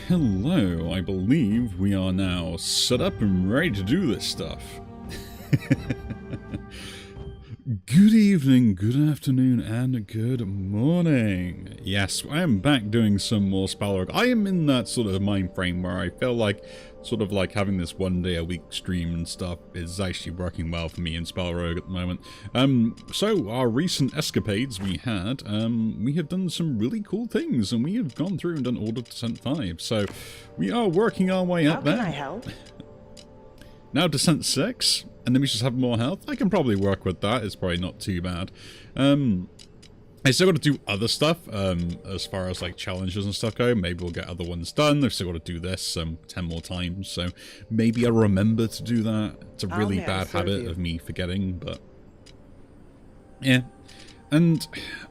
Hello, I believe we are now set up and ready to do this stuff. Good evening, good afternoon, and good morning. Yes, I am back doing some more Spellrouge. I am in that sort of mind frame where I feel like sort of like having this one day a week stream and stuff is actually working well for me in Spellrouge at the moment. So our recent escapades we have done some really cool things, and we have gone through and done Order Descent 5. So we are working our way up there. How can I help? Now Descent 6, and then we just have more health. I can probably work with that. It's probably not too bad. I still got to do other stuff as far as like challenges and stuff go. Maybe we'll get other ones done. I've still got to do this 10 more times, so maybe I'll remember to do that. It's a really bad habit of me forgetting, but yeah. And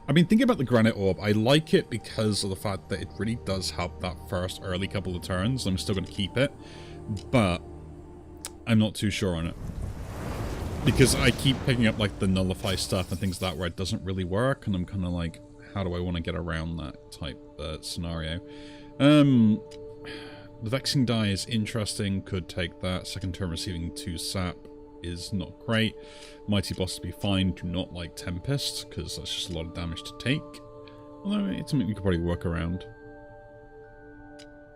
I've been thinking about the Granite Orb. I like it because of the fact that it really does help that first early couple of turns. I'm still going to keep it, but I'm not too sure on it. Because I keep picking up like the nullify stuff and things like that where it doesn't really work, and I'm kind of like, how do I want to get around that type scenario? The Vexing Die is interesting, could take that. Second turn receiving 2 sap is not great. Mighty Boss to be fine, do not like Tempest, because that's just a lot of damage to take. Although it's something we could probably work around.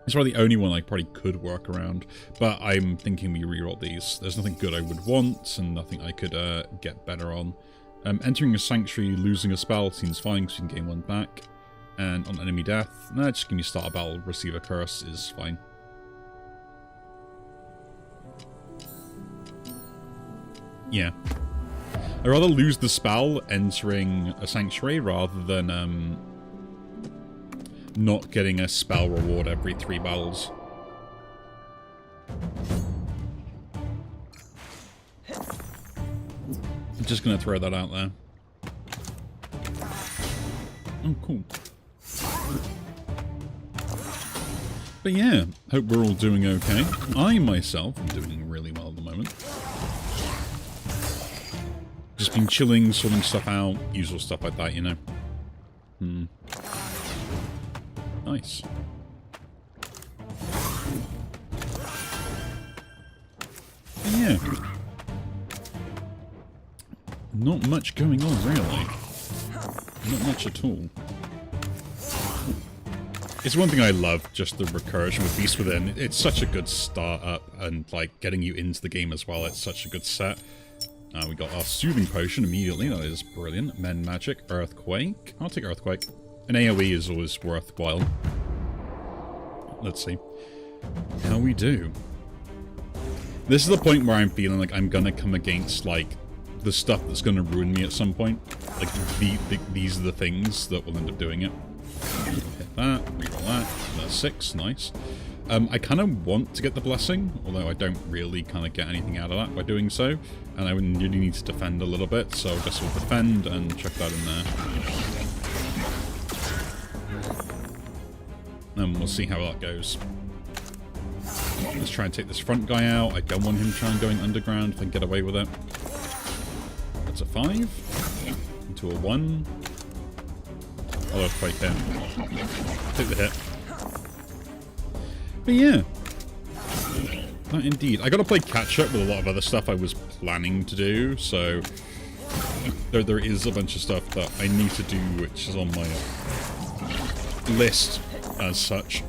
It's probably the only one I probably could work around, but I'm thinking we reroll these. There's nothing good I would want, and nothing I could get better on. Entering a Sanctuary, losing a spell seems fine because you can gain 1 back. And on enemy death, nah, just give me start a battle, receive a curse is fine. Yeah. I'd rather lose the spell entering a Sanctuary rather than not getting a spell reward every 3 battles. I'm just gonna throw that out there. Oh, cool. But yeah, hope we're all doing okay. I myself am doing really well at the moment. Just been chilling, sorting stuff out, usual stuff like that, you know. Nice. Yeah. Not much going on, really. Not much at all. It's one thing I love, just the recursion with Beast Within. It's such a good start up, and like getting you into the game as well. It's such a good set. We got our Soothing Potion immediately. That is brilliant. Mend Magic, Earthquake. I'll take Earthquake. An AoE is always worthwhile. Let's see how we do. This is the point where I'm feeling like I'm gonna come against like the stuff that's gonna ruin me at some point. Like these are the things that will end up doing it. Hit that, reroll that. That's 6, nice. I kind of want to get the Blessing, although I don't really kind of get anything out of that by doing so. And I would really need to defend a little bit, so I guess we'll defend and chuck that in there. And we'll see how that goes. Let's try and take this front guy out. I don't want him trying going underground if I can get away with it. That's a 5. Into a 1. Oh, Earthquake hit. Take the hit. But yeah. That indeed. I gotta play catch up with a lot of other stuff I was planning to do, so there is a bunch of stuff that I need to do which is on my list as such.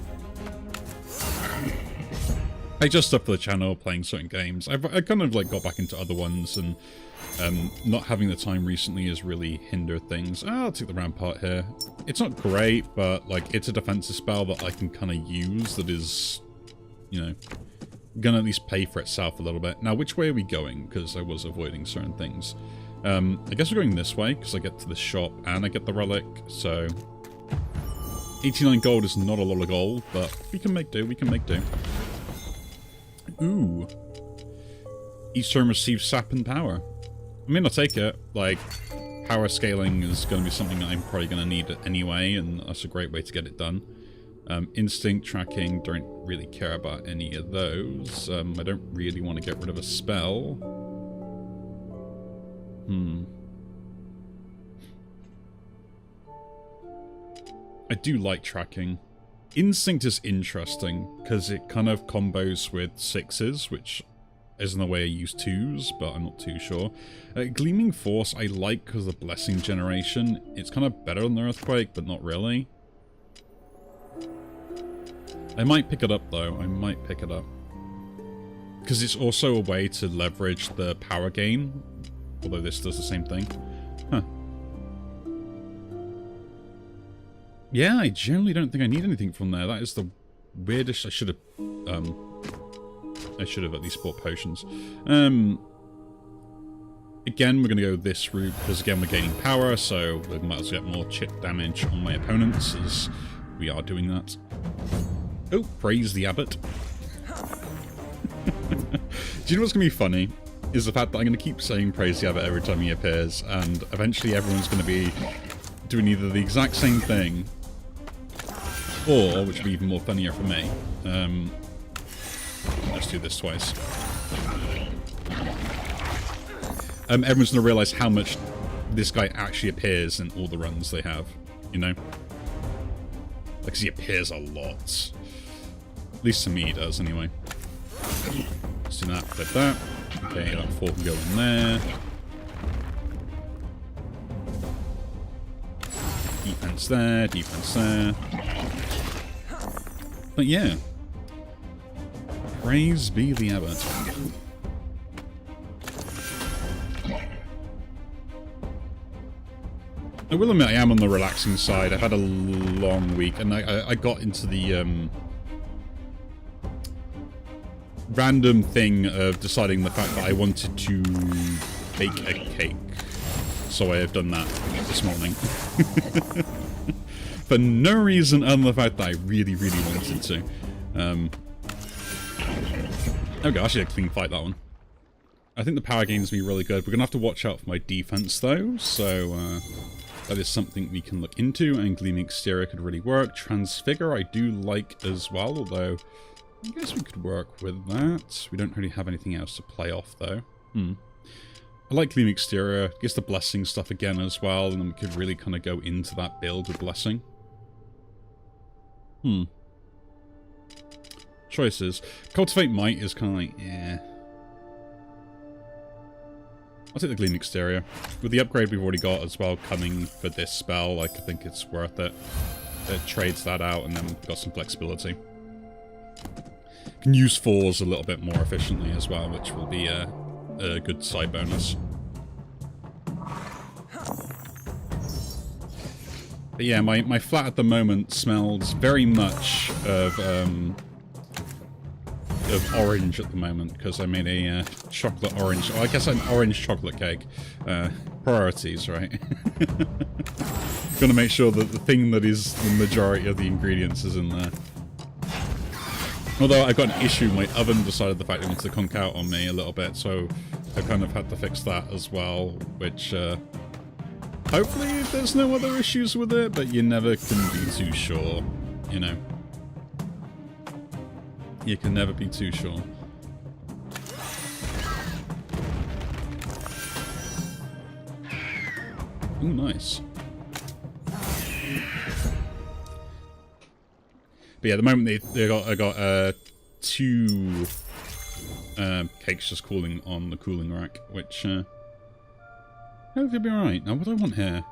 I just stuff for the channel, playing certain games. I kind of like got back into other ones, and not having the time recently has really hindered things. I'll take the Rampart here. It's not great, but like it's a defensive spell that I can kind of use that is, you know, gonna at least pay for itself a little bit. Now, which way are we going? Because I was avoiding certain things. I guess we're going this way because I get to the shop and I get the relic, so 89 gold is not a lot of gold, but we can make do, we can make do. Ooh. Each turn receives sap and power. I mean, I'll take it. Like, power scaling is going to be something that I'm probably going to need anyway, and that's a great way to get it done. Instinct, tracking, don't really care about any of those. I don't really want to get rid of a spell. I do like tracking. Instinct is interesting, because it kind of combos with 6s, which isn't the way I use 2s, but I'm not too sure. Gleaming Force I like because of the Blessing generation. It's kind of better than the Earthquake, but not really. I might pick it up, though. I might pick it up. Because it's also a way to leverage the power gain, although this does the same thing. Huh. Yeah, I generally don't think I need anything from there. That is the weirdest. I should have at least bought potions. Again, we're going to go this route, because again, we're gaining power, so we might as well get more chip damage on my opponents, as we are doing that. Oh, praise the abbot. Do you know what's going to be funny? Is the fact that I'm going to keep saying praise the abbot every time he appears, and eventually everyone's going to be doing either the exact same thing, or, which would be even more funnier for me, let's do this twice. Everyone's going to realise how much this guy actually appears in all the runs they have, you know? Because he appears a lot. At least to me he does, anyway. Let's do that, flip that. Okay, that 4 can go in there. Defense there, defense there. But yeah. Praise be the abbot. I will admit I am on the relaxing side. I've had a long week, and I got into the random thing of deciding the fact that I wanted to bake a cake. So I have done that this morning. For no reason other than the fact that I really, really wanted to. Okay, I should clean fight that one. I think the power gains me really good. We're going to have to watch out for my defense, though, so that is something we can look into, and Gleaming Exterior could really work. Transfigure I do like as well, although I guess we could work with that. We don't really have anything else to play off, though. I like Gleaming Exterior. I guess the Blessing stuff again as well, and then we could really kind of go into that build with Blessing. Choices. Cultivate Might is kind of like, eh. I'll take the Gleaming Exterior. With the upgrade we've already got as well coming for this spell, like, I think it's worth it. It trades that out, and then we've got some flexibility. Can use 4s a little bit more efficiently as well, which will be a good side bonus. But yeah, my flat at the moment smells very much of orange at the moment, because I made a chocolate orange, or I guess an orange chocolate cake. Priorities, right? Gonna make sure that the thing that is the majority of the ingredients is in there. Although I've got an issue, my oven decided the fact it wanted to conk out on me a little bit, so I kind of had to fix that as well, which hopefully there's no other issues with it, but you never can be too sure, you know. You can never be too sure. Ooh, nice. But yeah, at the moment I got 2 cakes just cooling on the cooling rack, which hopefully will be alright. Now, what do I want here?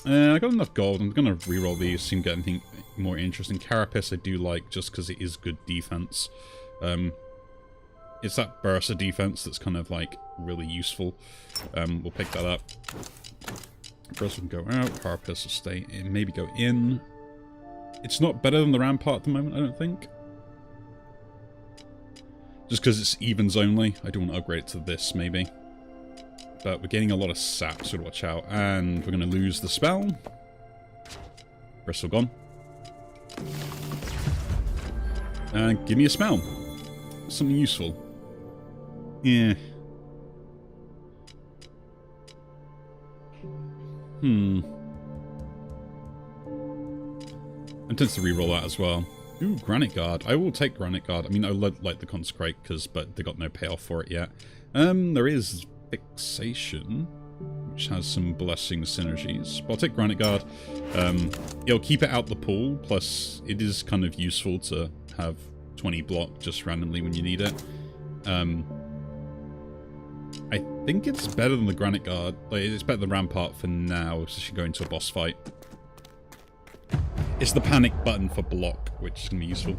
I got enough gold. I'm gonna reroll these, see if I can get anything more interesting. Carapace I do like just because it is good defense. It's that burst of defense that's kind of like really useful. We'll pick that up. First we can go out. Carapace will stay in. Maybe go in. It's not better than the Rampart at the moment, I don't think. Just because it's evens only. I do want to upgrade it to this, maybe. But we're getting a lot of sap, so watch out. And we're going to lose the spell. Bristle gone. And give me a spell. Something useful. Yeah. I'm tempted to reroll that as well. Ooh, Granite Guard. I will take Granite Guard. I mean, I like the Consecrate, but they got no payoff for it yet. There is Fixation, which has some blessing synergies. But I'll take Granite Guard. It'll keep it out the pool, plus it is kind of useful to have 20 block just randomly when you need it. I think it's better than the Granite Guard. Like, it's better than Rampart for now, especially going to a boss fight. It's the panic button for block, which is going to be useful.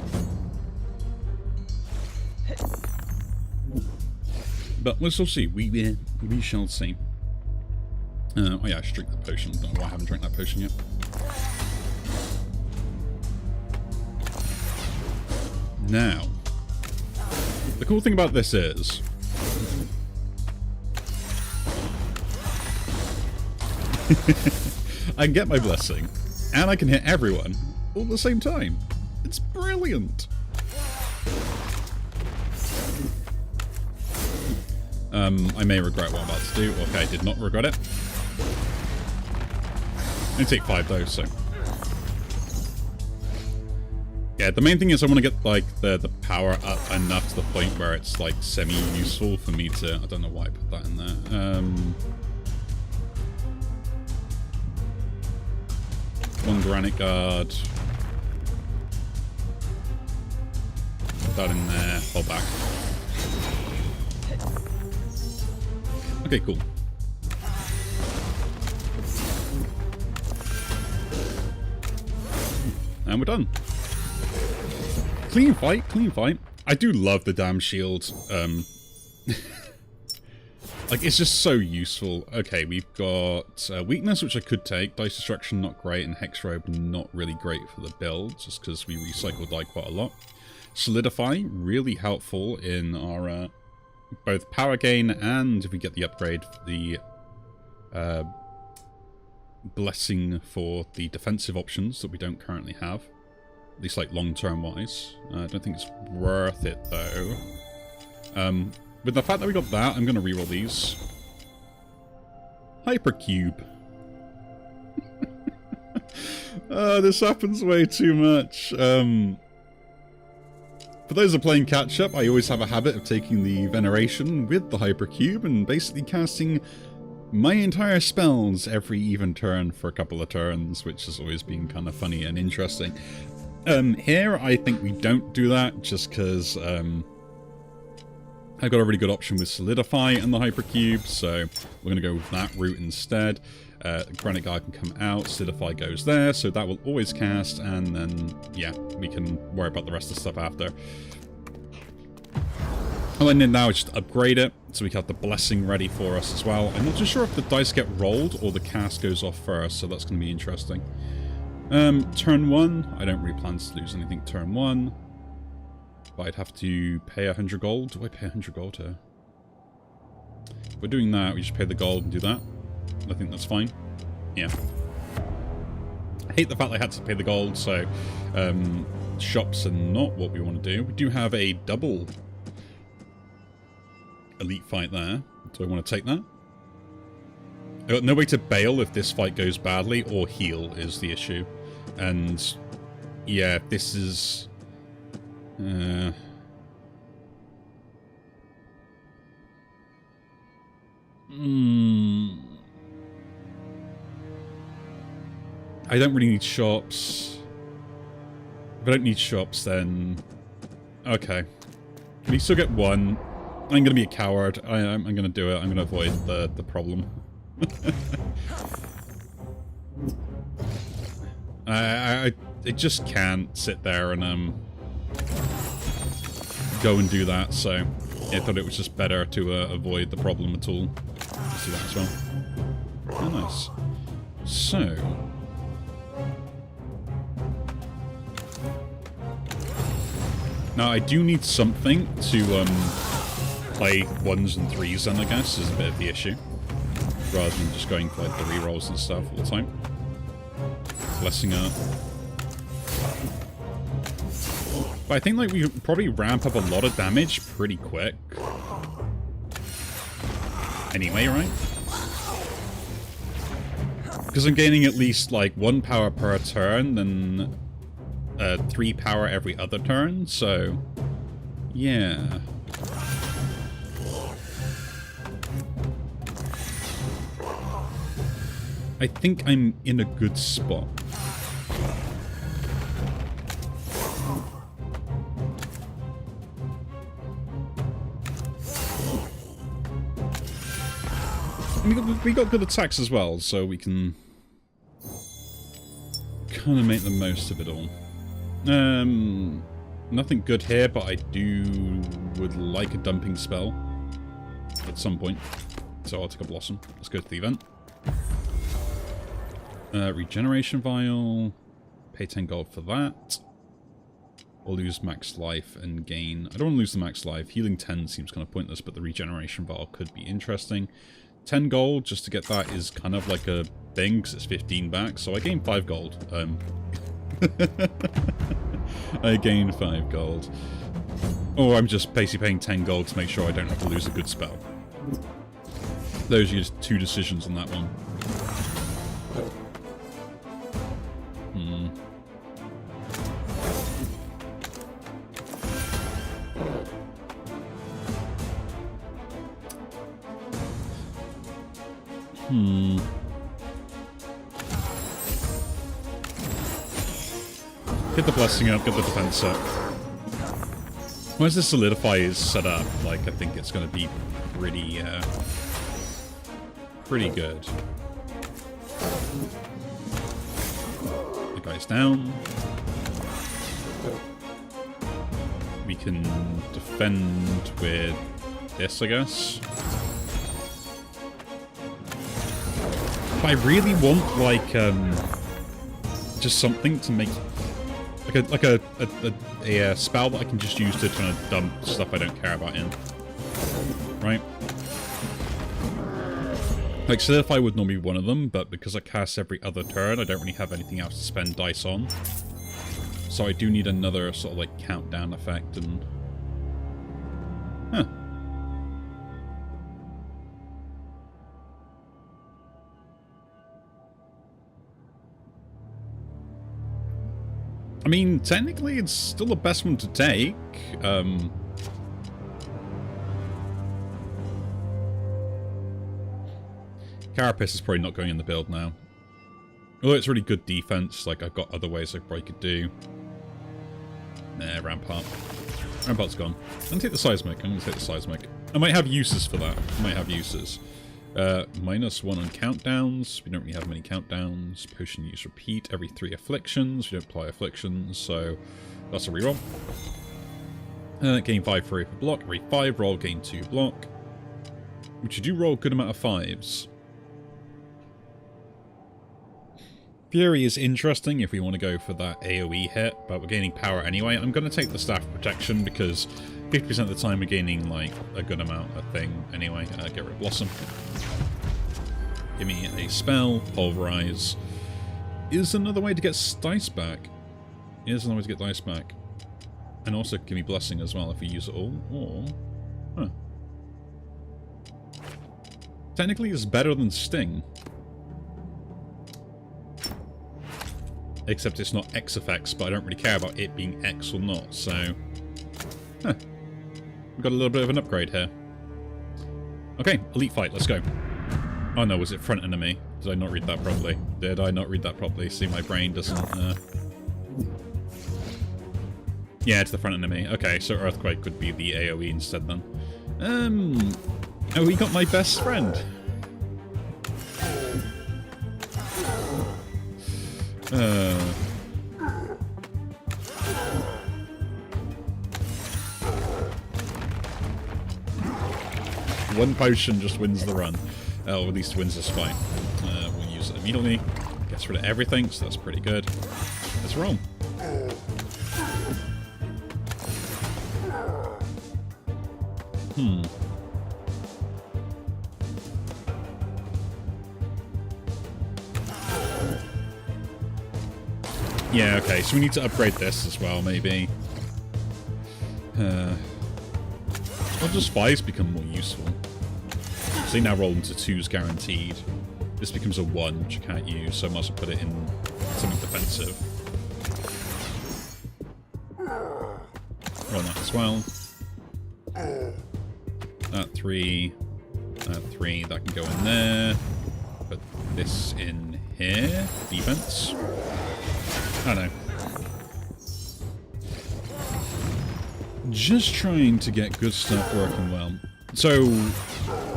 But we'll still see. We shall see. Oh yeah, I should drink the potion. Don't know why I haven't drank that potion yet. Now, the cool thing about this is... I can get my blessing, and I can hit everyone all at the same time. It's brilliant! I may regret what I'm about to do. Okay, I did not regret it. I take 5 though, so... Yeah, the main thing is I want to get, like, the power up enough to the point where it's, like, semi-useful for me to... I don't know why I put that in there. One Granite Guard. Put that in there. Hold back. Okay, cool. And we're done. Clean fight, clean fight. I do love the damn shield. Like, it's just so useful. Okay, we've got weakness, which I could take. Dice destruction, not great. And hex robe, not really great for the build, just because we recycle die quite a lot. Solidify, really helpful in our both power gain and, if we get the upgrade, the blessing for the defensive options that we don't currently have. At least, like, long-term wise. I don't think it's worth it, though. With the fact that we got that, I'm going to reroll these. Hypercube. This happens way too much. For those that are playing catch-up, I always have a habit of taking the Veneration with the Hypercube and basically casting my entire spells every even turn for a couple of turns, which has always been kind of funny and interesting. Here, I think we don't do that, just because I've got a really good option with Solidify and the Hypercube, so we're going to go with that route instead. Granite Guard can come out, Solidify goes there, so that will always cast, and then, yeah, we can worry about the rest of the stuff after. All I need now is just upgrade it, so we have the Blessing ready for us as well. I'm not too sure if the dice get rolled or the cast goes off first, so that's going to be interesting. Turn 1, I don't really plan to lose anything turn 1. But I'd have to pay 100 gold. Do I pay 100 gold here? If we're doing that, we just pay the gold and do that. I think that's fine. Yeah. I hate the fact I had to pay the gold, so shops are not what we want to do. We do have a double elite fight there. Do I want to take that? I've got no way to bail if this fight goes badly, or heal is the issue. And yeah, this is... I don't really need shops. If I don't need shops, then... Okay. We still get one. I'm going to be a coward. I'm going to do it. I'm going to avoid the problem. I just can't sit there and go and do that, so I thought it was just better to avoid the problem at all. Let's do that as well. Oh, nice. So... Now, I do need something to play 1s and 3s then, I guess, is a bit of the issue. Rather than just going for like the rerolls and stuff all the time. Blessing up. But I think like we could probably ramp up a lot of damage pretty quick. Anyway, right? Because I'm gaining at least like 1 power per turn, then 3 power every other turn, so yeah. I think I'm in a good spot. We got good attacks as well, so we can kind of make the most of it all. Nothing good here, but I would like a dumping spell at some point. So I'll take a Blossom. Let's go to the event. Regeneration Vial. Pay 10 gold for that. We'll lose max life and gain... I don't want to lose the max life. Healing 10 seems kind of pointless, but the Regeneration Vial could be interesting. 10 gold just to get that is kind of like a thing, because it's 15 back, so I gain 5 gold. I gain 5 gold. Or I'm just basically paying 10 gold to make sure I don't have to lose a good spell. Those are just 2 decisions on that one. Get the blessing up, get the defense up. Once the solidify is set up, like, I think it's going to be pretty, pretty good. The guy's down. We can defend with this, I guess. But I really want, like, just something to make... Like a spell that I can just use to kind of dump stuff I don't care about in. Right? Like, Solidify would normally be one of them, but because I cast every other turn, I don't really have anything else to spend dice on. So I do need another sort of, like, countdown effect and... Huh. I mean, technically, it's still the best one to take. Carapace is probably not going in the build now. Although it's really good defense, like, I've got other ways I probably could do. Nah, Rampart. Rampart's gone. I'm gonna take the Seismic. I'm gonna take the Seismic. I might have uses for that. I might have uses. -1 on countdowns. We don't really have many countdowns. Potion use repeat every 3 afflictions. We don't apply afflictions, so that's a reroll. Gain 5 for every block. Every 5 roll, gain 2 block. Which you do roll a good amount of 5s. Fury is interesting if we want to go for that AoE hit, but we're gaining power anyway. I'm going to take the Staff of Protection because 50% of the time we're gaining, like, a good amount of thing anyway. Get rid of Blossom. Give me a spell. Pulverize. Is another way to get dice back. Is another way to get dice back. And also give me Blessing as well if we use it all. Or... Huh. Technically it's better than Sting. Except it's not X effects, but I don't really care about it being X or not, so... Huh. We've got a little bit of an upgrade here. Okay, Elite Fight, let's go. Oh no, was it front enemy? Did I not read that properly? Did I not read that properly? See, my brain doesn't... Yeah, it's the front enemy. Okay, so Earthquake would be the AoE instead then. Oh, we got my best friend. One potion just wins the run. Oh, at least wins this fight. We'll use it immediately. Gets rid of everything, so that's pretty good. Let's roll. Yeah, okay, so we need to upgrade this as well, maybe. Or just 5s become more useful. So they now roll into 2s guaranteed. This becomes a 1, which you can't use, so I must put it in something defensive. Roll that as well. That 3. That 3, that can go in there. Put this in here. Defense. I don't know. Just trying to get good stuff working well. So,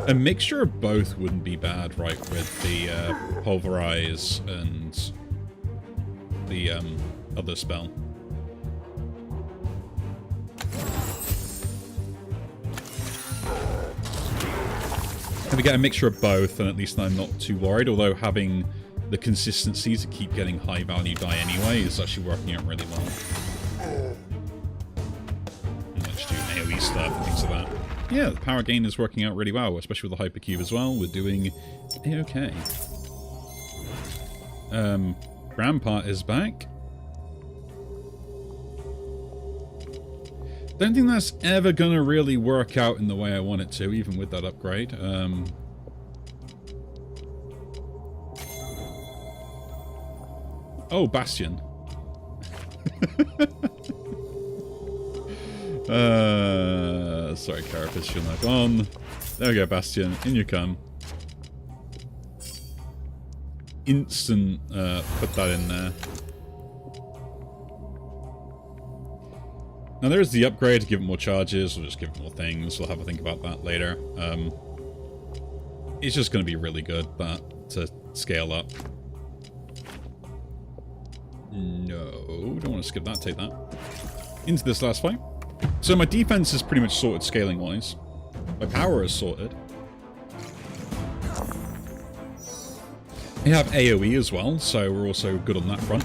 a mixture of both wouldn't be bad, right, with the Pulverize and the other spell. If we get a mixture of both, then at least I'm not too worried, although having the consistency to keep getting high value die anyway is actually working out really well. Let's do AoE stuff and things like that. Yeah, the power gain is working out really well, especially with the Hypercube as well. We're doing A-okay. Rampart is back. Don't think that's ever gonna really work out in the way I want it to, even with that upgrade. Oh, Bastion. Sorry, Carapace, you're not gone. There we go, Bastion. In you come. Instant, put that in there. Now there's the upgrade to give it more charges, we'll just give it more things, we'll have a think about that later. It's just going to be really good, that, to scale up. No, don't want to skip that, take that. Into this last fight. So my defense is pretty much sorted scaling-wise. My power is sorted. I have AoE as well, so we're also good on that front.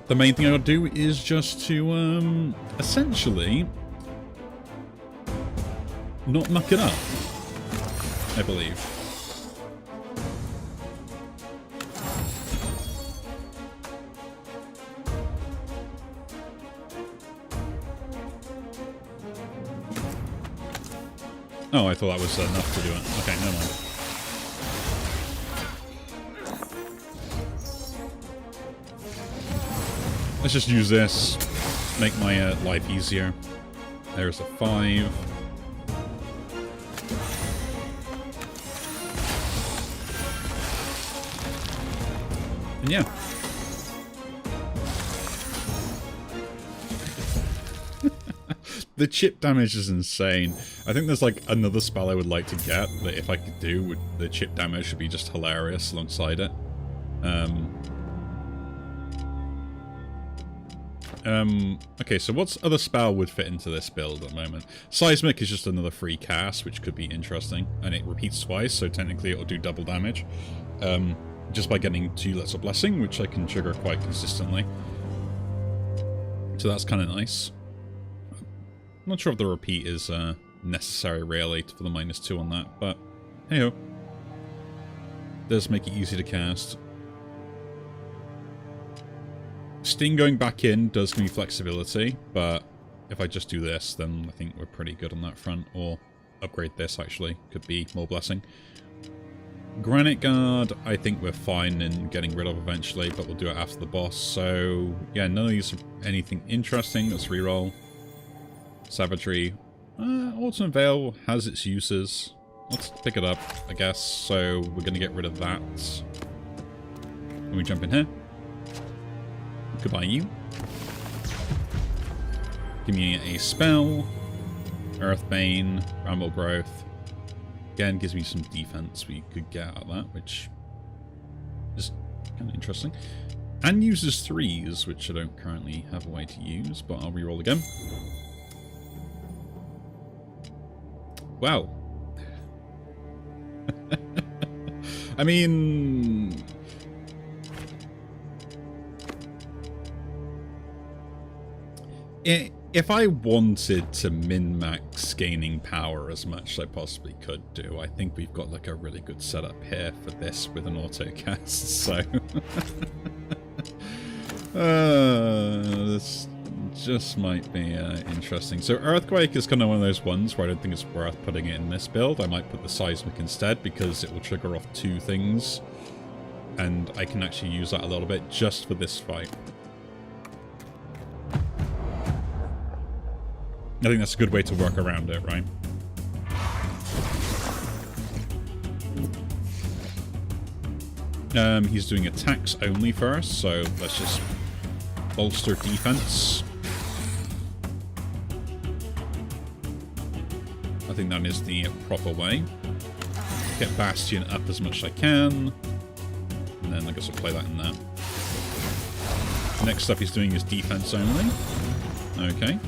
The main thing I gotta do is just to, essentially not muck it up, I believe. Oh, I thought that was enough to do it. Okay, never mind. Let's just use this, make my life easier. There's a 5. And yeah. The chip damage is insane. I think there's like another spell I would like to get that if I could do, the chip damage would be just hilarious alongside it. Okay, so what's other spell would fit into this build at the moment? Seismic is just another free cast, which could be interesting, and it repeats twice, so technically it'll do double damage. Just by getting 2 Lesser Blessing, which I can trigger quite consistently. So that's kind of nice. I'm not sure if the repeat is necessary, really, for the -2 on that, but hey-ho. Does make it easy to cast. Sting going back in does give me flexibility, but if I just do this, then I think we're pretty good on that front. Or upgrade this, actually. Could be more blessing. Granite Guard, I think we're fine in getting rid of eventually, but we'll do it after the boss. So, yeah, none of these are anything interesting. Let's reroll. Savagery. Ultimate Veil has its uses. Let's pick it up, I guess. So, we're going to get rid of that. When we jump in here. Goodbye, you. Give me a spell. Earthbane. Bramble Growth. Again, gives me some defense we could get out of that, which is kind of interesting. And uses 3s, which I don't currently have a way to use, but I'll reroll again. Wow. I mean... If I wanted to min-max gaining power as much as I possibly could do, I think we've got like a really good setup here for this with an auto-cast, so... this just might be interesting. So Earthquake is kind of one of those ones where I don't think it's worth putting it in this build. I might put the Seismic instead because it will trigger off 2 things, and I can actually use that a little bit just for this fight. I think that's a good way to work around it, right? He's doing attacks only first, so let's just bolster defense. I think that is the proper way. Get Bastion up as much as I can. And then I guess I'll play that in there. Next up he's doing his defense only. Okay.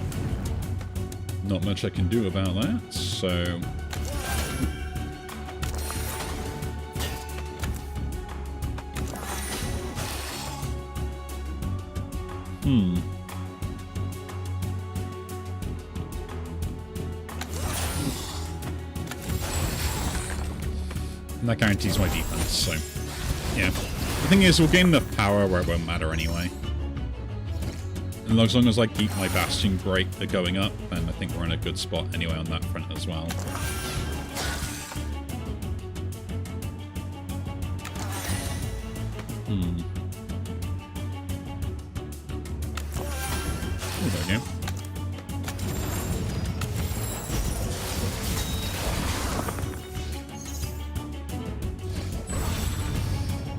Not much I can do about that, so... And that guarantees my defense, so... Yeah. The thing is, we'll gain enough power where it won't matter anyway. And as long as I keep my Bastion break going up, then I think we're in a good spot anyway on that front as well. Oh, there we go.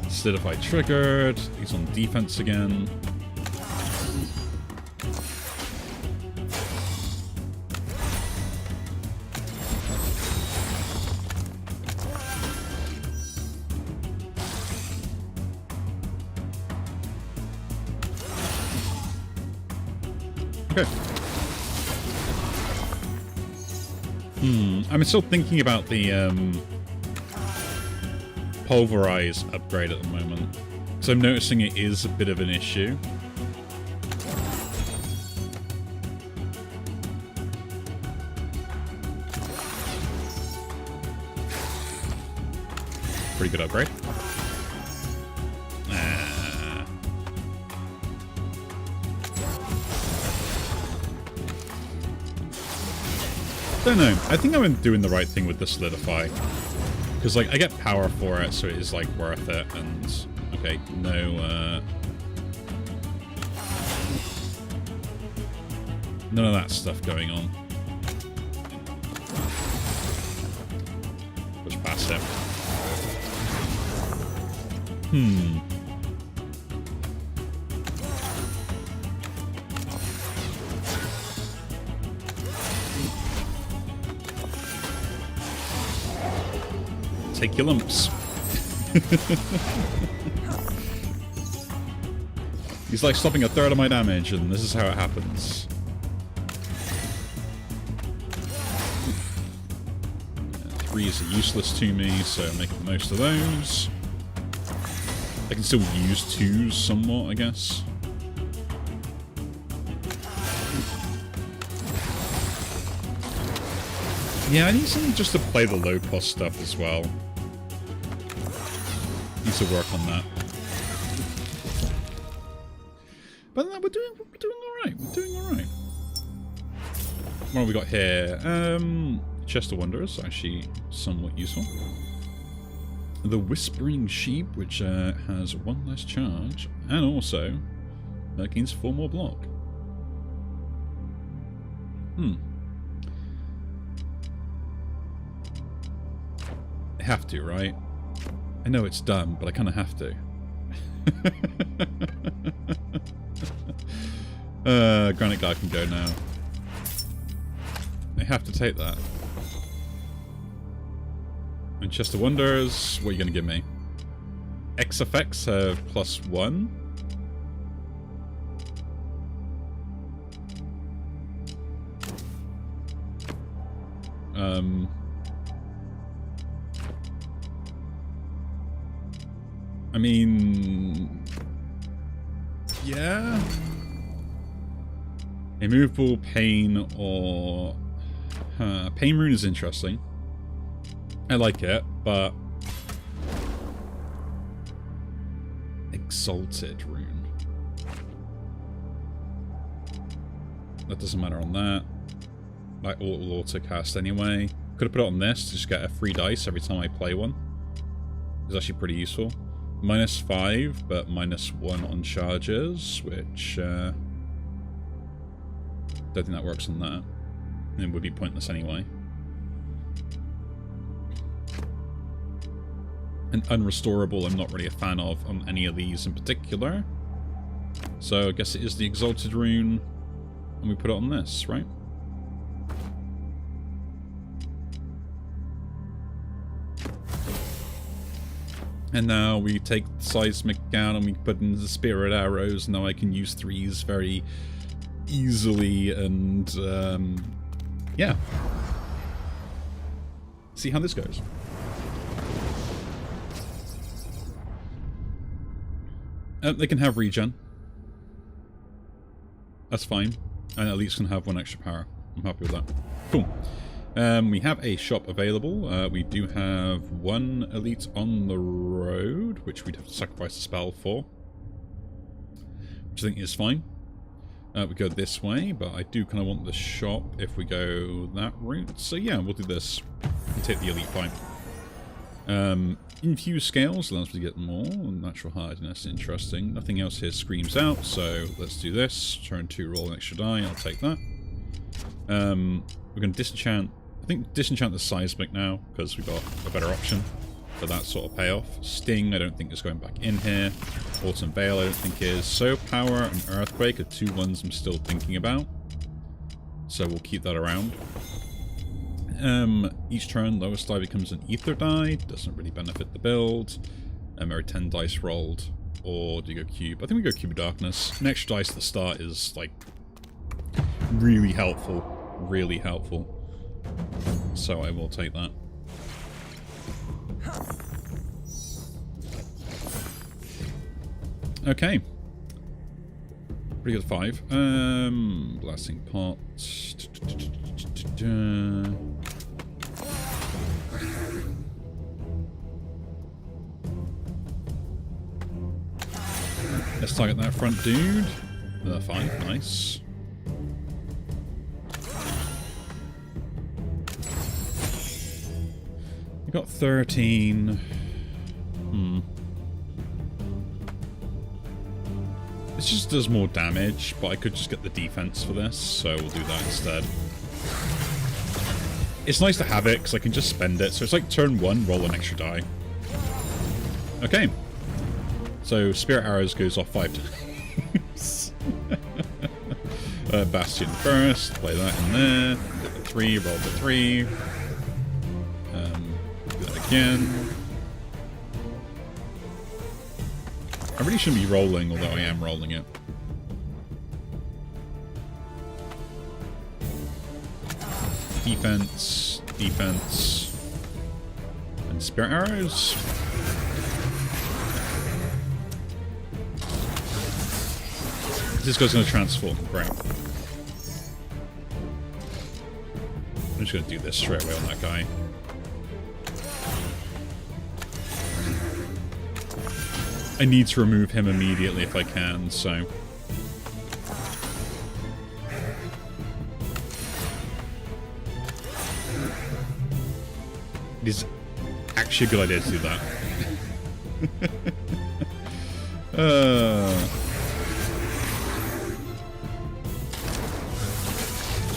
Solidify triggered. He's on defense again. Okay. I'm still thinking about the Pulverize upgrade at the moment. So I'm noticing it is a bit of an issue. Pretty good upgrade. Don't know. I think I'm doing the right thing with the Solidify. Because, like, I get power for it, so it is, like, worth it. And, okay, no, none of that stuff going on. Push past it. Take your lumps. He's like stopping a third of my damage, and this is how it happens. Threes are useless to me, so I'm making the most of those. I can still use twos somewhat, I guess. Yeah, I need something just to play the low cost stuff as well. Need to work on that. But no, we're doing alright. We're doing alright. What have we got here? Chest of Wonders, actually somewhat useful. The Whispering Sheep, which has 1 less charge, and also gains 4 more block. I have to, right? I know it's dumb, but I kind of have to. Granite Guy can go now. I have to take that. And Chest of Wonders, what are you going to give me? X effects have +1. I mean, yeah. Immovable, Pain, or Pain Rune is interesting. I like it, but Exalted Rune. That doesn't matter on that. Like auto cast anyway. Could have put it on this to just get a free dice every time I play one. It's actually pretty useful. -5, but -1 on charges, which don't think that works on that. It would be pointless anyway. And unrestorable I'm not really a fan of on any of these in particular. So I guess it is the Exalted Rune, and we put it on this, right? And now we take the Seismic down and we put in the Spirit Arrows. Now I can use 3s very easily and, yeah. See how this goes. They can have regen. That's fine. And at least can have 1 extra power. I'm happy with that. Cool. We have a shop available. We do have 1 elite on the road, which we'd have to sacrifice a spell for. Which I think is fine. We go this way, but I do kind of want the shop if we go that route. So yeah, we'll do this. We'll take the elite fight. Infused scales allows me to get more. Natural hardness, interesting. Nothing else here screams out, so let's do this. Turn 2, roll an extra die. I'll take that. We're going to disenchant. I think disenchant the Seismic now, because we've got a better option for that sort of payoff. Sting, I don't think is going back in here. Autumn Veil, I don't think is. So Power and Earthquake are 2 ones I'm still thinking about. So we'll keep that around. Each turn, lowest die becomes an ether die. Doesn't really benefit the build. There are 10 dice rolled. Or do you go cube? I think we go cube of darkness. An extra dice at the start is, like, really helpful. Really helpful. So I will take that. Okay. Pretty good 5. Blasting pot. Let's target that front dude. 5, nice. We got 13. This just does more damage, but I could just get the defense for this, so we'll do that instead. It's nice to have it, because I can just spend it. So it's like turn 1, roll an extra die. Okay. So Spirit Arrows goes off 5 times. Bastion first, play that in there. Get the 3, roll the 3. Do that again. I really shouldn't be rolling, although I am rolling it. Defense, defense, and Spirit Arrows. This guy's going to transform, right? I'm just going to do this straight away on that guy. I need to remove him immediately if I can, so... It is actually a good idea to do that.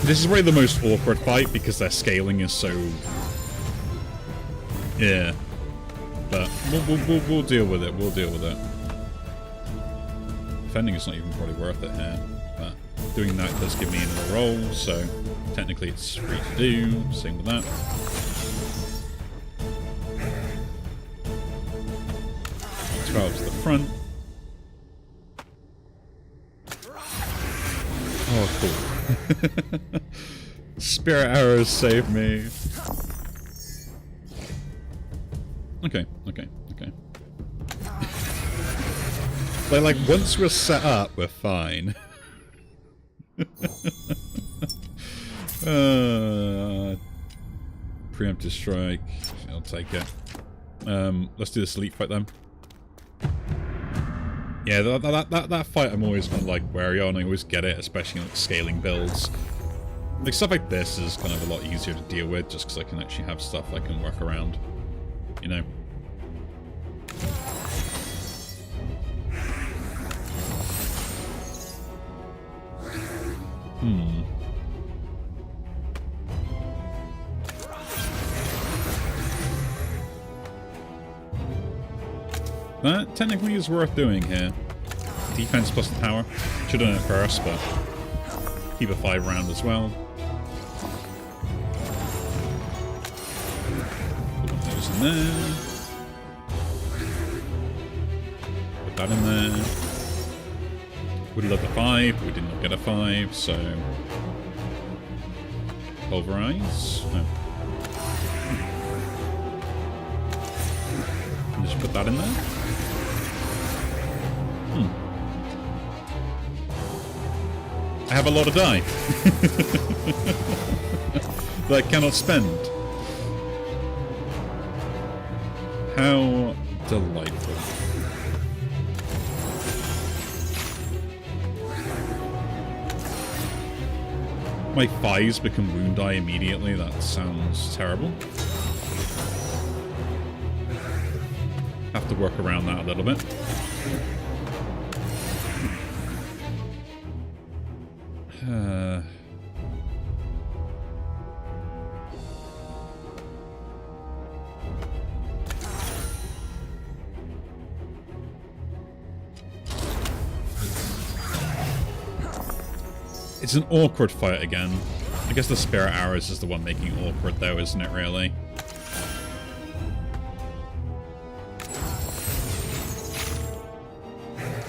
This is probably the most awkward fight because their scaling is so... Yeah. But we'll deal with it. We'll deal with it. Defending is not even probably worth it here. But doing that does give me another roll, so technically it's free to do. Same with that. To the front. Oh, cool. Spirit Arrows save me. Okay. Like, once we're set up, we're fine. Preemptive strike. I'll take it. Let's do this elite fight then. Yeah, that fight I'm always kind of like wary on. I always get it, especially in like scaling builds. Like stuff like this is kind of a lot easier to deal with, just because I can actually have stuff I can work around. You know. That technically is worth doing here. Defense plus the power. Should have done it first, but keep a 5 round as well. Put one of those in there. Put that in there. Would have loved a 5, but we did not get a 5, so pulverize. No. And just put that in there. I have a lot of die that I cannot spend. How delightful. My 5s become wound die immediately. That sounds terrible. Have to work around that a little bit. It's an awkward fight again. I guess the Spirit Arrows is the one making it awkward though, isn't it really?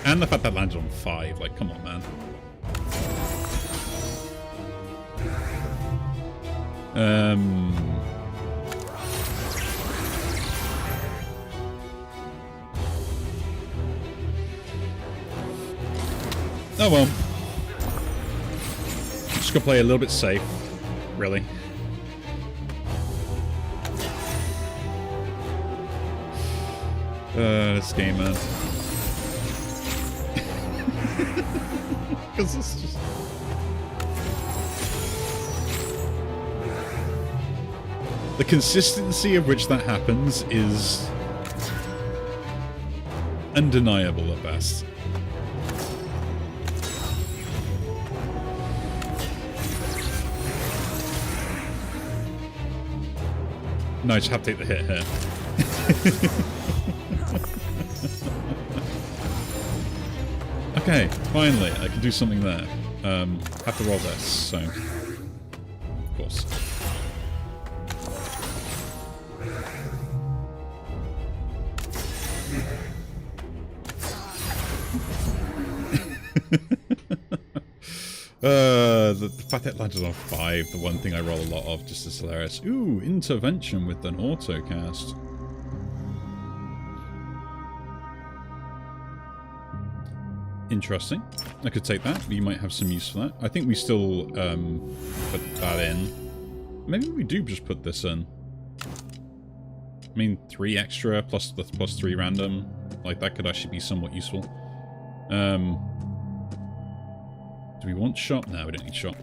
And the fact that landed on 5, like, come on, man. Oh well. Just gonna play a little bit safe, really. This game, man. Because it's just... The consistency of which that happens is undeniable at best. No, I just have to take the hit here. Okay, finally, I can do something there. Have to roll this, so... Of course. The fact that it landed on 5, the one thing I roll a lot of, just is hilarious. Ooh, intervention with an autocast. Interesting. I could take that. You might have some use for that. I think we still put that in. Maybe we do just put this in. I mean, 3 extra plus the plus 3 random. Like, that could actually be somewhat useful. Do we want shot? No, we don't need shot.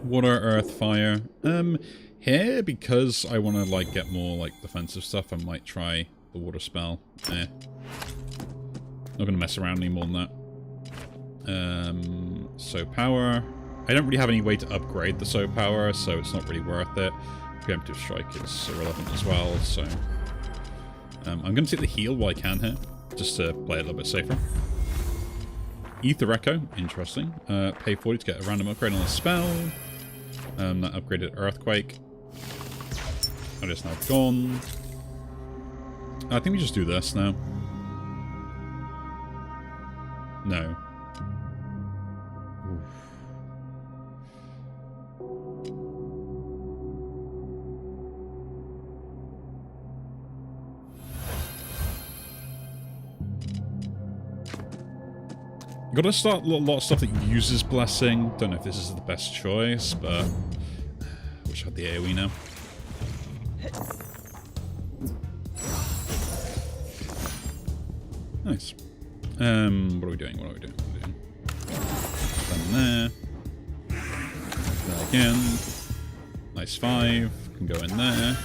Water, earth, fire. Here, because I want to, like, get more, like, defensive stuff, I might try the water spell. Not going to mess around any more than that. So power. I don't really have any way to upgrade the so power, so it's not really worth it. Preemptive strike is irrelevant as well, so... I'm going to take the heal while I can here, just to play a little bit safer. Ether Echo, interesting. Pay 40 to get a random upgrade on a spell. That upgraded Earthquake. That is now gone. I think we just do this now. No. Oof. Gotta start a lot of stuff that uses Blessing. Don't know if this is the best choice, but I wish I had the AoE now. Nice. What are we doing? What are we doing? Done there. There again. Nice 5. Can go in there.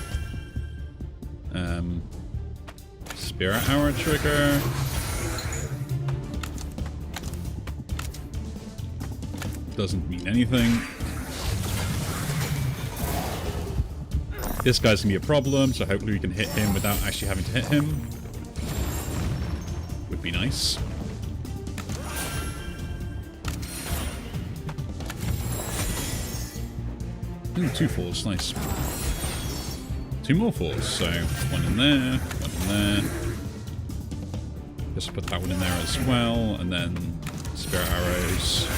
Spirit Hour trigger. Doesn't mean anything. This guy's gonna be a problem, so hopefully we can hit him without actually having to hit him. would be nice. Ooh, 2 4s, nice. 2 more 4s, so 1 in there, 1 in there. Just put that one in there as well, and then spirit arrows.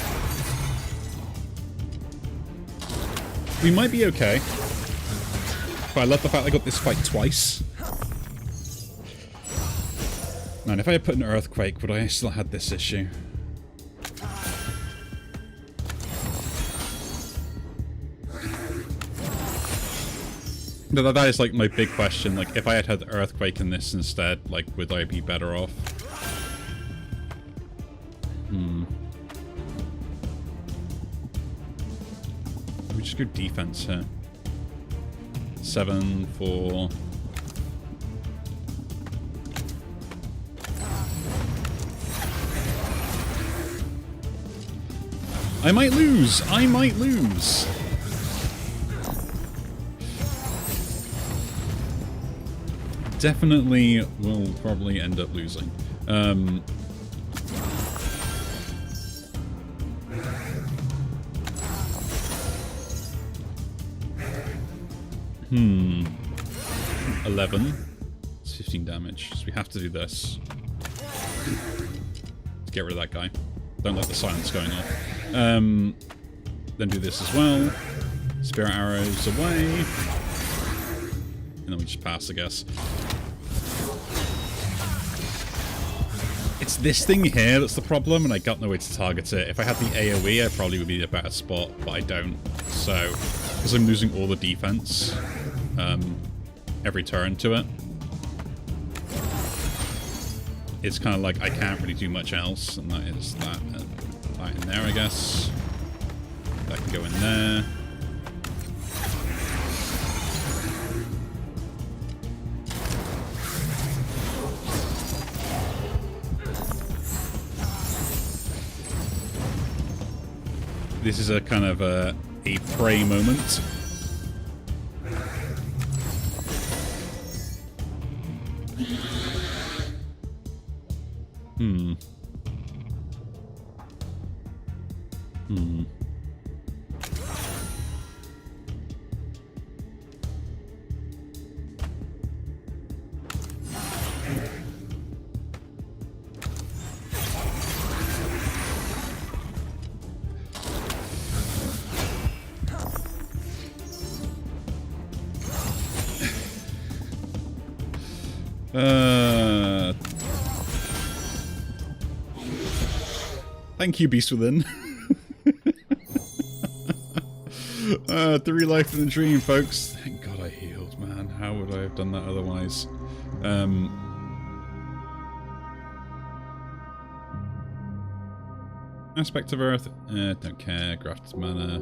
We might be okay. But I love the fact I got this fight twice. Man, if I had put an earthquake, would I still had this issue? No, that is like my big question. Like, if I had had earthquake in this instead, like, would I be better off? We just go defense here. 7, 4. I might lose! I might lose! Definitely will probably end up losing. 11. It's 15 damage, so we have to do this. Let's get rid of that guy. Don't let the silence going off. Then do this as well. Spirit arrows away. And then we just pass, I guess. It's this thing here that's the problem, and I got no way to target it. If I had the AoE, I probably would be in a better spot, but I don't. So, because I'm losing all the defense every turn to it, it's kind of like I can't really do much else, and that is that. That in there, I guess. That can go in there. This is a kind of a prey moment. Thank you, Beast Within. 3 life in a dream, folks. Thank God I healed, man. How would I have done that otherwise? Aspect of Earth. Don't care. Grafted mana.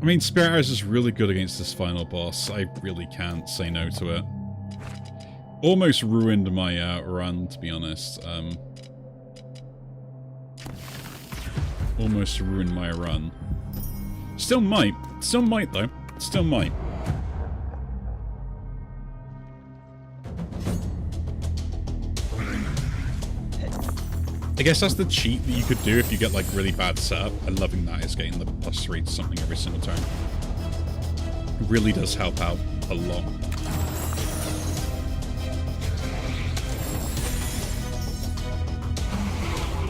I mean, Spirit Arrows is really good against this final boss. I really can't say no to it. Almost ruined my run, to be honest. Almost ruined my run. Still might. Still might, though. Still might. I guess that's the cheat that you could do if you get like really bad setup, and loving that is getting the +3 to something every single turn. It really does help out a lot.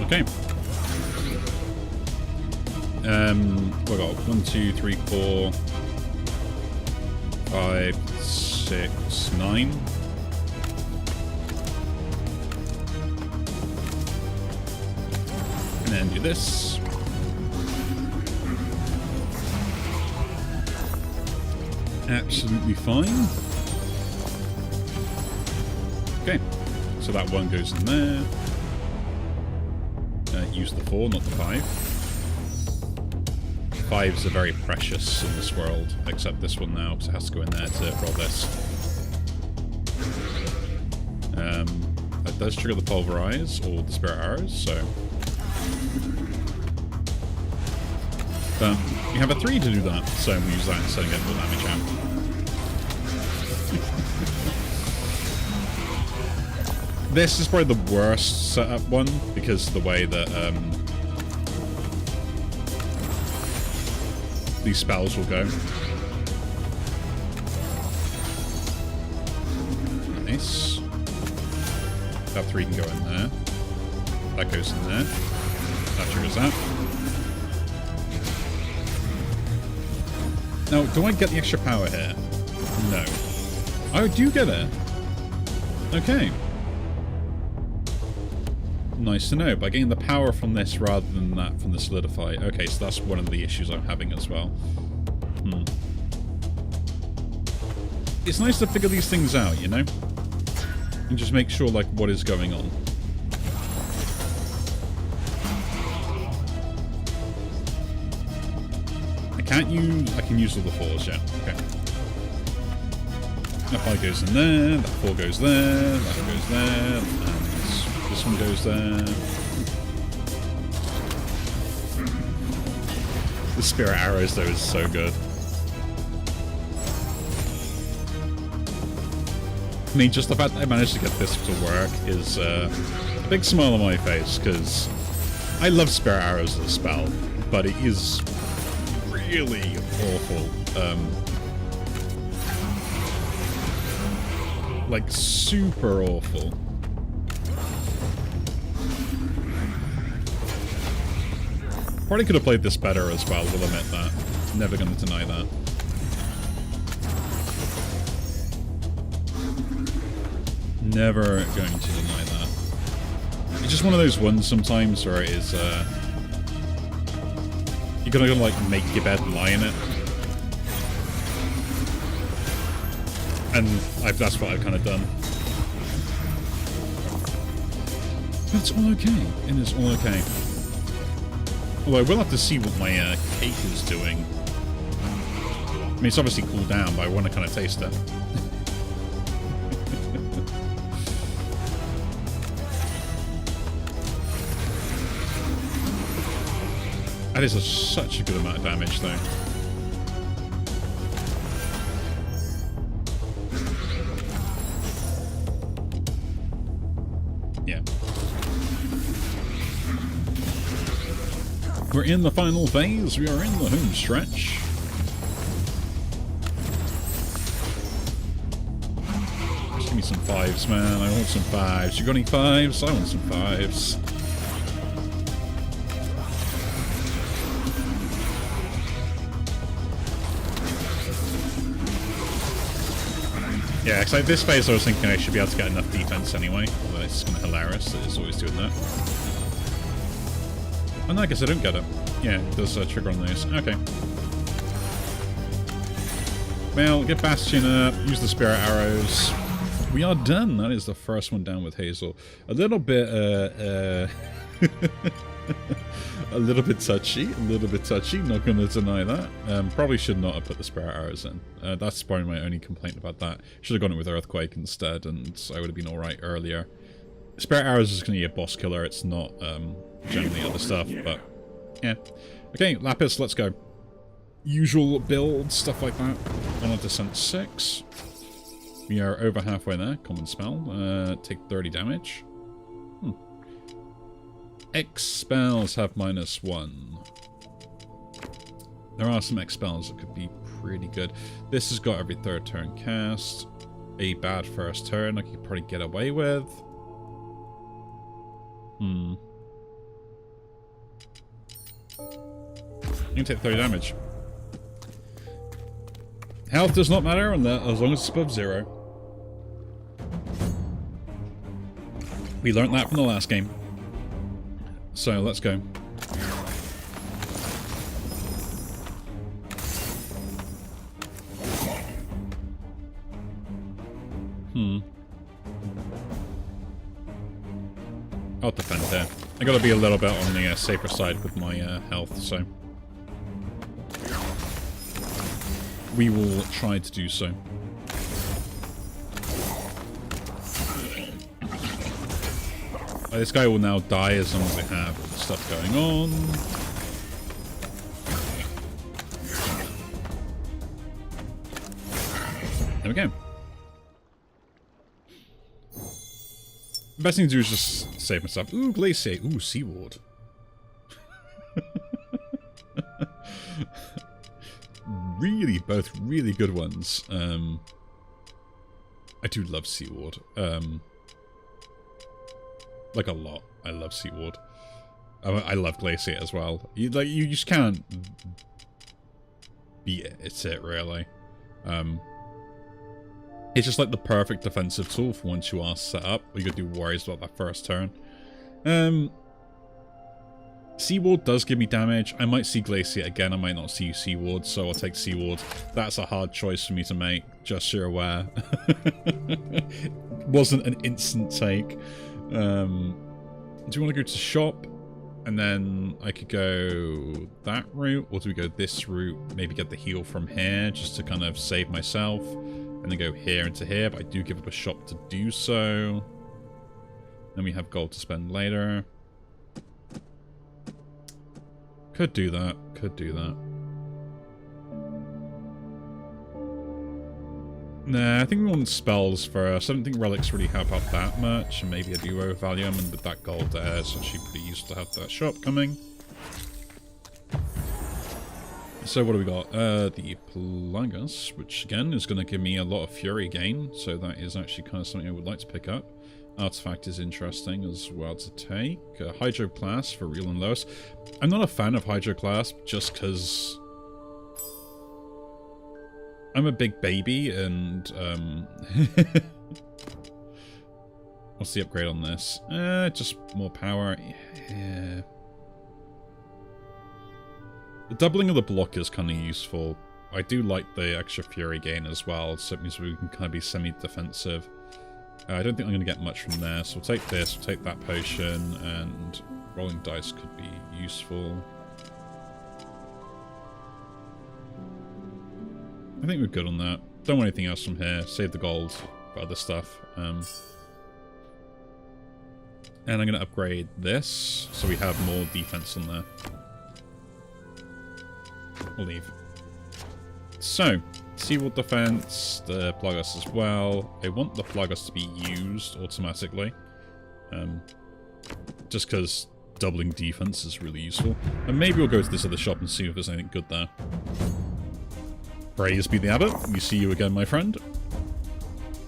Okay. We got 1, 2, 3, 4, 5, 6, 9. And then do this. Absolutely fine. Okay, so that 1 goes in there. Use the 4, not the 5. 5s are very precious in this world, except this one now, because it has to go in there to roll this. That does trigger the Pulverize, or the Spirit Arrows, so... But we have a 3 to do that, so we'll use that instead of getting more damage out. This is probably the worst setup one, because of the way that these spells will go. Nice. That 3 can go in there. That goes in there. That triggers that. Now, do I get the extra power here? No. I do get it. Okay. Nice to know. By getting the power from this rather than that from the solidify. Okay, so that's one of the issues I'm having as well. It's nice to figure these things out, you know? And just make sure, like, what is going on. I can use all the 4s, yeah. Okay. That 5 goes in there, that 4 goes there, that goes there, and this one goes there. The spirit arrows, though, is so good. I mean, just the fact that I managed to get this to work is a big smile on my face, because I love spirit arrows as a spell, but it is really awful. Like, super awful. Probably could have played this better as well, we'll admit that. Never going to deny that. Never going to deny that. It's just one of those ones sometimes where it is, you're gonna like make your bed and lie in it. And that's what I've kind of done. But it's all okay. It is all okay. Although I will have to see what my cake is doing. I mean, it's obviously cooled down, but I want to kind of taste it. That is such a good amount of damage, though. Yeah. We're in the final phase. We are in the home stretch. Just give me some 5s, man. I want some 5s. You got any 5s? I want some 5s. Yeah, because this phase I was thinking I should be able to get enough defense anyway. Although it's kind of hilarious that it's always doing that. Oh no, I guess I don't get it. Yeah, it does trigger on those. Okay. Well, get Bastion up, use the Spirit Arrows. We are done. That is the first one down with Hazel. A little bit, a little bit touchy, not going to deny that. Probably should not have put the Spirit Arrows in. That's probably my only complaint about that. Should have gone it with Earthquake instead, and I would have been alright earlier. Spirit Arrows is going to be a boss killer, it's not generally other stuff, but yeah. Okay, Lapis, let's go. Usual build, stuff like that. On a Descent 6. We are over halfway there. Common spell. Take 30 damage. X spells have -1. There are some X spells that could be pretty good. This has got every 3rd turn cast. A bad first turn I could probably get away with. You can take 30 damage. Health does not matter as long as it's above 0. We learned that from the last game. So, let's go. I'll defend there. I gotta be a little bit on the safer side with my health, so... we will try to do so. This guy will now die as long as they have stuff going on. There we go. The best thing to do is just save myself. Ooh, Glacier. Ooh, Seaward. Really, both really good ones. I do love Seaward. Like a lot. I love Seaward. I love Glacier as well. You just can't beat it. It's it, really. It's just like the perfect defensive tool for once you are set up. You gotta do worries about that first turn. Seaward does give me damage. I might see Glacier again. I might not see Seaward, so I'll take Seaward. That's a hard choice for me to make, just so you're aware. Wasn't an instant take. Do you want to go to shop? And then I could go that route, or do we go this route? Maybe get the heal from here, just to kind of save myself. And then go here into here, but I do give up a shop to do so. Then we have gold to spend later. Could do that. Could do that. Nah, I think we want spells first. I don't think relics really help out that much. And maybe I do overvalue them, and with that gold there, it's actually pretty useful to have that shop coming. So what do we got? The Plagas, which again is going to give me a lot of fury gain. So that is actually kind of something I would like to pick up. Artifact is interesting as well to take. Hydroclast for Real and Lois. I'm not a fan of Hydroclast just because I'm a big baby and what's the upgrade on this? Just more power. Yeah. The doubling of the block is kind of useful. I do like the extra fury gain as well, so it means we can kind of be semi-defensive. I don't think I'm going to get much from there, so we'll take this, we'll take that potion, and rolling dice could be useful. I think we're good on that. Don't want anything else from here. Save the gold for other stuff. And I'm going to upgrade this, so we have more defense on there. We'll leave. So, Seaward defense, the Plagas as well. I want the Plagas to be used automatically. Just because doubling defense is really useful. And maybe we'll go to this other shop and see if there's anything good there. Praise be the Abbot. We see you again, my friend.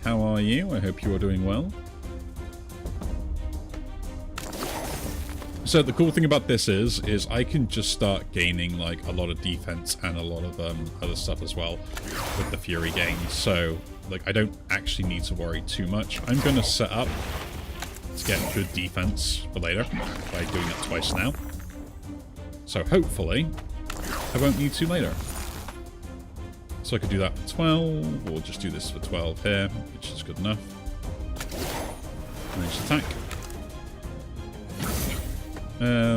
How are you? I hope you are doing well. So the cool thing about this is I can just start gaining like a lot of defense and a lot of other stuff as well with the fury gain. So like I don't actually need to worry too much. I'm going to set up to get good defense for later by doing it twice now. So hopefully I won't need to later. So I could do that for 12, or just do this for 12 here, which is good enough. Range attack. I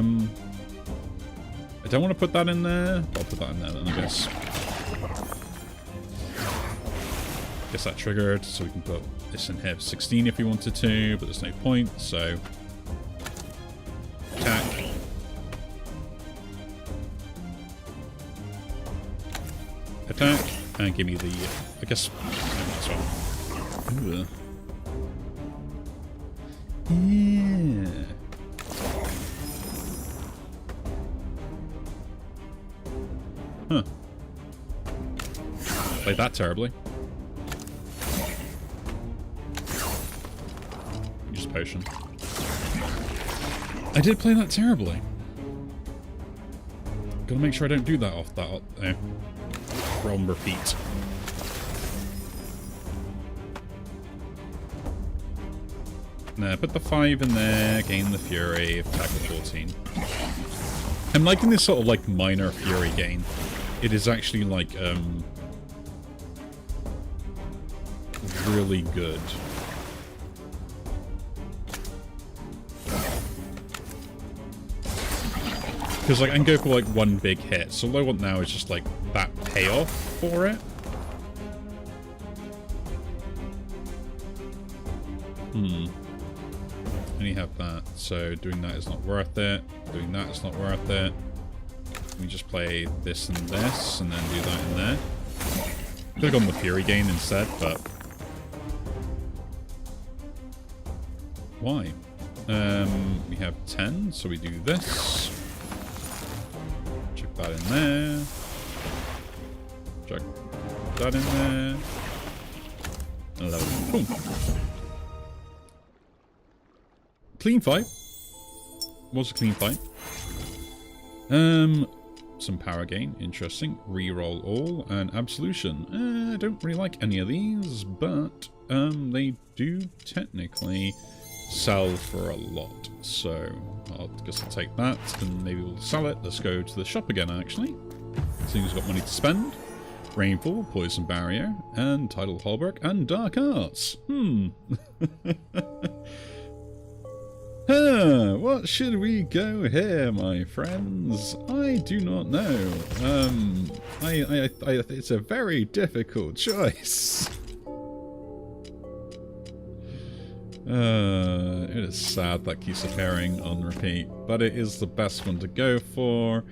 don't want to put that in there, but I'll put that in there then, I guess. Guess that triggered, so we can put this in here for 16 if we wanted to, but there's no point, so... Attack. Attack, and give me the... I guess... as well. Ooh. Yeah. Huh. Played that terribly. Use a potion. I did play that terribly. Gotta make sure I don't do that off that. Realm repeat. Nah, put the 5 in there, gain the fury, attack with 14. I'm liking this sort of like minor fury gain. It is actually like really good. Because like I can go for like one big hit, so all I want now is just like that payoff for it. Only have that, so doing that is not worth it. Doing that is not worth it. We just play this and then do that in there. Could have gone the Fury Gain instead, but... Why? We have 10, so we do this. Chuck that in there. Chuck that in there. 11. Boom. Clean fight. Was a clean fight. Some power gain. Interesting. Reroll all. And absolution. I don't really like any of these, but they do technically sell for a lot. So I guess I'll take that and maybe we'll sell it. Let's go to the shop again, actually. Seeing we've got money to spend. Rainfall, Poison Barrier, and Tidal Hallberg, and Dark Arts. What should we go here, my friends? I do not know. It's a very difficult choice. It is sad that keeps appearing on repeat, but it is the best one to go for.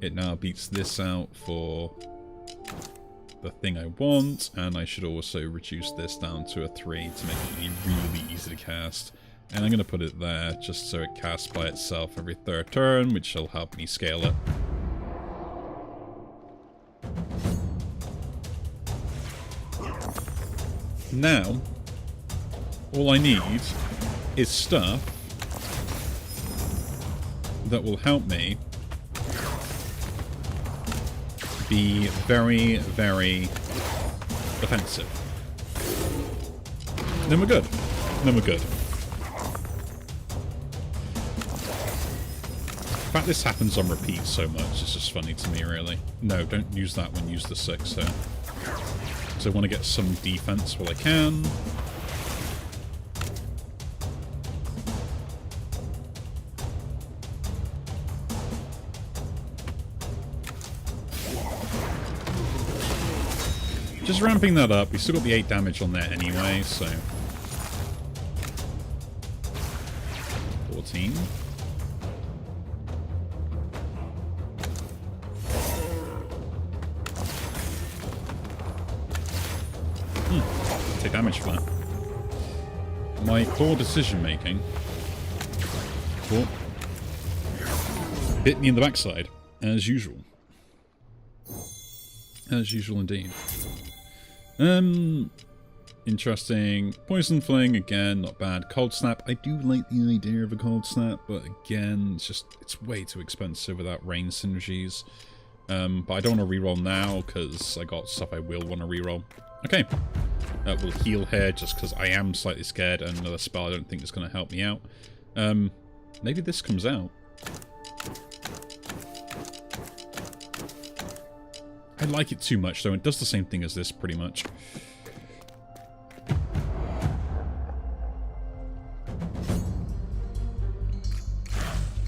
It now beats this out for the thing I want, and I should also reduce this down to a 3 to make it really easy to cast. And I'm going to put it there just so it casts by itself every 3rd turn, which will help me scale it. Now, all I need is stuff that will help me be very, very offensive. Then we're good. Then we're good. In fact, this happens on repeat so much, it's just funny to me, really. No, don't use that one, use the 6 here. So I want to get some defense while I can. Just ramping that up. We still got the 8 damage on there anyway, so 14. Take damage for that. My poor decision making. Cool. Bit me in the backside, as usual. As usual indeed. Interesting. Poison Fling, again, not bad. Cold Snap, I do like the idea of a Cold Snap, but again, it's way too expensive without rain synergies. But I don't want to reroll now, because I got stuff I will want to reroll. Okay. We'll heal here, just because I am slightly scared, and another spell I don't think is going to help me out. Maybe this comes out. I like it too much, though. It does the same thing as this, pretty much.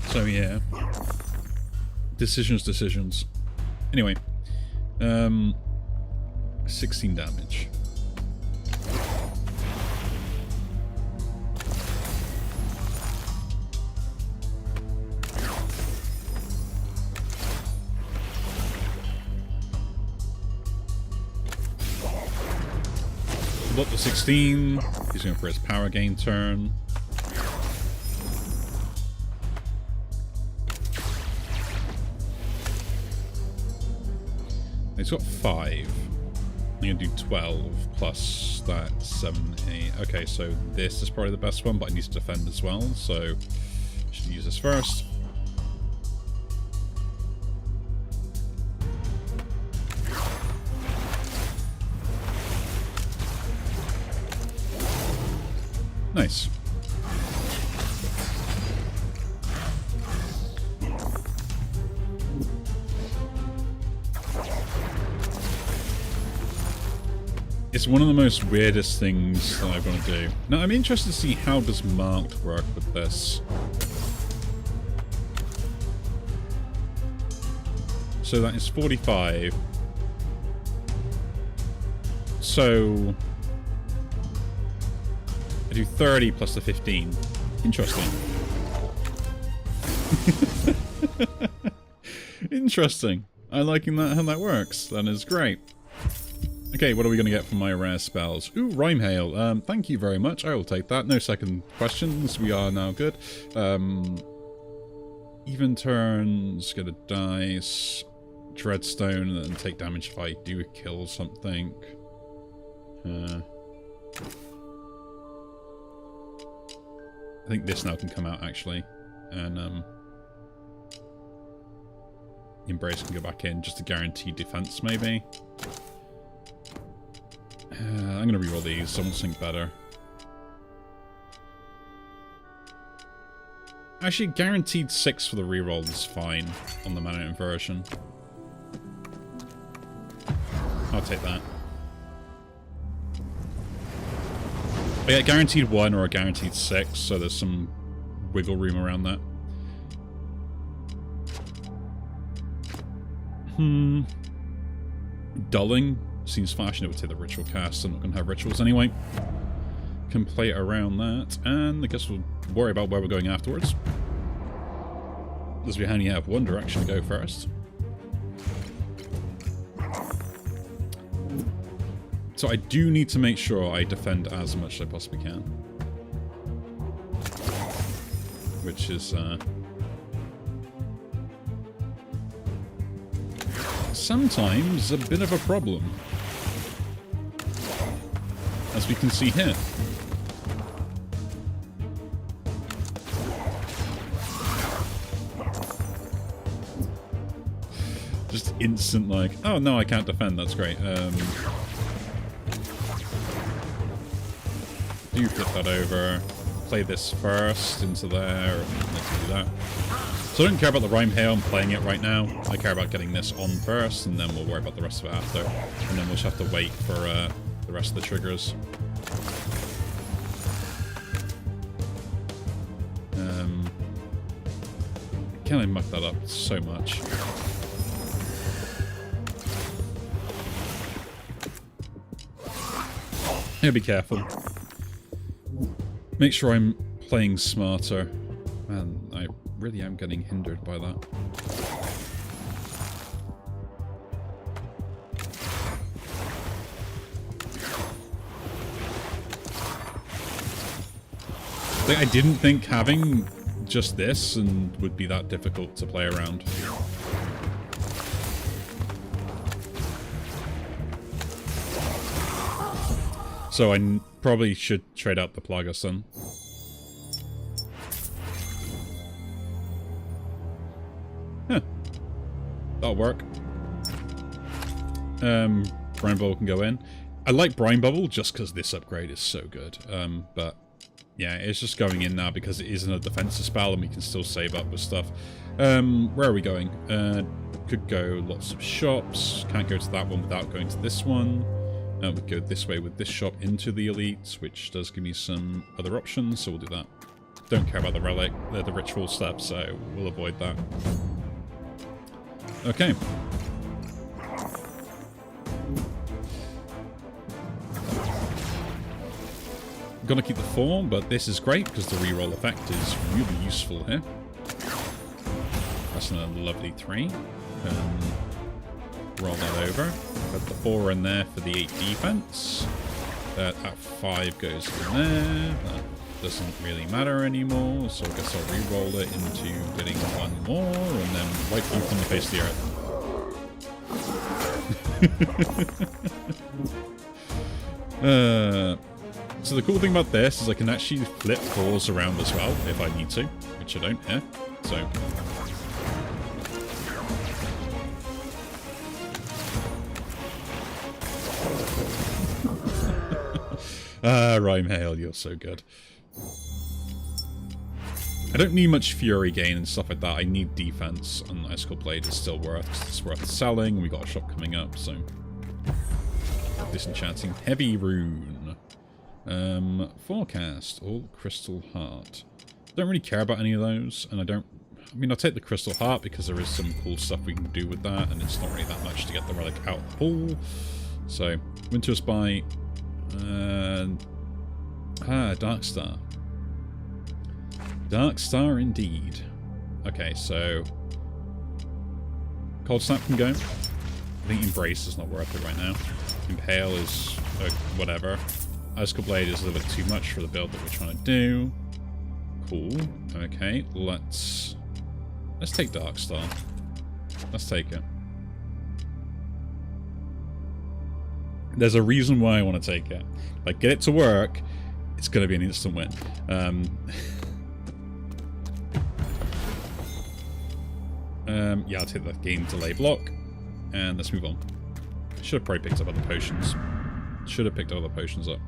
So, yeah. Decisions. Anyway. 16 damage. Up to 16. He's going for his power gain turn. He's got 5. I'm going to do 12 plus that 7, 8. Okay, so this is probably the best one, but I need to defend as well, so I should use this first. Nice. It's one of the most weirdest things that I'm going to do. Now, I'm interested to see how does Marked work with this. So that is 45. So I do 30 plus the 15. Interesting. Interesting. I liking that how that works. That is great. Okay, what are we going to get from my rare spells? Ooh, Rhyme Hail. Thank you very much. I will take that. No second questions. We are now good. Even turns, get a dice, Dreadstone, and then take damage if I do kill something. I think this now can come out, actually. And, Embrace can go back in, just to guarantee defense, maybe. I'm going to reroll these, so I want something better. Actually, guaranteed 6 for the reroll is fine on the mana inversion. I'll take that. I get guaranteed 1 or a guaranteed 6, so there's some wiggle room around that. Dulling seems fashionable to the ritual cast. I'm not going to have rituals anyway. Can play it around that, and I guess we'll worry about where we're going afterwards. As we only have one direction to go first. So I do need to make sure I defend as much as I possibly can. Which is sometimes a bit of a problem. As we can see here. Just instant like, oh no, I can't defend, that's great. Do flip that over, play this first into there, and let's do that. So I don't care about the Rhyme Hail, I'm playing it right now. I care about getting this on first, and then we'll worry about the rest of it after. And then we'll just have to wait for the rest of the triggers. Can I muck that up so much? Yeah, be careful. Make sure I'm playing smarter. Man, I really am getting hindered by that. Like, I didn't think having just this and would be that difficult to play around. So I probably should trade out the Plaga Sun. Huh. That'll work. Brine Bubble can go in. I like Brine Bubble just because this upgrade is so good. But yeah, it's just going in now because it isn't a defensive spell and we can still save up with stuff. Where are we going? Could go lots of shops. Can't go to that one without going to this one. We go this way with this shop into the elites, which does give me some other options, so we'll do that. Don't care about the relic, the ritual stuff, so we'll avoid that. Okay. I'm gonna keep the form, but this is great because the reroll effect is really useful here. That's a lovely 3. Roll that over. Put the 4 in there for the 8 defense. That 5 goes in there. That doesn't really matter anymore, so I guess I'll re-roll it into getting 1 more, and then wipe both on the face of the earth. So the cool thing about this is I can actually flip 4s around as well if I need to, which I don't here. So Rhyme Hail, you're so good. I don't need much fury gain and stuff like that. I need defense, and Icicle Blade is still worth, because it's worth selling. We got a shop coming up, so disenchanting heavy rune. Forecast, all Crystal Heart. Don't really care about any of those, and I mean, I'll take the Crystal Heart because there is some cool stuff we can do with that, and it's not really that much to get the relic out of the pool. So, Winter's Bite. Dark Star. Dark Star indeed. Okay, so Cold Snap can go. I think Embrace is not worth it right now. Impale is whatever. Icicle Blade is a little bit too much for the build that we're trying to do. Cool. Okay, let's take Darkstar. Let's take it. There's a reason why I want to take it. If I get it to work, it's going to be an instant win. Yeah, I'll take that game delay block. And let's move on. Should have probably picked up other potions. Should have picked other potions up.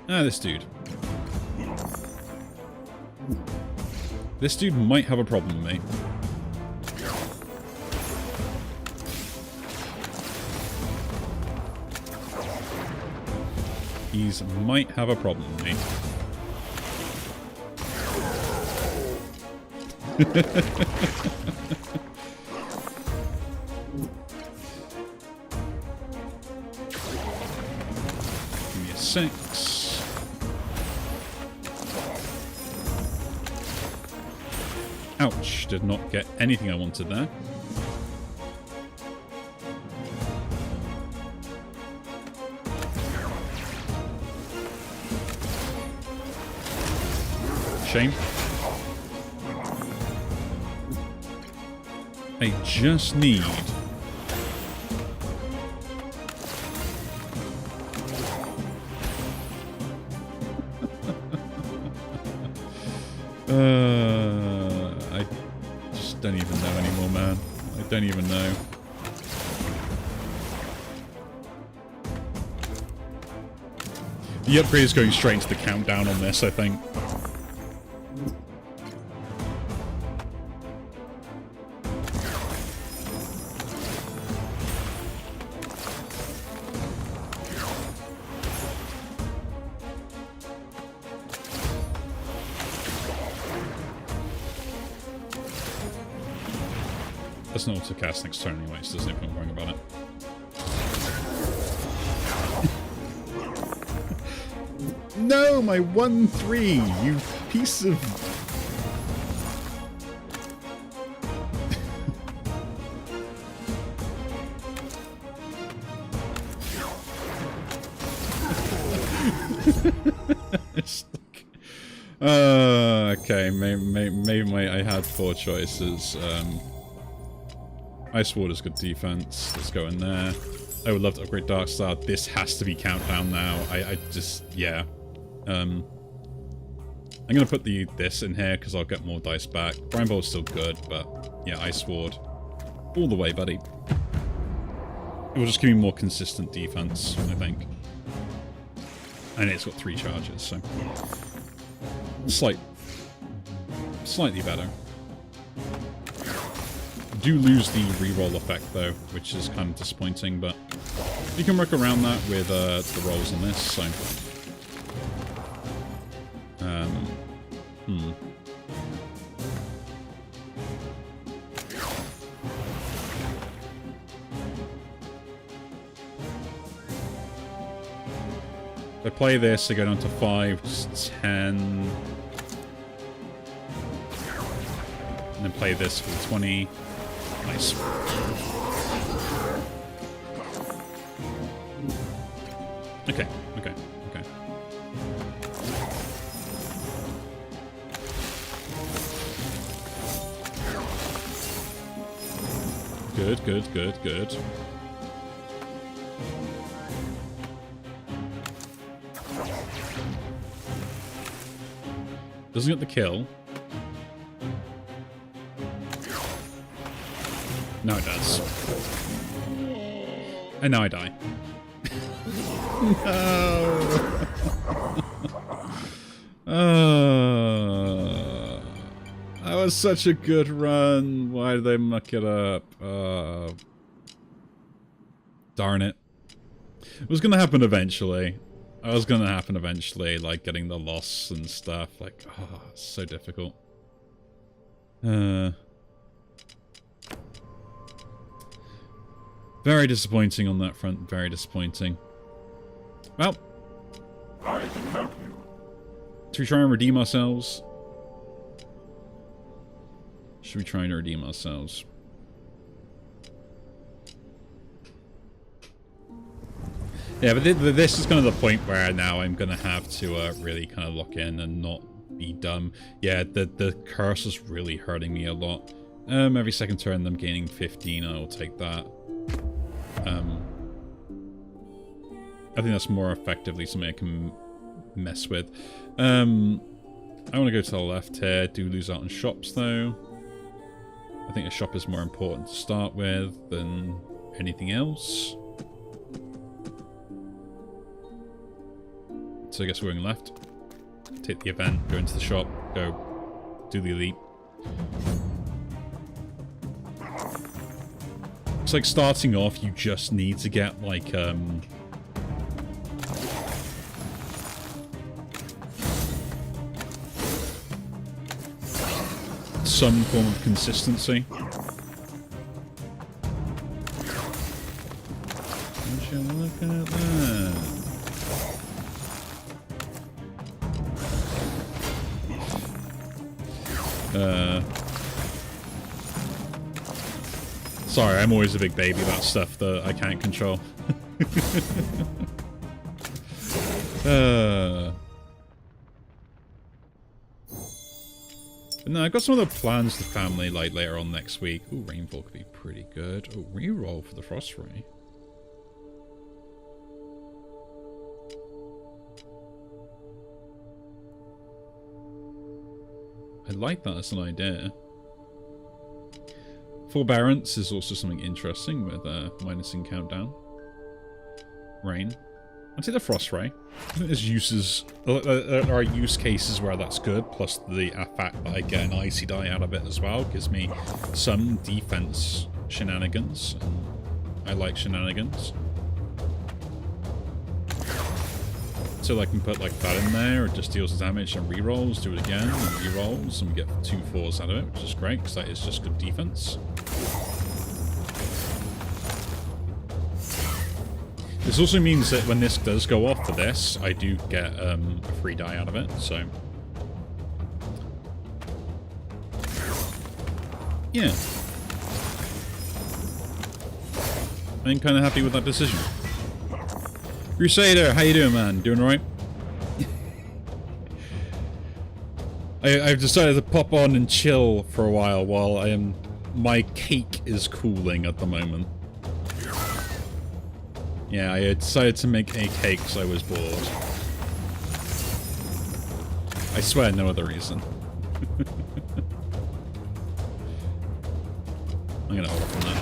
Ah, this dude. This dude might have a problem with me. He might have a problem with me. Give me a 6. Ouch, did not get anything I wanted there. Shame. I just need... I just don't even know anymore, man. I don't even know. The upgrade is going straight into the countdown on this, I think. That's not auto-cast next turn anyway, so there's no point worrying about it. No, my 1-3, you piece of... okay, maybe I had 4 choices. Ice Ward is good defense. Let's go in there. I would love to upgrade Darkstar. This has to be countdown now. I just, yeah. I'm gonna put this in here because I'll get more dice back. Brine Ball's still good, but yeah, Ice Ward. All the way, buddy. It will just give me more consistent defense, I think. And it's got 3 charges, so... Slightly better. Do lose the reroll effect though, which is kind of disappointing, but you can work around that with the rolls on this, so... If I play this, I go down to 5, 10... And then play this for the 20... Nice. Okay. Good. Doesn't get the kill. No, it does. And now I die. No! That was such a good run. Why did they muck it up? Darn it. It was gonna happen eventually. Like getting the loss and stuff. Like, oh, it's so difficult. Very disappointing on that front. Very disappointing. Well, I can help you. Should we try and redeem ourselves? Should we try and redeem ourselves? Yeah, but this is kind of the point where now I'm going to have to really kind of lock in and not be dumb. Yeah, the curse is really hurting me a lot. Every second turn I'm gaining 15, I will take that. I think that's more effectively something I can mess with. I want to go to the left here. Do lose out on shops though. I think a shop is more important to start with than anything else. So I guess we're going left. Take the event, go into the shop, go do the elite. It's like starting off, you just need to get like some form of consistency. Would you look at that? Sorry, I'm always a big baby about stuff that I can't control. No, I've got some other plans to family like later on next week. Ooh, Rainfall could be pretty good. Oh, reroll for the Frost Ray. I like that as an idea. Forbearance is also something interesting with minusing countdown. Rain. I'd say the Frost Ray. I think there's uses. There are use cases where that's good, plus the fact that I get an icy die out of it as well gives me some defense shenanigans. And I like shenanigans. So I can put like that in there, it just deals the damage and rerolls, do it again, and rerolls, and we get 2 4s out of it, which is great, because that is just good defense. This also means that when this does go off for this, I do get a free die out of it, so... yeah. I'm kind of happy with that decision. Crusader, how you doing, man? Doing alright? I've decided to pop on and chill for a while my cake is cooling at the moment. Yeah, I decided to make a cake because I was bored. I swear, no other reason. I'm gonna hold off on that.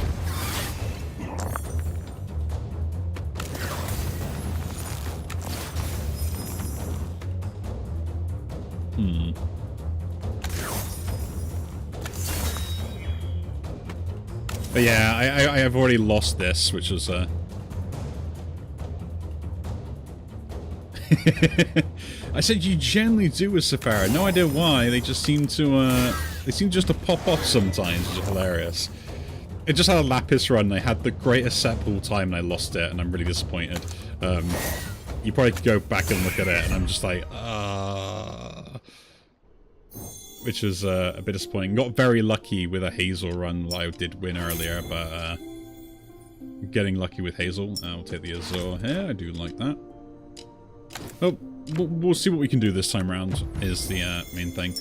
But yeah, I have already lost this, which was I said you generally do with Sephara. No idea why. They just seem to just to pop off sometimes, which is hilarious. It just had a Lapis run. I had the greatest set pool time and I lost it, and I'm really disappointed. You probably could go back and look at it, and I'm just like, which is a bit disappointing. Got very lucky with a Hazel run that I did win earlier, but getting lucky with Hazel. I'll take the Azure here. I do like that. Oh, we'll see what we can do this time around is the main thing.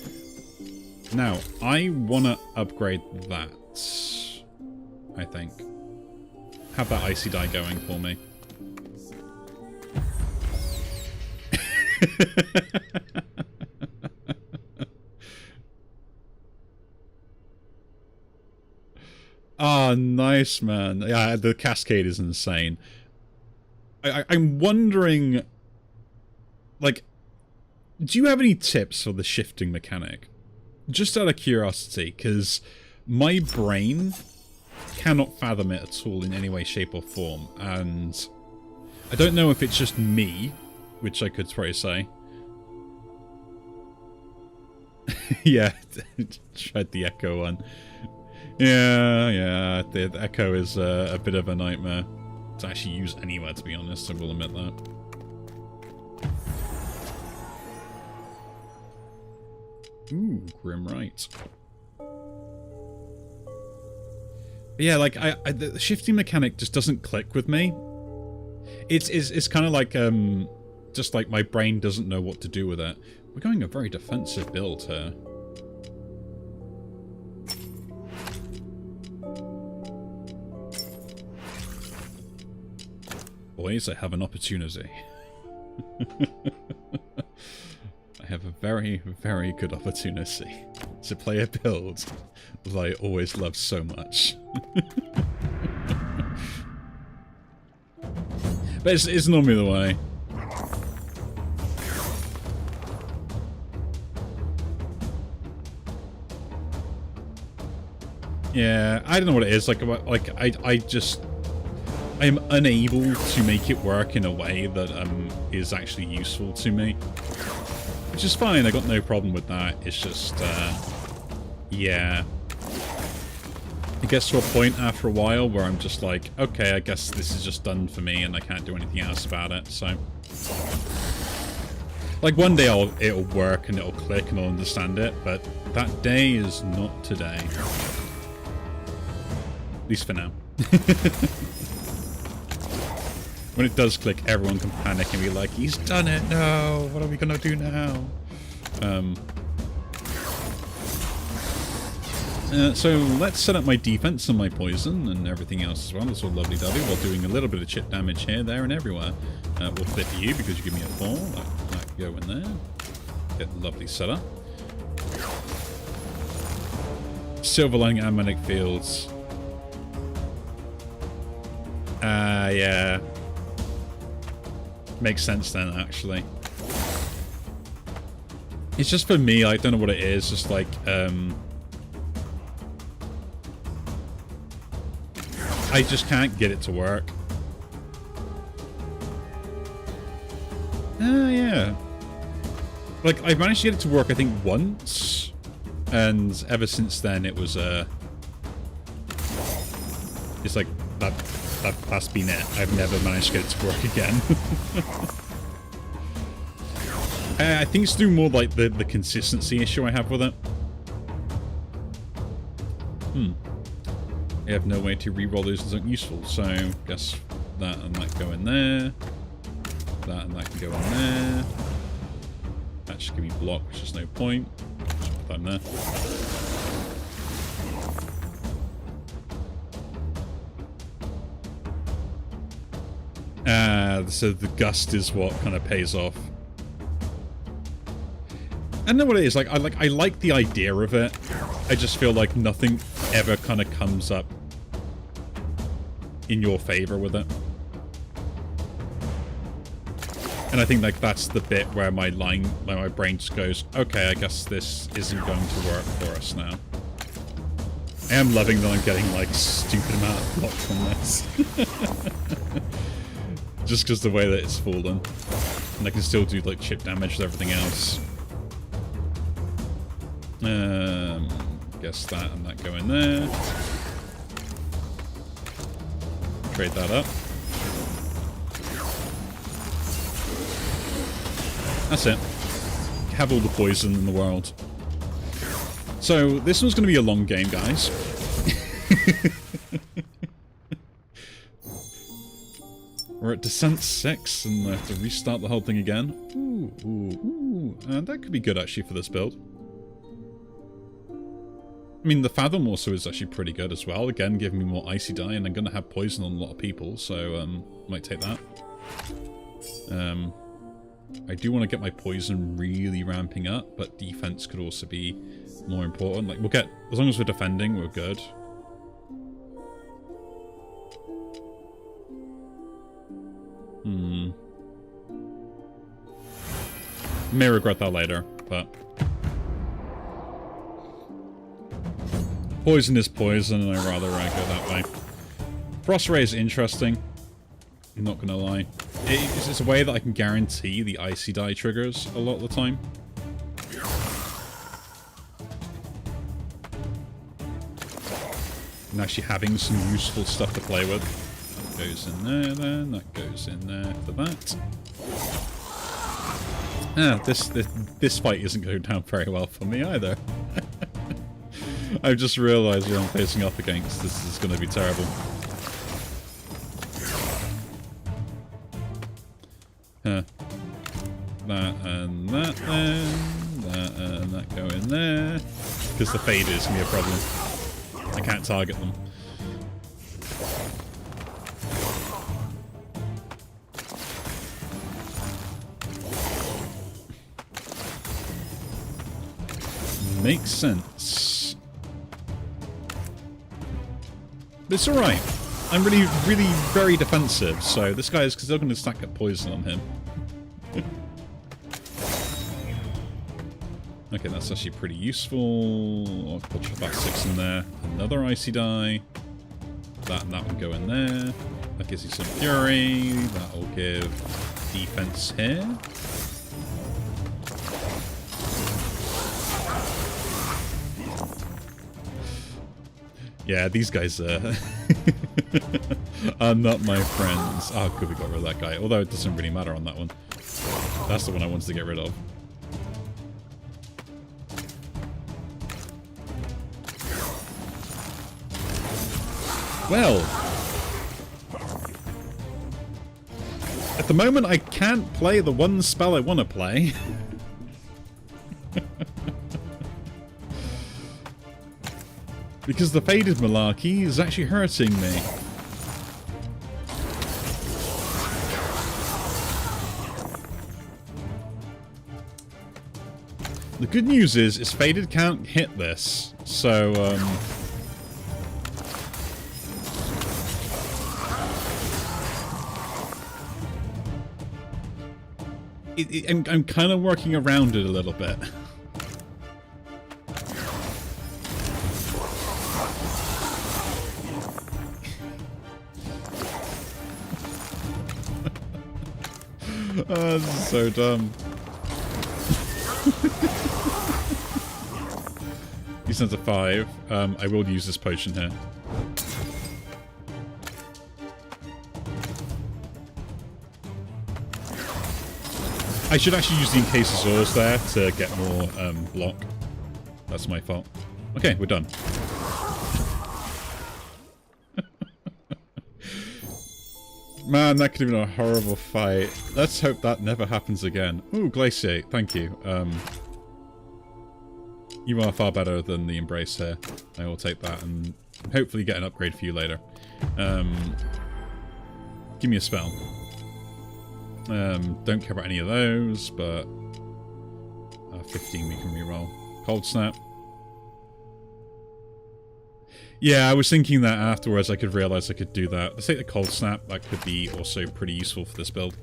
Now, I want to upgrade that, I think. Have that icy die going for me. Ah, nice, man. Yeah, the cascade is insane. I'm wondering, like, do you have any tips for the shifting mechanic? Just out of curiosity, because my brain cannot fathom it at all in any way, shape, or form, and I don't know if it's just me, which I could probably say. Yeah, tried the Echo one. Yeah, the Echo is a bit of a nightmare to actually use anywhere, to be honest, I will admit that. Ooh, Grim Right. But yeah, like, the shifting mechanic just doesn't click with me. It's kind of like, just like my brain doesn't know what to do with it. We're going a very defensive build here. Boys, I have an opportunity. I have a very, very good opportunity to play a build that I always love so much. But it's normally the way. Yeah, I don't know what it is. Like I am unable to make it work in a way that is actually useful to me, which is fine. I got no problem with that. It's just, yeah. It gets to a point after a while where I'm just like, okay, I guess this is just done for me and I can't do anything else about it, so... Like, one day it'll work and it'll click and I'll understand it, but that day is not today. At least for now. When it does click, everyone can panic and be like, he's done it, no, what are we gonna do now? So let's set up my defense and my poison and everything else as well. That's all lovely-dovey while doing a little bit of chip damage here, there, and everywhere. We'll flip you because you give me a 4. That can go in there. Get the lovely setup. Silver Lining and Magnetic Fields. Yeah. Makes sense then, actually. It's just for me, I don't know what it is, just like, I just can't get it to work. Yeah. Like, I managed to get it to work, I think, once. And ever since then, it was, it's like, that's been it. I've never managed to get it to work again. I think it's through more, like, the consistency issue I have with it. I have no way to re-roll those as useful, so guess that and that go in there. That and that can go in there. That should give me block, which is no point. Just put that in there. So the gust is what kind of pays off. I don't know what it is. Like I like the idea of it. I just feel like nothing ever kind of comes up in your favor with it. And I think like that's the bit where my brain just goes, okay, I guess this isn't going to work for us now. I am loving that I'm getting like stupid amount of block from this. Just because the way that it's fallen. And I can still do like chip damage with everything else. Guess that and that go in there. Trade that up. That's it. Have all the poison in the world. So, this one's going to be a long game, guys. We're at Descent 6, and I have to restart the whole thing again. Ooh. That could be good, actually, for this build. I mean, the Fathom also is actually pretty good as well. Again, giving me more Icy Die, and I'm going to have poison on a lot of people, so might take that. I do want to get my poison really ramping up, but defense could also be more important. Like, we'll get, as long as we're defending, we're good. May regret that later, but... Poison is poison, and I'd rather go that way. Frost Ray is interesting. I'm not gonna lie. It's a way that I can guarantee the Icy Die triggers a lot of the time. And actually having some useful stuff to play with. That goes in there then, that goes in there for that. This fight isn't going down very well for me either. I've just realised what I'm facing up against. This is going to be terrible. that and that then. That and that go in there. Because the fade is going to be a problem. I can't target them. Makes sense. But it's alright. I'm really very defensive, so this guy is still going to stack up poison on him. Okay, that's actually pretty useful. I'll put about 6 in there. Another icy die. That and that will go in there. That gives you some fury. That will give defense here. Yeah, these guys are not my friends. Oh, good, we got rid of that guy. Although it doesn't really matter on that one. That's the one I wanted to get rid of. Well, at the moment I can't play the one spell I want to play. Because the faded malarkey is actually hurting me. The good news is faded can't hit this, so I'm kind of working around it a little bit. Oh, this is so dumb. He's down to 5. I will use this potion here. I should actually use the Incasasaurs there to get more block. That's my fault. Okay, we're done. Man, that could have been a horrible fight. Let's hope that never happens again. Ooh, Glaciate, thank you. You are far better than the Embrace here. I will take that and hopefully get an upgrade for you later. Give me a spell. Don't care about any of those, but 15 we can reroll. Cold Snap. Yeah, I was thinking that afterwards I could realize I could do that. Let's take the Cold Snap. That could be also pretty useful for this build.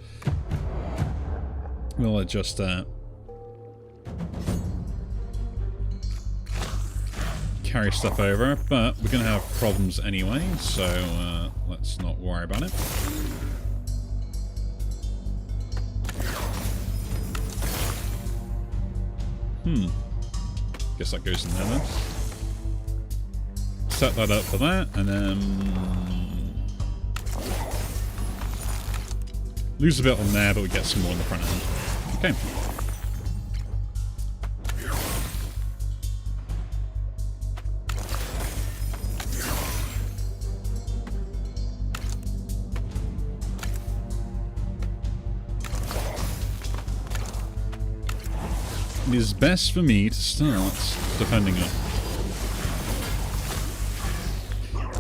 We'll adjust that. Carry stuff over, but we're going to have problems anyway, so let's not worry about it. Guess that goes in there then. Set that up for that, and then lose a bit on there, but we get some more on the front end. Okay. It is best for me to start defending it.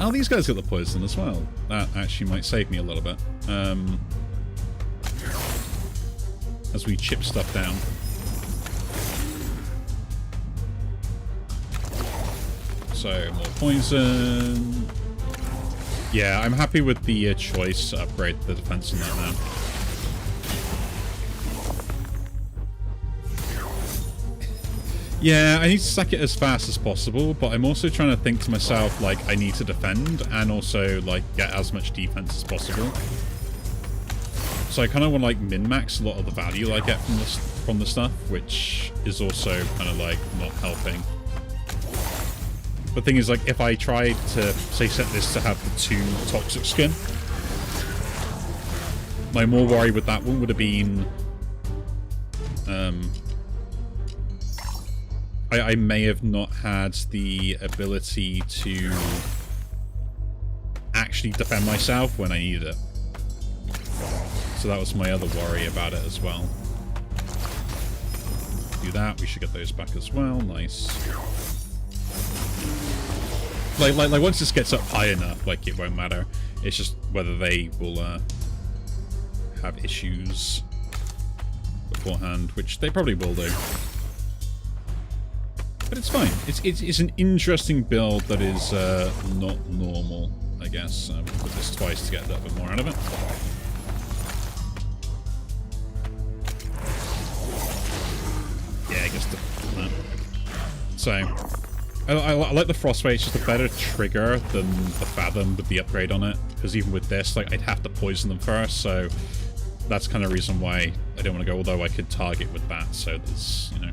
Oh, these guys got the poison as well. That actually might save me a little bit. As we chip stuff down. So, more poison. Yeah, I'm happy with the choice to upgrade the defense on that now. Yeah, I need to stack it as fast as possible, but I'm also trying to think to myself, like, I need to defend and also, like, get as much defense as possible. So I kind of want to, like, min-max a lot of the value I get from the stuff, which is also kind of, like, not helping. The thing is, like, if I tried to, say, set this to have the 2 toxic skin, my more worry with that one would have been, I may have not had the ability to actually defend myself when I needed it. So that was my other worry about it as well. do that. We should get those back as well. Nice. Like once this gets up high enough, like it won't matter. It's just whether they will have issues beforehand, which they probably will do. But it's fine. It's an interesting build that is not normal, I guess. We'll put this twice to get a little bit more out of it. Yeah, I guess that. So, I like the Frostway. It's just a better trigger than the Fathom with the upgrade on it. Because even with this, like, I'd have to poison them first, so that's kind of reason why I don't want to go, although I could target with that, so there's, you know,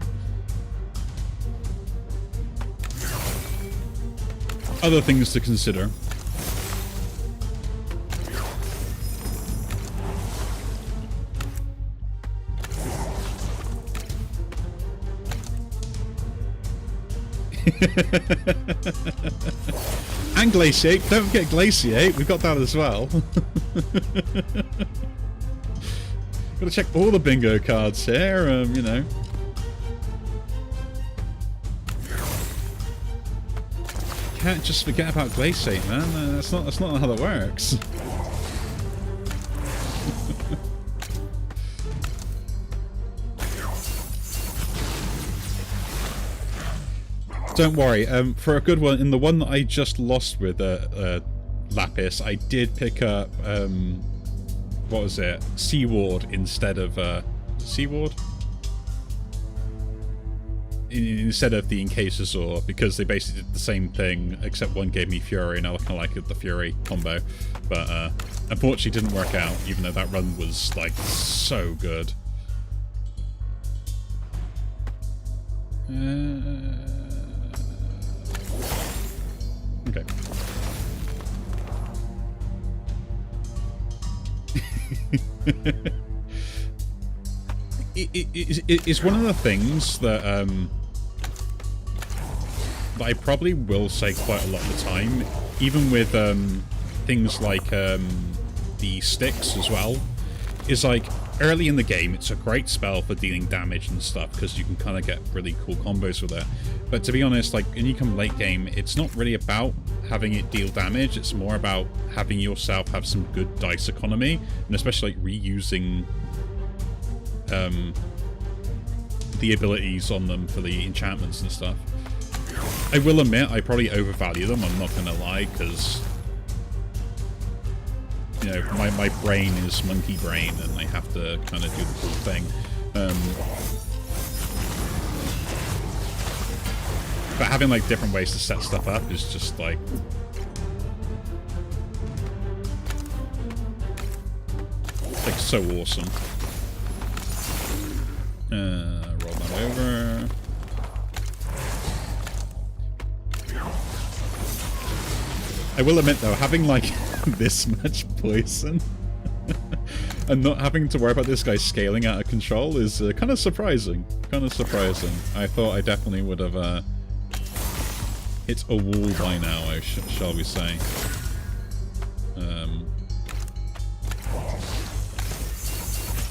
other things to consider. And Glaciate. Don't forget Glaciate. We've got that as well. Gotta check all the bingo cards here, you know. Can't just forget about Glaciate, man. That's not how that works. Don't worry, for a good one, in the one that I just lost with Lapis, I did pick up, what was it? Seaward instead of, Seaward? Instead of the Incasasaur, because they basically did the same thing, except one gave me Fury, and I kind of like the Fury combo. But, unfortunately didn't work out, even though that run was, like, so good. Okay. It's one of the things that that I probably will say quite a lot of the time, even with things like the sticks as well, is like early in the game it's a great spell for dealing damage and stuff because you can kind of get really cool combos with it. But to be honest, like when you come late game, it's not really about having it deal damage, it's more about having yourself have some good dice economy, and especially like reusing the abilities on them for the enchantments and stuff. I will admit, I probably overvalue them, I'm not gonna lie, because you know, my brain is monkey brain and I have to kind of do the cool thing. But having like different ways to set stuff up is just like so awesome. Roll that over. I will admit though, having like this much poison and not having to worry about this guy scaling out of control is kind of surprising. I thought I definitely would have hit a wall by now, shall we say.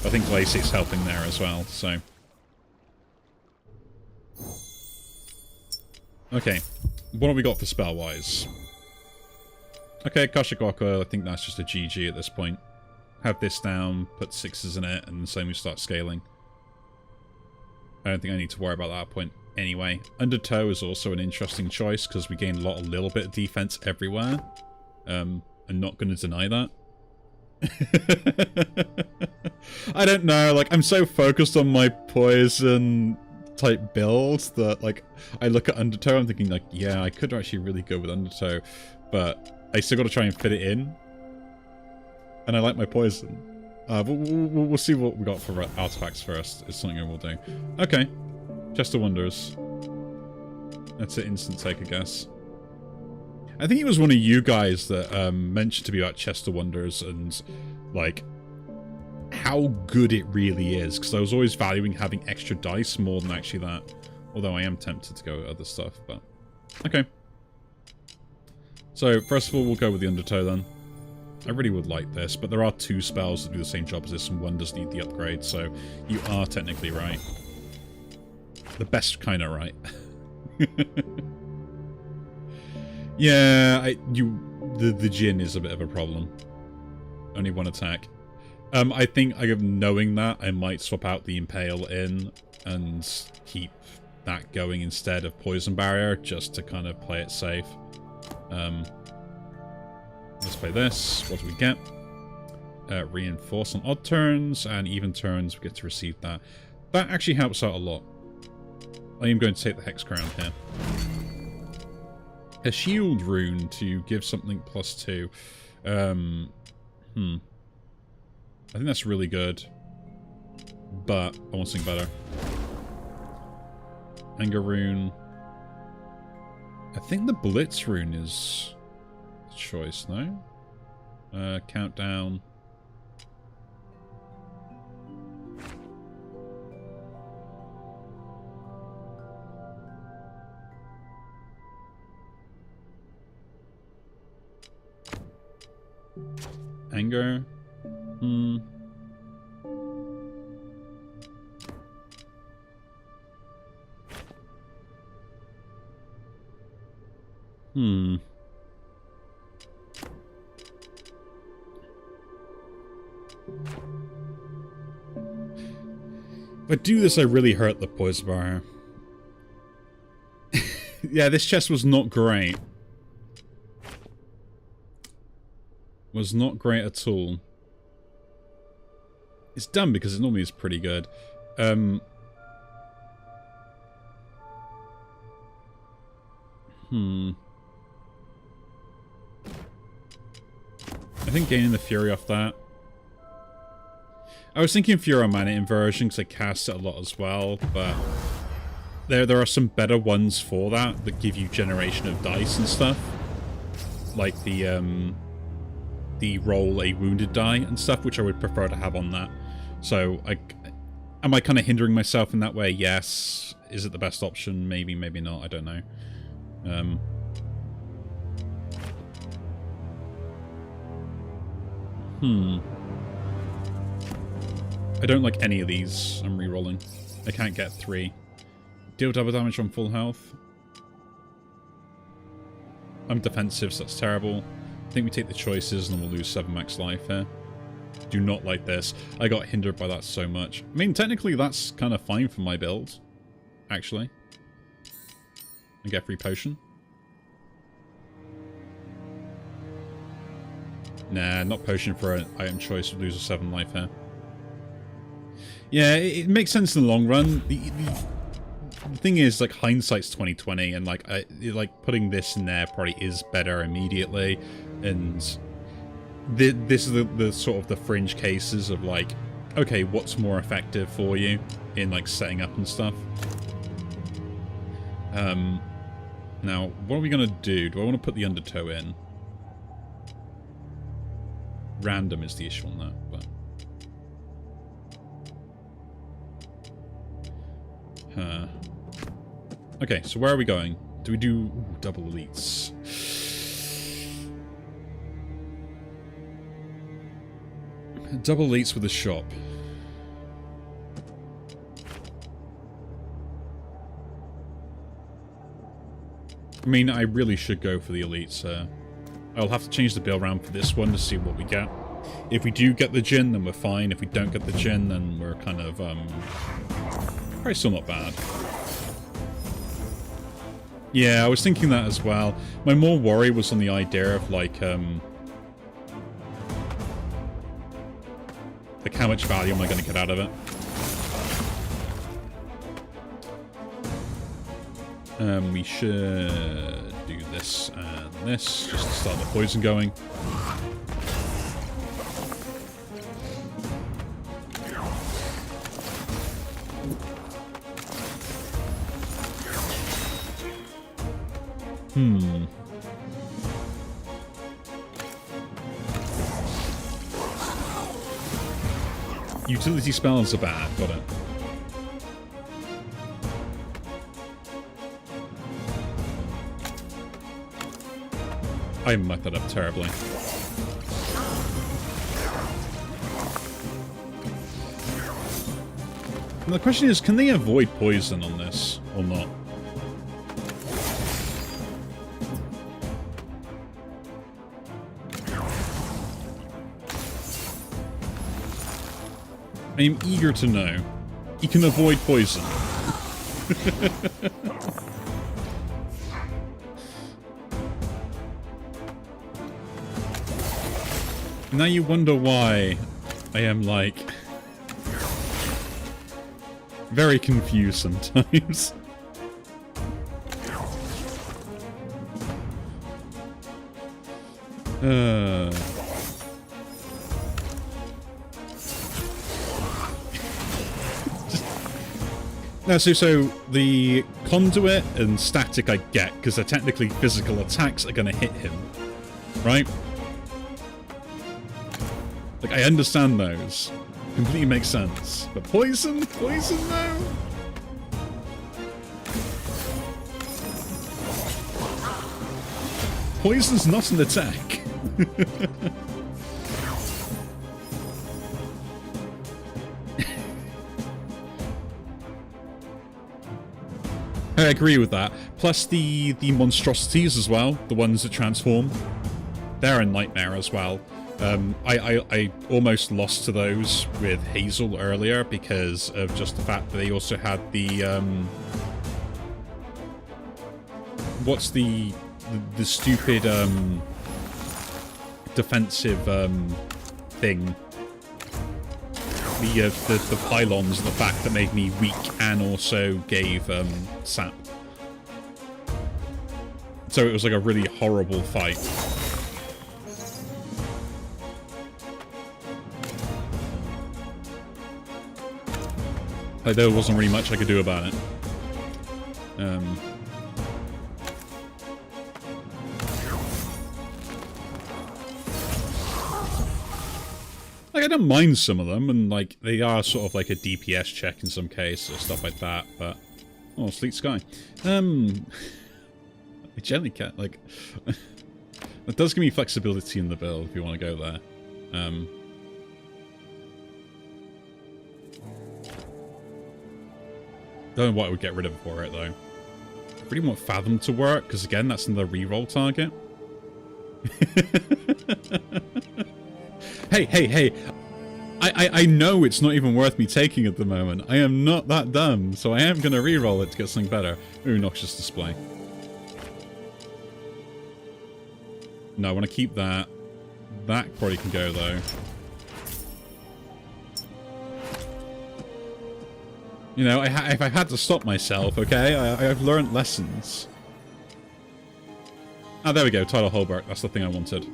I think Glaciate's helping there as well, so. Okay, what have we got for spell-wise? Okay, Kashigoka, I think that's just a GG at this point. Have this down, put 6s in it, and then we start scaling. I don't think I need to worry about that point anyway. Undertow is also an interesting choice, because we gain a little bit of defense everywhere. I'm not going to deny that. I don't know, like, I'm so focused on my poison type builds that, like, I look at Undertow, I'm thinking, like, yeah, I could actually really go with Undertow, but I still got to try and fit it in. And I like my poison. We'll see what we got for artifacts first. It's something I will do. Okay. Chest of Wonders. That's an instant take, I guess. I think it was one of you guys that mentioned to me about Chest of Wonders and, like, how good it really is. Because I was always valuing having extra dice more than actually that. Although I am tempted to go with other stuff, but... Okay. So, first of all, we'll go with the Undertow then. I really would like this, but there are 2 spells that do the same job as this, and one does need the upgrade, so you are technically right. The best kind of right. Yeah, the Jin is a bit of a problem. Only one attack. I think, knowing that, I might swap out the Impale in and keep that going instead of Poison Barrier, just to kind of play it safe. Let's play this. What do we get? Reinforce on odd turns, and even turns we get to receive that. That actually helps out a lot. I am going to take the Hex Crown here. A shield rune to give something +2. I think that's really good. But I want something better. Anger rune. I think the Blitz rune is a choice, no? Countdown. Anger. If I do this, I really hurt the Poison Barrier. Yeah, this chest was not great. Was not great at all. It's dumb because it normally is pretty good. I think gaining the Fury off that. I was thinking Fury on Mana Inversion because I cast it a lot as well, but there are some better ones for that give you generation of dice and stuff. Like the roll a wounded die and stuff, which I would prefer to have on that. So, am I kind of hindering myself in that way? Yes. Is it the best option? Maybe, maybe not. I don't know. I don't like any of these. I'm re-rolling. I can't get 3. Deal double damage on full health. I'm defensive, so that's terrible. I think we take the choices and then we'll lose 7 max life here. Do not like this. I got hindered by that so much. I mean, technically that's kind of fine for my build. Actually. I get free potion. Nah, not potion for an item choice. We'll lose a 7 life here. Yeah, it makes sense in the long run. The thing is, like, hindsight's 20/20, and like putting this in there probably is better immediately. And this is the sort of the fringe cases of like, okay, what's more effective for you in like setting up and stuff. Now, what are we gonna do? Do I want to put the undertow in? Random is the issue on that, but. Okay, so where are we going? Do we do double elites? Double elites with a shop. I mean, I really should go for the elites. I'll have to change the build around for this one to see what we get. If we do get the Jin, then we're fine. If we don't get the Jin, then we're kind of, probably still not bad. Yeah, I was thinking that as well. My more worry was on the idea of, like how much value am I going to get out of it? We should do this and this, just to start the poison going. Utility spells are bad, got it. I mucked that up terribly. And the question is, can they avoid poison on this or not? I am eager to know. You can avoid poison. Now you wonder why I am, like, very confused sometimes. No, so the conduit and static I get, because they're technically physical attacks are going to hit him, right? Like, I understand those. Completely makes sense. But poison? Poison, no? Poison's not an attack. I agree with that. Plus the monstrosities as well, the ones that transform. They're a nightmare as well. I almost lost to those with Hazel earlier because of just the fact that they also had the what's the stupid defensive thing, the pylons, the fact that made me weak and also gave sap. So it was like a really horrible fight. Like, there wasn't really much I could do about it. Like, I don't mind some of them, and like they are sort of like a DPS check in some cases, or stuff like that. But oh, Sleet Sky. I generally can't, like. It does give me flexibility in the build if you want to go there. Don't know what I would get rid of for it, though. I really want Fathom to work, because again, that's another reroll target. Hey! I know it's not even worth me taking at the moment. I am not that dumb, so I am going to reroll it to get something better. Ooh, Noxious Display. No, I want to keep that. That probably can go, though. You know, if I had to stop myself, okay? I've learned lessons. Ah, there we go. Tidal Holbert. That's the thing I wanted.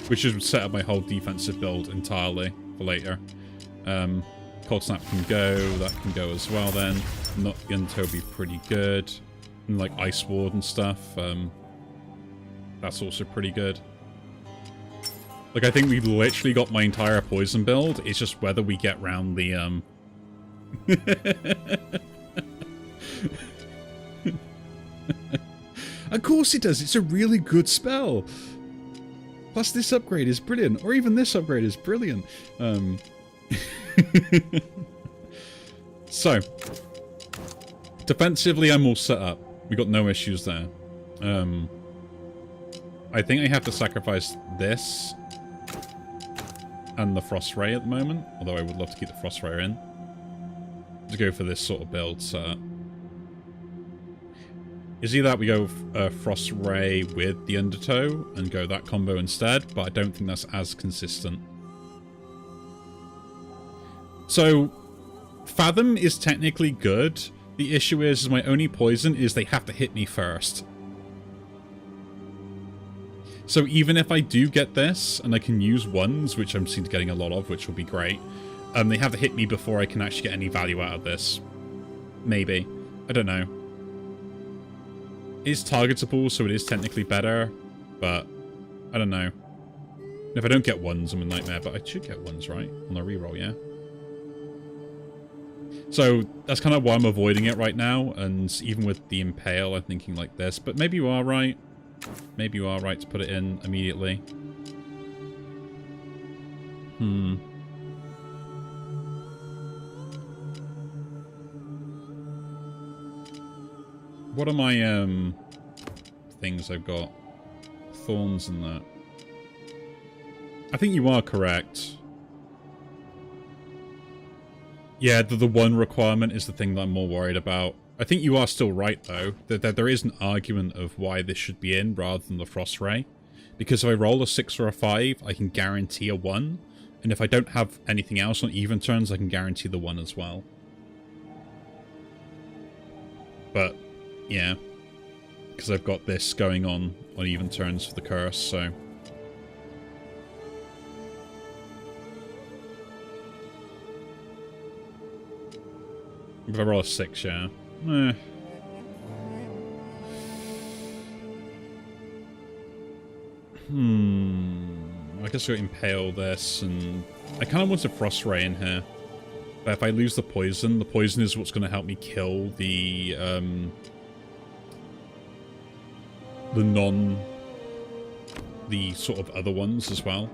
Which would set up my whole defensive build entirely for later. Cold Snap can go. That can go as well then. Not Gunto be pretty good. And like Ice Ward and stuff. That's also pretty good. Like, I think we've literally got my entire poison build. It's just whether we get round the Of course it does. It's a really good spell. Plus this upgrade is brilliant. Or even this upgrade is brilliant. So, defensively I'm all set up. We got no issues there. I think I have to sacrifice this and the Frost Ray at the moment. Although I would love to keep the Frost Ray in. To go for this sort of build setup. Is either that we go Frost Ray with the Undertow and go that combo instead, but I don't think that's as consistent. So, Fathom is technically good. The issue is my only poison is they have to hit me first. So even if I do get this, and I can use ones, which I'm seeing getting a lot of, which will be great, they have to hit me before I can actually get any value out of this. Maybe. I don't know. It's targetable, so it is technically better, but I don't know. If I don't get ones, I'm a nightmare, but I should get ones, right? On a reroll, yeah? So that's kind of why I'm avoiding it right now, and even with the Impale, I'm thinking like this, but maybe you are right. Maybe you are right to put it in immediately. What are my things I've got? Thorns and that. I think you are correct. Yeah, the one requirement is the thing that I'm more worried about. I think you are still right, though, that there is an argument of why this should be in rather than the Frost Ray. Because if I roll a 6 or a 5, I can guarantee a 1. And if I don't have anything else on even turns, I can guarantee the 1 as well. But, yeah. Because I've got this going on even turns for the curse, so... If I roll a 6, yeah. Eh. I guess I'll impale this, and I kind of want a Frost Ray in here. But if I lose the poison is what's going to help me kill the sort of other ones as well.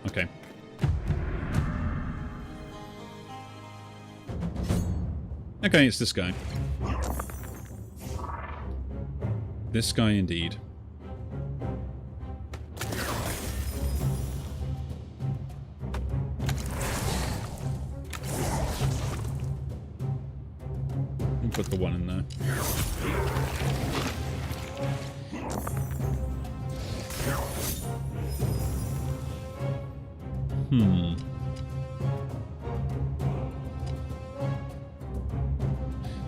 Okay. Okay, it's this guy. This guy indeed. I'll put the 1 in there.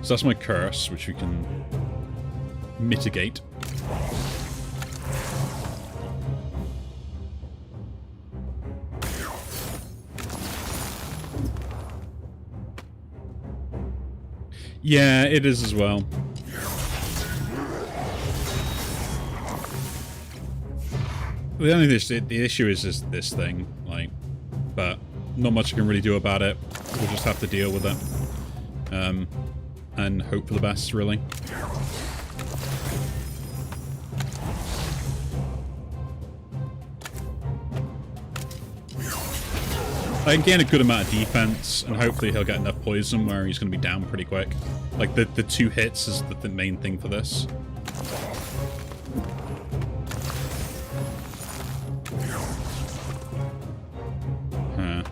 So that's my curse, which we can mitigate. Yeah, it is as well. The issue is this thing, like, but not much I can really do about it. We'll just have to deal with it. And hope for the best, really. I can gain a good amount of defense, and hopefully he'll get enough poison where he's going to be down pretty quick. Like, the 2 hits is the main thing for this. Huh.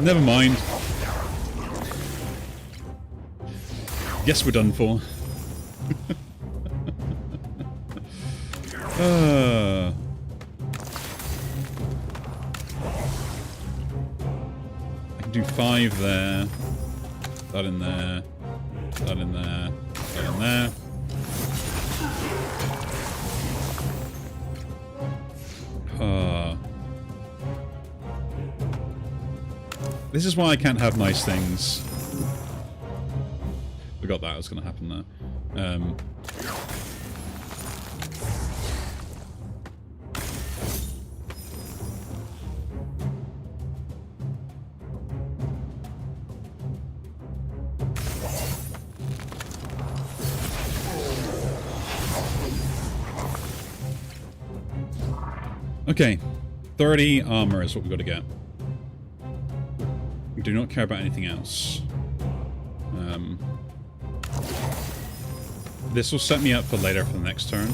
Never mind. Guess we're done for. I can do 5 there. That in there. That in there. That in there. This is why I can't have nice things. Forgot that was going to happen there. Okay, 30 armor is what we've got to get. We do not care about anything else. This will set me up for later for the next turn.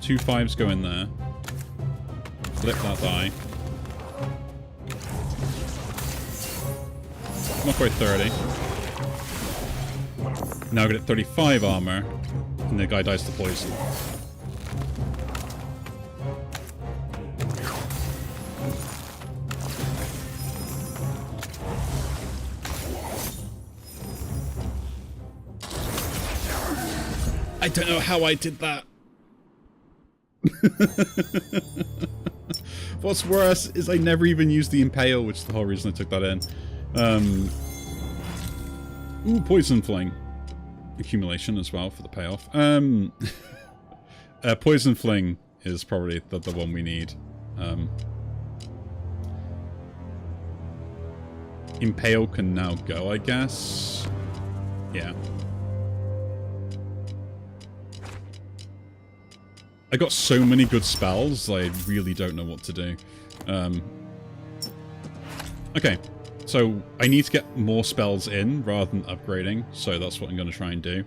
2 5s go in there. Flip that die. Not quite 30. Now I get 35 armor, and the guy dies to poison. I don't know how I did that. What's worse is I never even used the Impale, which is the whole reason I took that in. Ooh, Poison Fling. Accumulation as well for the payoff. Poison Fling is probably the one we need. Impale can now go, I guess. Yeah. I got so many good spells, I really don't know what to do. Okay, so I need to get more spells in rather than upgrading, so that's what I'm going to try and do.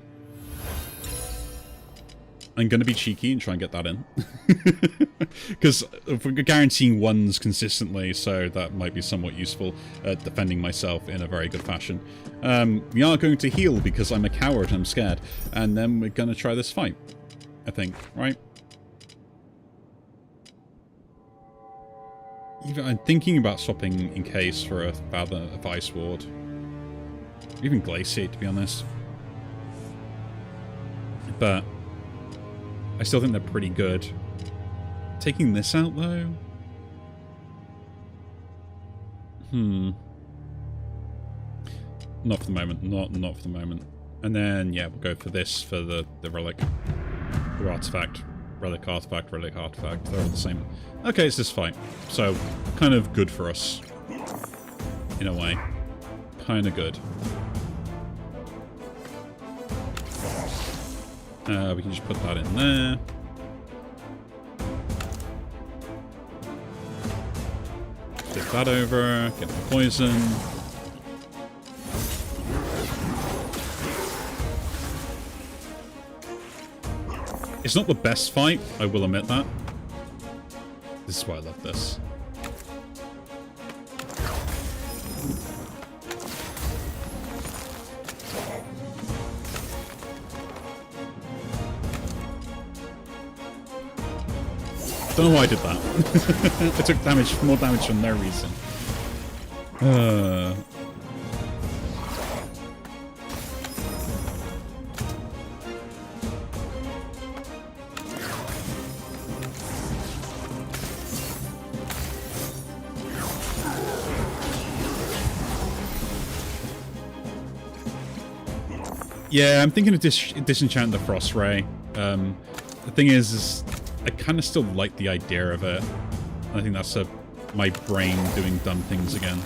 I'm going to be cheeky and try and get that in. Because we're guaranteeing ones consistently, so that might be somewhat useful at defending myself in a very good fashion. We are going to heal because I'm a coward and I'm scared. And then we're going to try this fight, I think, right? Even I'm thinking about swapping in case for a Father of Ice Ward. Even Glaciate, to be honest. But I still think they're pretty good. Taking this out, though? Not for the moment. Not for the moment. And then, yeah, we'll go for this for the relic. Or artifact. Relic, artifact, relic, artifact. They're all the same. Okay, it's this fight. So, kind of good for us. In a way. Kind of good. We can just put that in there. Flip that over, get the poison. It's not the best fight, I will admit that. This is why I love this. Don't know why I did that. I took damage, more damage for no reason. Yeah, I'm thinking of disenchant the Frost Ray. The thing is I kind of still like the idea of it. I think that's my brain doing dumb things again.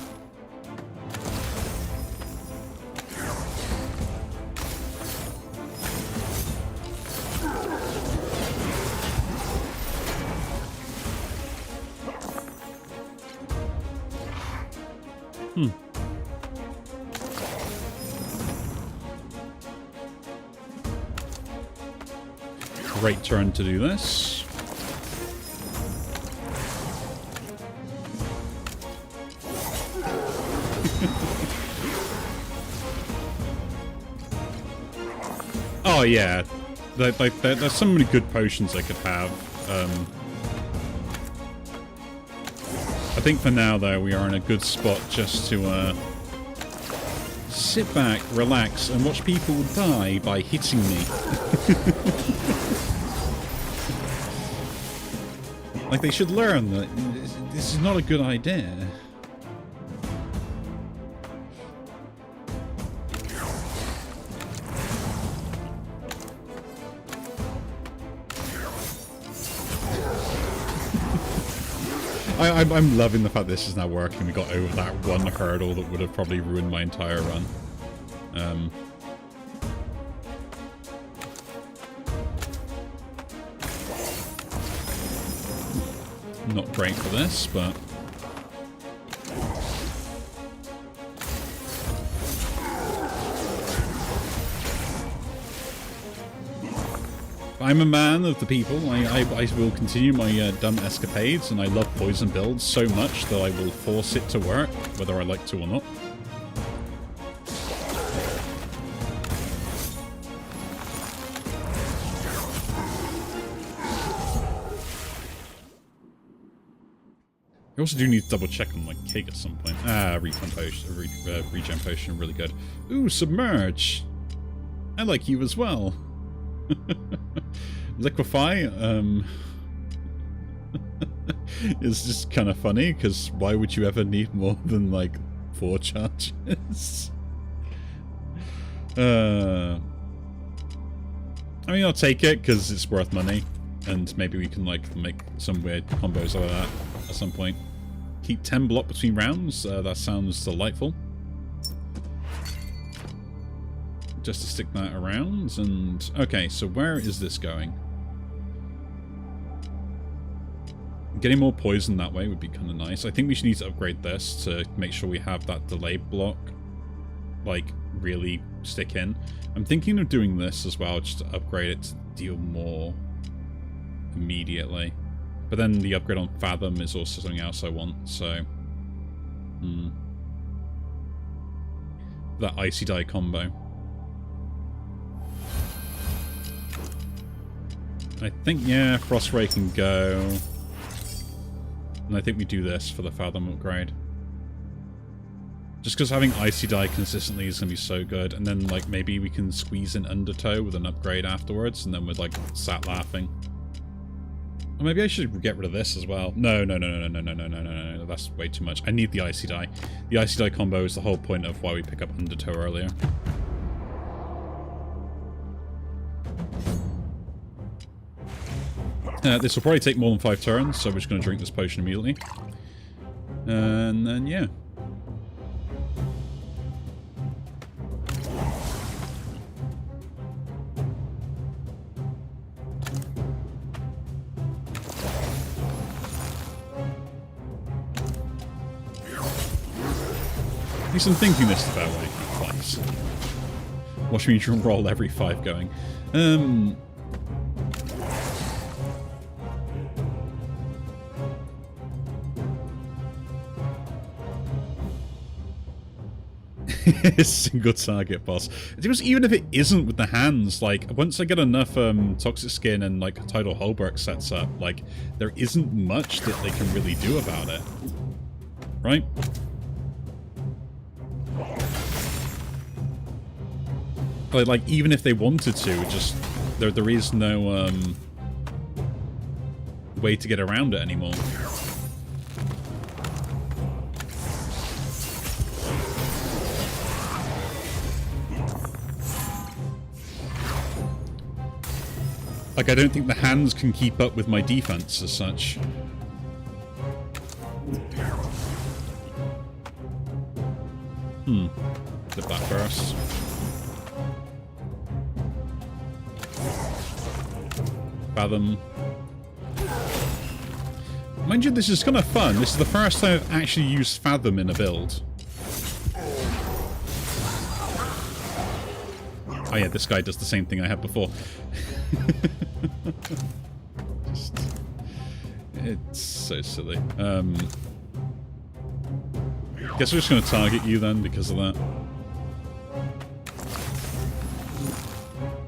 Great turn to do this. Oh yeah, there's so many good potions I could have. I think for now though we are in a good spot just to sit back, relax, and watch people die by hitting me. Like they should learn that this is not a good idea. I'm loving the fact this is now working. We got over that one hurdle that would have probably ruined my entire run. Not great for this, but... I'm a man of the people. I will continue my dumb escapades, and I love poison builds so much that I will force it to work, whether I like to or not. I also do need to double check on my cake at some point. Regen potion, really good. Ooh, submerge. I like you as well. Liquefy, it's just kind of funny, because why would you ever need more than, like, 4 charges? I mean, I'll take it, because it's worth money, and maybe we can, like, make some weird combos out of that at some point. Keep 10 block between rounds, that sounds delightful. Just to stick that around, and... Okay, so where is this going? getting more poison that way would be kind of nice. I think we should need to upgrade this to make sure we have that delay block, like, really stick in. I'm thinking of doing this as well, just to upgrade it to deal more immediately. But then the upgrade on Fathom is also something else I want, so... That Icy Die combo. I think, yeah, Frost Ray can go. And I think we do this for the Fathom upgrade. Just because having Icy Die consistently is going to be so good. And then, like, maybe we can squeeze in Undertow with an upgrade afterwards. And then we're, like, sat laughing. Or maybe I should get rid of this as well. No. That's way too much. I need the Icy Die. The Icy Die combo is the whole point of why we pick up Undertow earlier. This will probably take more than 5 turns, so we're just going to drink this potion immediately. And then, yeah. At least I'm thinking this the fair way. Twice. Watch me roll every 5 going. Single target boss. Even if it isn't with the hands, like, once I get enough Toxic Skin and, like, Tidal Holbrook sets up, like, there isn't much that they can really do about it. Right? Like, even if they wanted to, just, there is no, way to get around it anymore. Like, I don't think the hands can keep up with my defense as such. Did that first. Fathom. Mind you, this is kind of fun. This is the first time I've actually used Fathom in a build. Oh yeah, this guy does the same thing I had before. It's so silly. Guess we're just going to target you then because of that.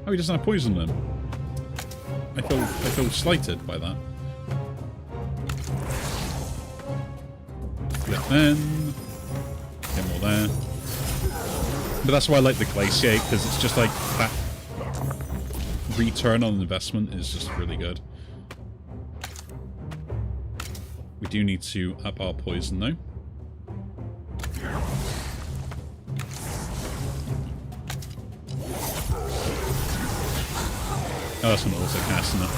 Oh, he doesn't have poison then. I feel slighted by that. Yeah, then get more there. But that's why I like the Glaciate, because it's just like that return on investment is just really good. We do need to up our poison though. Oh, that's an auto cast, isn't it?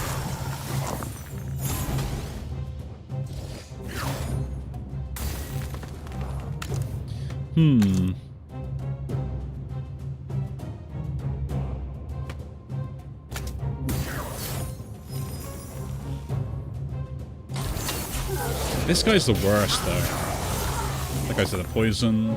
This guy's the worst, though. That guy's at a poison.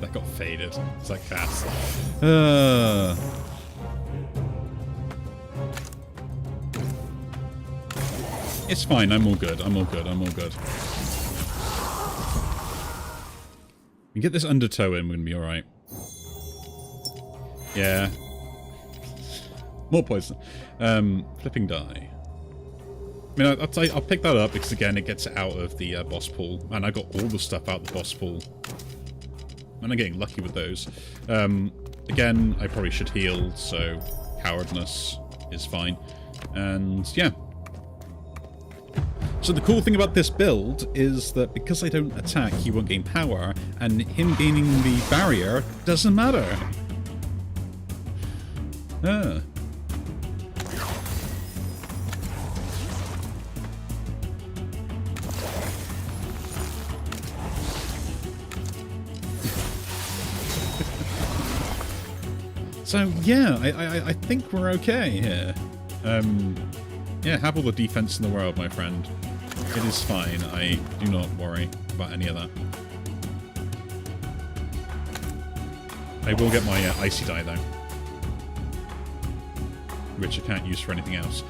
That got faded. It's like cast. It's fine. I'm all good. I'm all good. I'm all good. We get this Undertow in, we're gonna be alright. Yeah. More poison. Flipping die. I mean, I'll pick that up because, again, it gets it out of the boss pool. And I got all the stuff out of the boss pool. And I'm getting lucky with those. Again, I probably should heal, so cowardness is fine. And, yeah. So the cool thing about this build is that because I don't attack, he won't gain power, and him gaining the barrier doesn't matter. Ah. So yeah, I think we're okay here. Yeah, have all the defense in the world, my friend. It is fine. I do not worry about any of that. I will get my icy die though, which I can't use for anything else.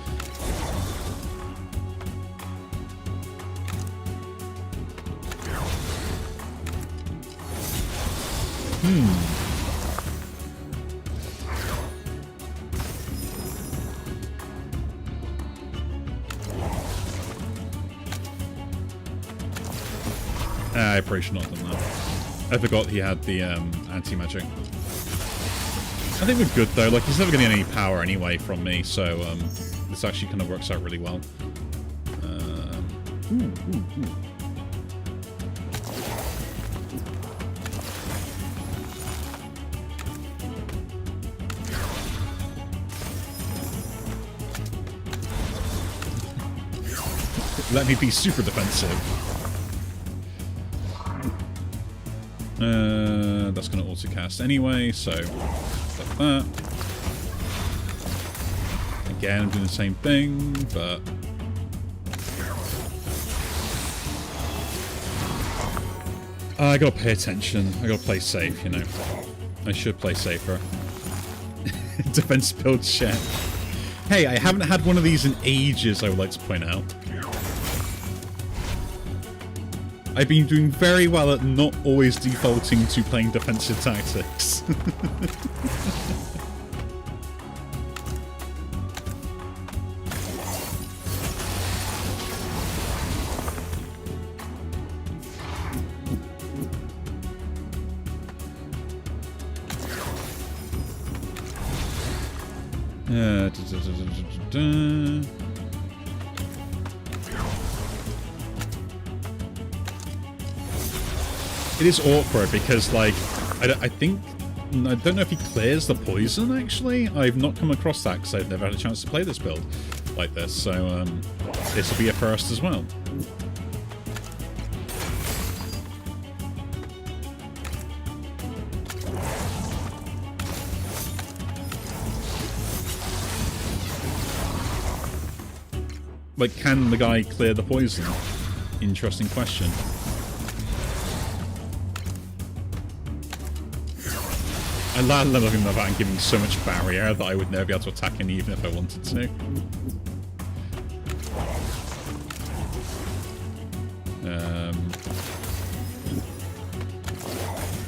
I probably should not have done that. I forgot he had the anti-magic. I think we're good though. Like, he's never going to get any power anyway from me, so this actually kind of works out really well. Let me be super defensive. That's going to auto-cast anyway, so like that. Again, I'm doing the same thing, but... I gotta pay attention. I gotta play safe, you know. I should play safer. Defense build shit. Hey, I haven't had one of these in ages, I would like to point out. I've been doing very well at not always defaulting to playing defensive tactics. It is awkward because, like, I don't know if he clears the poison, actually. I've not come across that because I've never had a chance to play this build like this, so this will be a first as well. Like, can the guy clear the poison? Interesting question. I love him about and giving so much barrier that I would never be able to attack him even if I wanted to.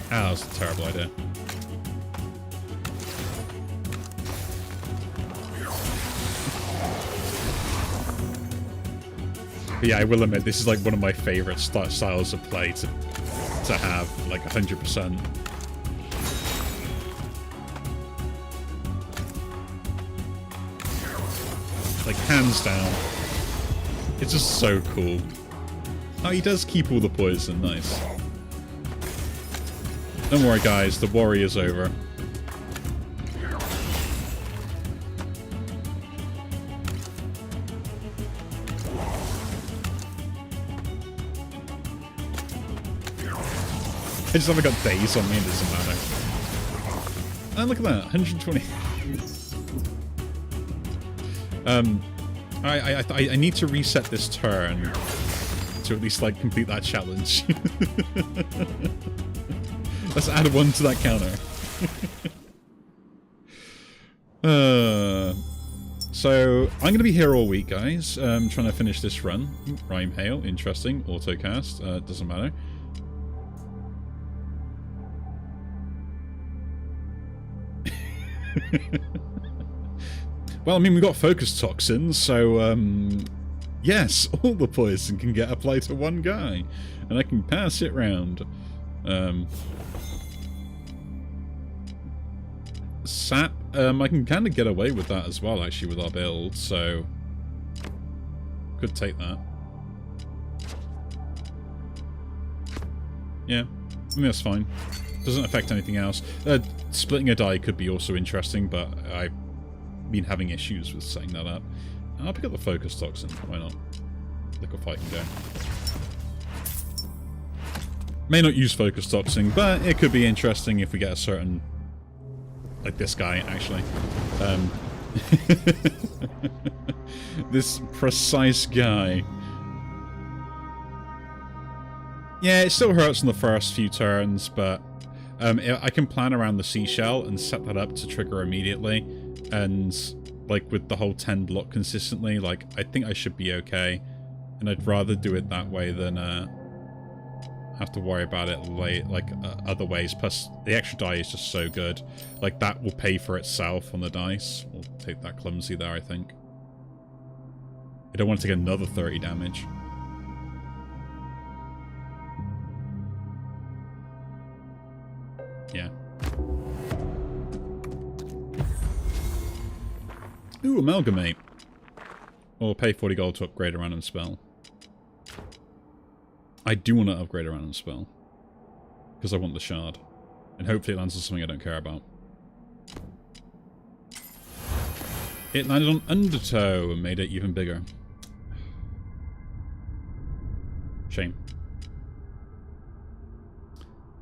That was a terrible idea. But yeah, I will admit, this is like one of my favourite styles of play to have, like 100%. Like, hands down. It's just so cool. Oh, he does keep all the poison. Nice. Don't worry, guys. The worry is over. I just haven't got days on me. It doesn't matter. And look at that. 120. I need to reset this turn to at least, like, complete that challenge. Let's add one to that counter. So, I'm going to be here all week, guys. Trying to finish this run. Rhyme Hail, interesting. Autocast, doesn't matter. Well, I mean, we've got focus toxins, so Yes, all the poison can get applied to one guy, and I can pass it round. Sap, I can kind of get away with that as well, actually, with our build, so could take that. Yeah, I think that's fine. Doesn't affect anything else. Splitting a die could be also interesting, but I've been having issues with setting that up. I'll pick up the focus toxin. Why not? Liquefy can go. May not use focus toxin, but it could be interesting if we get a certain, like this guy actually. This precise guy. Yeah, it still hurts in the first few turns, but I can plan around the seashell and set that up to trigger immediately, and like with the whole 10 block consistently, like I think I should be okay, and I'd rather do it that way than have to worry about it other ways. Plus the extra die is just so good, like that will pay for itself on the dice. We'll take that clumsy there, I think. I don't want to take another 30 damage. Yeah. Ooh, amalgamate. Or pay 40 gold to upgrade a random spell. I do want to upgrade a random spell. Because I want the shard. And hopefully it lands on something I don't care about. It landed on Undertow and made it even bigger. Shame.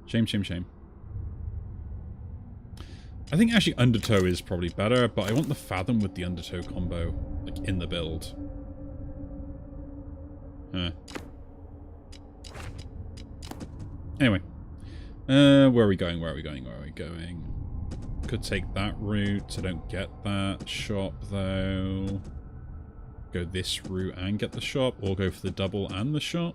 Shame, shame, shame. I think actually Undertow is probably better, but I want the Fathom with the Undertow combo, like, in the build. Anyway. Where are we going? Where are we going? Where are we going? Could take that route. I don't get that shop, though. Go this route and get the shop, or go for the double and the shop.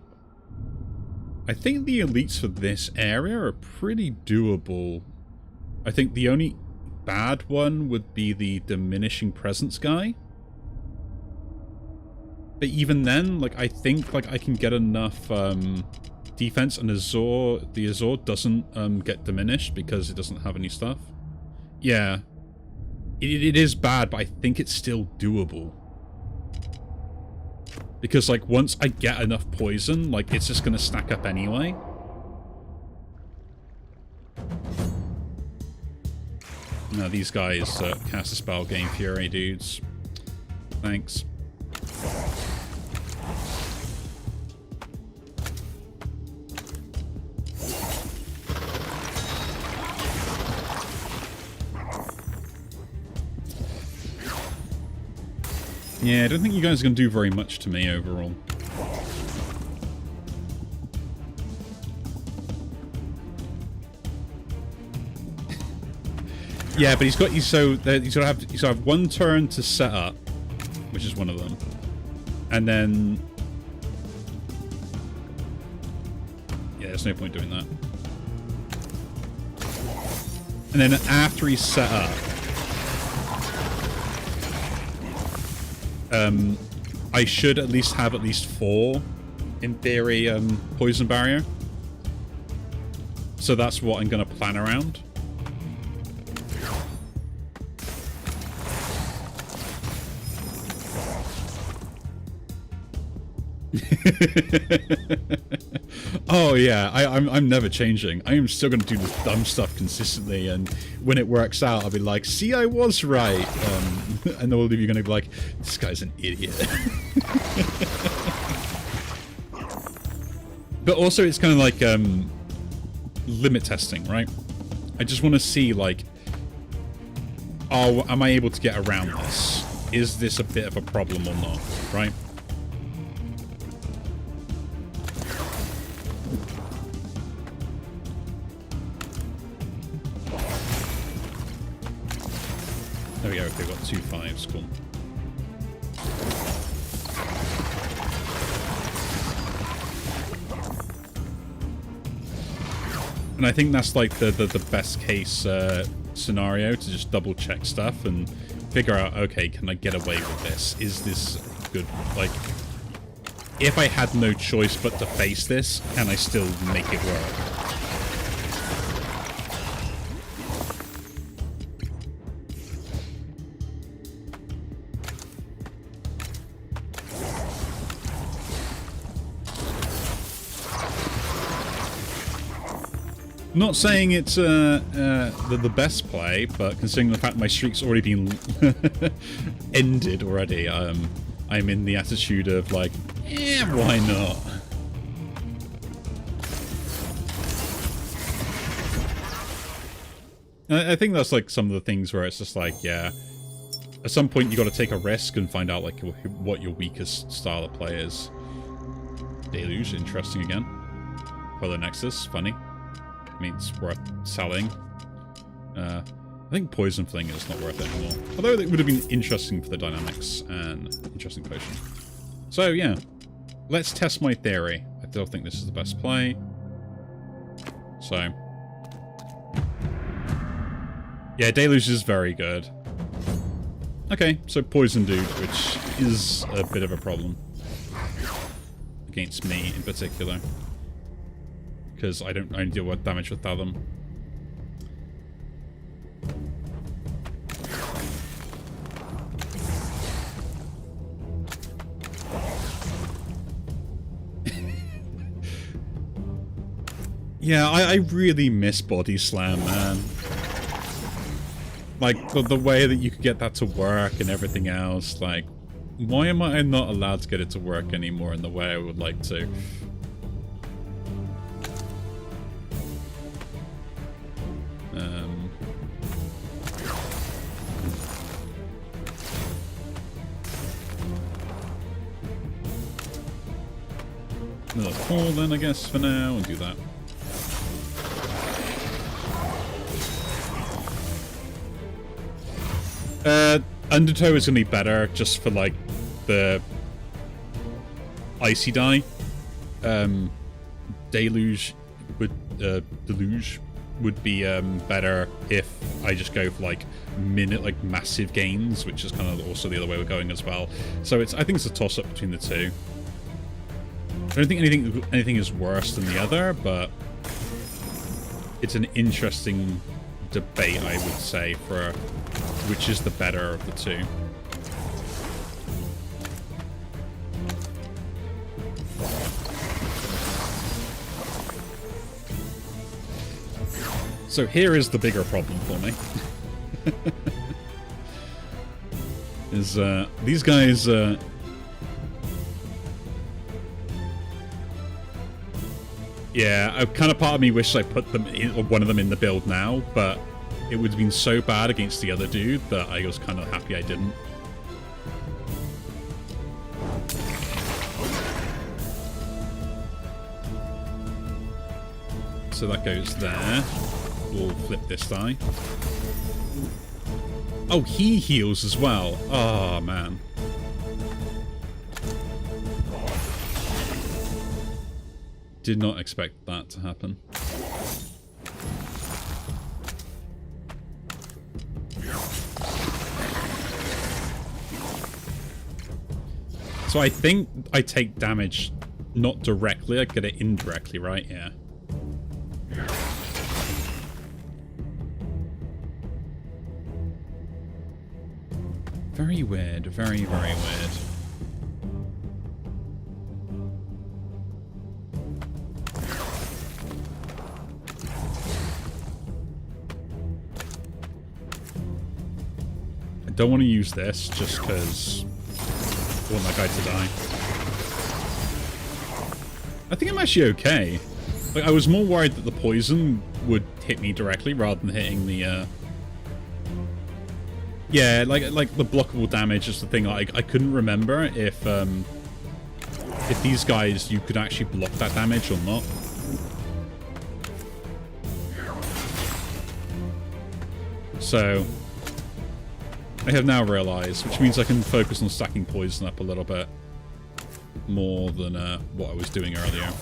I think the elites for this area are pretty doable. I think the only bad one would be the diminishing presence guy. But even then, like, I think like I can get enough defense, and the Azor doesn't get diminished because it doesn't have any stuff. Yeah. It is bad, but I think it's still doable. Because, like, once I get enough poison, like, it's just gonna stack up anyway. No, these guys cast a spell, gain fury, dudes. Thanks. Yeah, I don't think you guys are going to do very much to me overall. Yeah, but he's got to have one turn to set up, which is one of them, and then yeah, there's no point doing that. And then after he's set up, I should at least have at least 4, in theory, poison barrier. So that's what I'm going to plan around. Oh yeah, I'm never changing. I am still going to do this dumb stuff consistently, and when it works out, I'll be like, see, I was right. And all of you are going to be like, this guy's an idiot. But also, it's kind of like limit testing, right? I just want to see, like, oh, am I able to get around this? Is this a bit of a problem or not, right? There we go, okay, we've got 2 5s, cool. And I think that's like the best case scenario, to just double check stuff and figure out, okay, can I get away with this? Is this good? Like, if I had no choice but to face this, can I still make it work? Not saying it's the best play, but considering the fact my streak's already been ended already, I'm in the attitude of like, yeah, why not? I think that's like some of the things where it's just like, yeah, at some point you got to take a risk and find out like what your weakest style of play is. Deluge, interesting again. Polar Nexus, funny. I mean, it's worth selling. I think Poison Fling is not worth it anymore. Although it would have been interesting for the dynamics and interesting potion. So yeah, let's test my theory. I still think this is the best play. So yeah, Deluge is very good. Okay, so Poison Dude, which is a bit of a problem against me in particular. Because I don't only deal with damage with Fathom. Yeah, I really miss Body Slam, man. Like, the way that you could get that to work and everything else, like, why am I not allowed to get it to work anymore in the way I would like to? Another 4 then, I guess, for now, and do that. Undertow is going to be better, just for, like, the Icy die. Deluge would be better if I just go for, like, massive gains, which is kind of also the other way we're going as well. So I think it's a toss-up between the two. I don't think anything is worse than the other, but it's an interesting debate, I would say, for which is the better of the two. So here is the bigger problem for me. Is these guys yeah, kind of part of me wished I put them in, or one of them in the build now, but it would have been so bad against the other dude that I was kind of happy I didn't. So that goes there. We'll flip this die. Oh, he heals as well. Oh, man. Did not expect that to happen. So I think I take damage not directly, I get it indirectly, right? Yeah. Very weird, very, very weird. I don't want to use this just because I want that guy to die. I think I'm actually okay. Like, I was more worried that the poison would hit me directly rather than hitting the yeah, like the blockable damage is the thing. I couldn't remember if these guys you could actually block that damage or not. So I have now realized, which means I can focus on stacking poison up a little bit more than what I was doing earlier.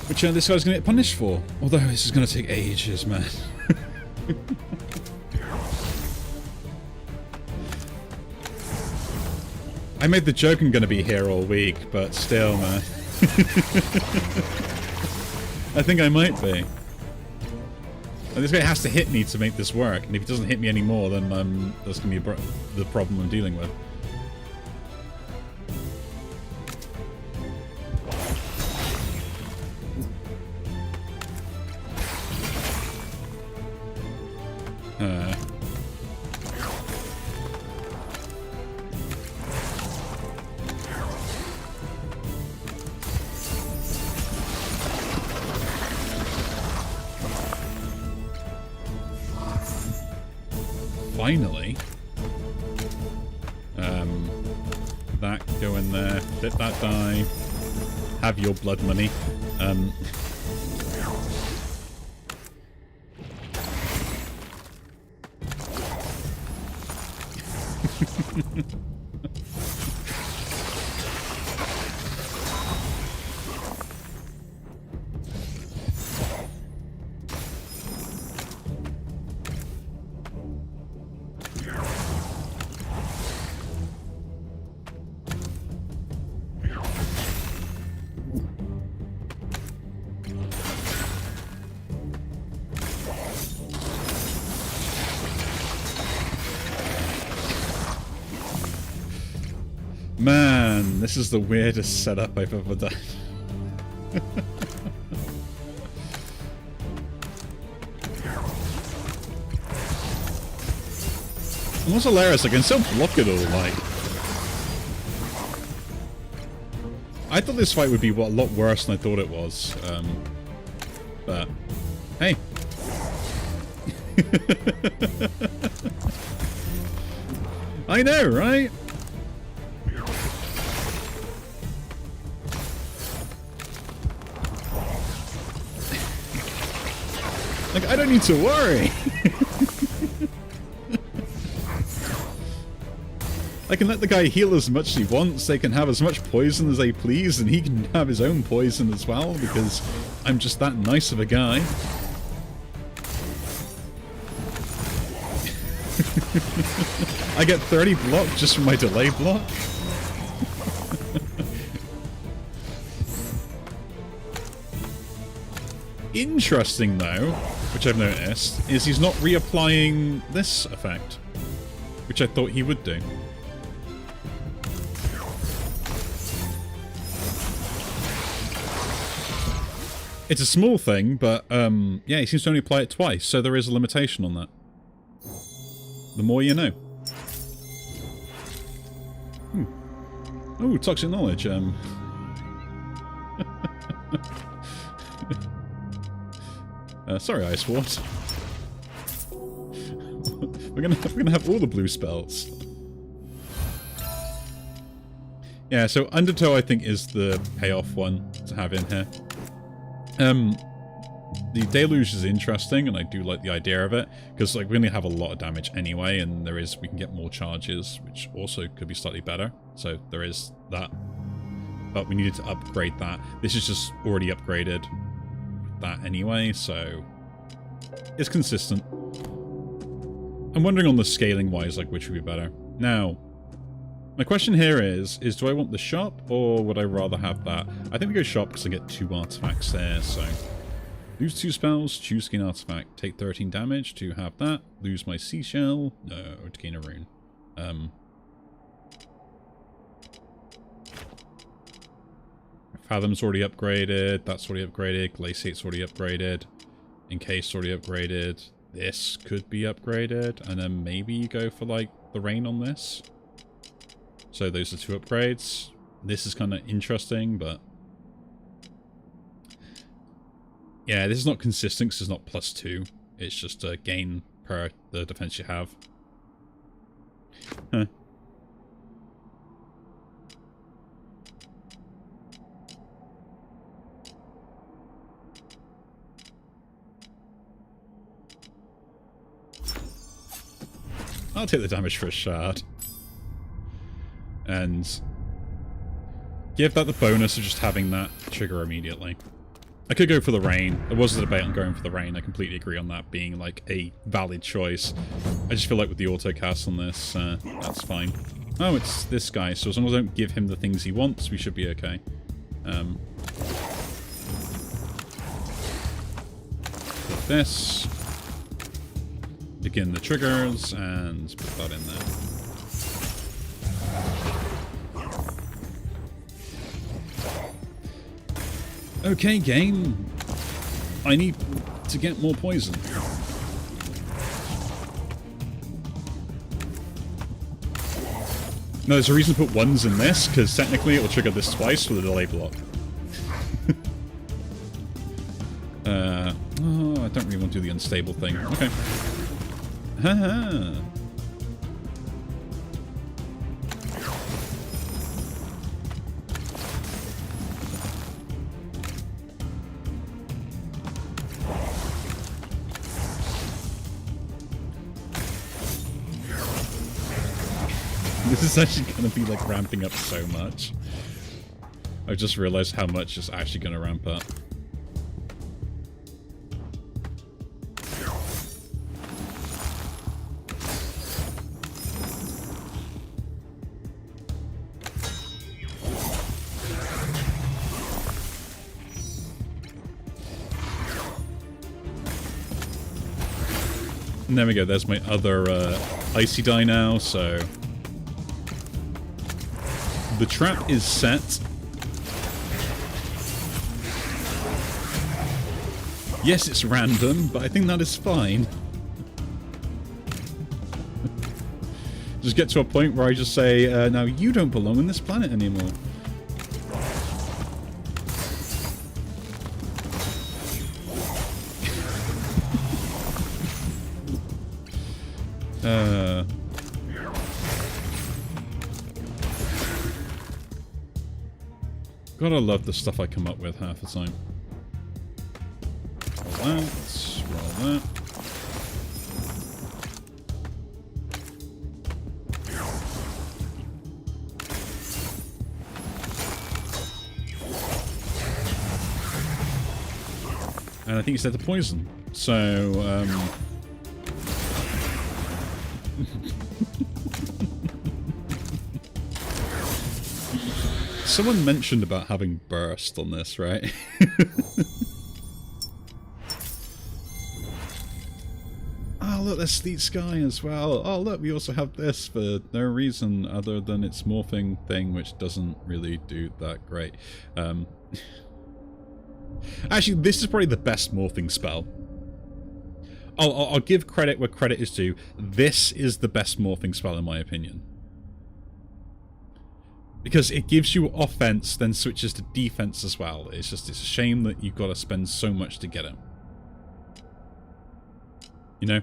Which this guy's going to get punished for. Although this is going to take ages, man. I made the joke I'm going to be here all week, but still, man. I think I might be. And this guy has to hit me to make this work, and if he doesn't hit me anymore, then that's going to be the problem I'm dealing with. Finally. That, go in there, let that die, have your blood money. Man, this is the weirdest setup I've ever done. And what's hilarious, I can still block it all, like. I thought this fight would be a lot worse than I thought it was. But, hey. I know, right? Like, I don't need to worry. I can let the guy heal as much as he wants, they can have as much poison as they please, and he can have his own poison as well, because I'm just that nice of a guy. I get 30 block just from my delay block. Interesting, though, which I've noticed, is he's not reapplying this effect, which I thought he would do. It's a small thing, but yeah, he seems to only apply it twice, so there is a limitation on that. The more you know. Oh, toxic knowledge. Sorry, Ice Ward. we're gonna have all the blue spells. Yeah, so Undertow I think is the payoff one to have in here. The Deluge is interesting, and I do like the idea of it, because like we only have a lot of damage anyway, and we can get more charges, which also could be slightly better. So there is that. But we needed to upgrade that. This is just already upgraded that anyway, so it's consistent. I'm wondering on the scaling wise, like which would be better. Now, my question here is do I want the shop, or would I rather have that? I think we go shop because I get 2 artifacts there, so lose 2 spells, choose gain artifact, take 13 damage to have that, lose my seashell, no, to gain a rune. Fathom's already upgraded, that's already upgraded, Glaciate's already upgraded, Encased already upgraded, this could be upgraded, and then maybe you go for like the rain on this. So those are 2 upgrades. This is kind of interesting, but yeah, this is not consistent because it's not +2. It's just a gain per the defense you have. Huh. I'll take the damage for a shard. And give that the bonus of just having that trigger immediately. I could go for the rain. There was a debate on going for the rain. I completely agree on that being like a valid choice. I just feel like with the autocast on this, that's fine. Oh, it's this guy, so as long as I don't give him the things he wants, we should be okay. Put this. Begin the triggers, and put that in there. Okay, game. I need to get more poison. No, there's a reason to put ones in this, because technically it will trigger this twice with a delay block. Oh, I don't really want to do the unstable thing. Okay. Haha. This is actually going to be like ramping up so much. I just realized how much is actually going to ramp up. And there we go, there's my other icy die now, so... The trap is set. Yes, it's random, but I think that is fine. Just get to a point where I just say, now you don't belong on this planet anymore. Gotta love the stuff I come up with half the time. Roll that, roll that. And I think he said the poison. So, someone mentioned about having burst on this, right? Oh, look, there's Sleet Sky as well. Oh, look, we also have this for no reason other than its morphing thing, which doesn't really do that great. Actually, this is probably the best morphing spell. I'll give credit where credit is due. This is the best morphing spell in my opinion. Because it gives you offense, then switches to defense as well. It's a shame that you've got to spend so much to get it. You know?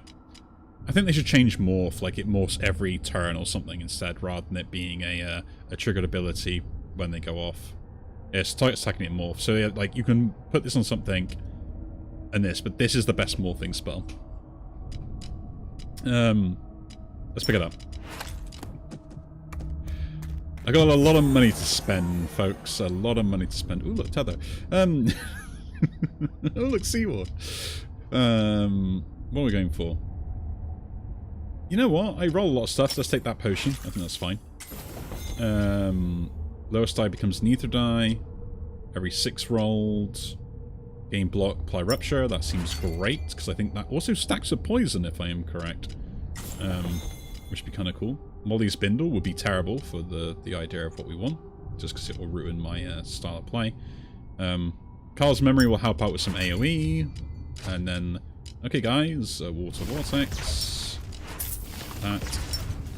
I think they should change morph, like it morphs every turn or something instead, rather than it being a triggered ability when they go off. It's attacking it morph. So yeah, like you can put this on something and this, but this is the best morphing spell. Let's pick it up. I got a lot of money to spend, folks. A lot of money to spend. Ooh, look, tether. Oh, look, Seaward. What are we going for? You know what? I roll a lot of stuff. Let's take that potion. I think that's fine. Lowest die becomes neither die. Every 6 rolled. Gain block, apply rupture. That seems great, because I think that also stacks with poison, if I am correct. Which would be kind of cool. Molly's Bindle would be terrible for the idea of what we want, just because it will ruin my style of play. Carl's Memory will help out with some AoE. And then, okay guys, Water Vortex. That.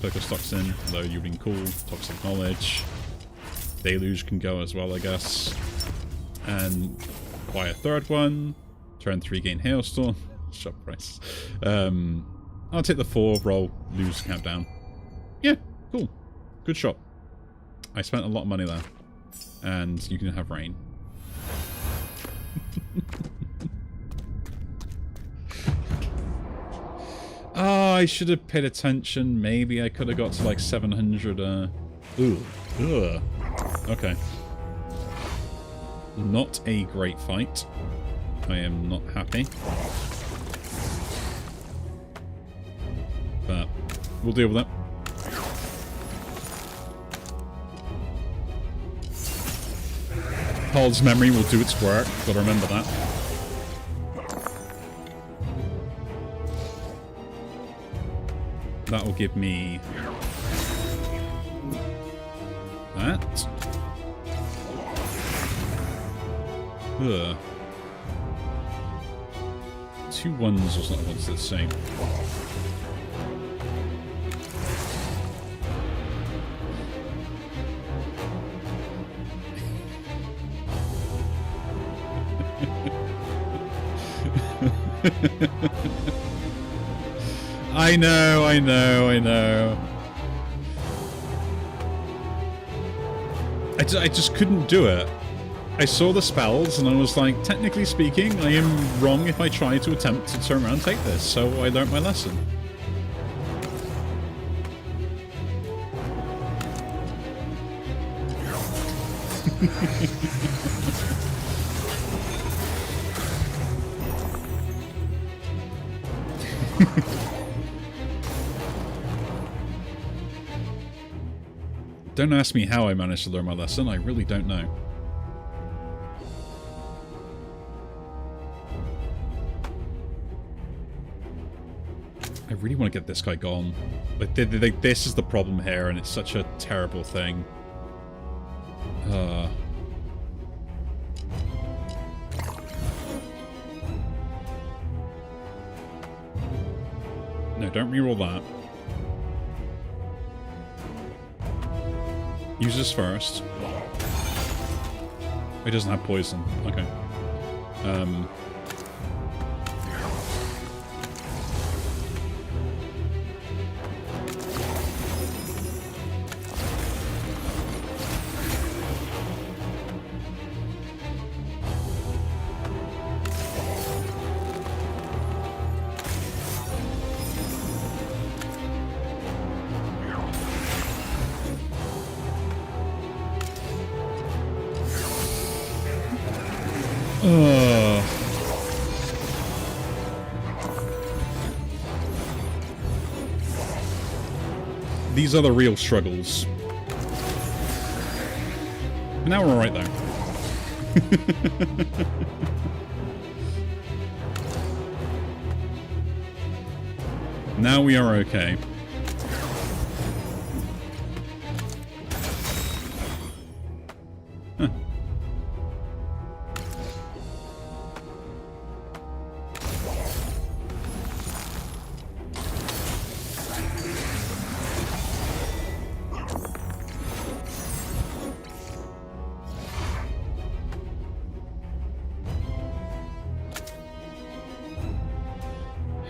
Focus Toxin, low yielding cool. Toxic Knowledge. Deluge can go as well, I guess. And buy a third one. Turn 3, gain Hailstorm. Shop price. I'll take the 4, roll, lose, countdown. Yeah, cool. Good shot. I spent a lot of money there. And you can have rain. Oh, I should have paid attention. Maybe I could have got to like 700. Ooh. Ugh. Okay. Not a great fight. I am not happy. But we'll deal with it. Paul's memory will do its work. Gotta remember that. That will give me that. Ugh. 2 ones or something. What's the same? I know. I just couldn't do it. I saw the spells and I was like, technically speaking, I am wrong if I try to attempt to turn around and take this, so I learnt my lesson. Don't ask me how I managed to learn my lesson, I really don't know. I really want to get this guy gone. Like, this is the problem here, and it's such a terrible thing. No, don't reroll that. Use this first. He doesn't have poison. Okay. These are the real struggles. But now we're alright though. Now we are okay. Huh.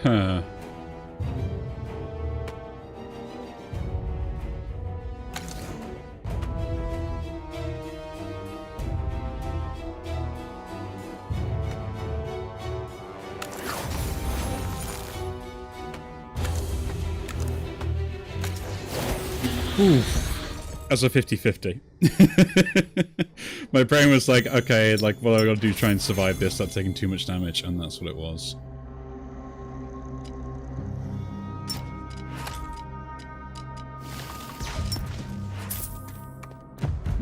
Huh. Oof. As a 50-50. My brain was like, okay, like, what I gotta do to try and survive this, that's taking too much damage, and that's what it was.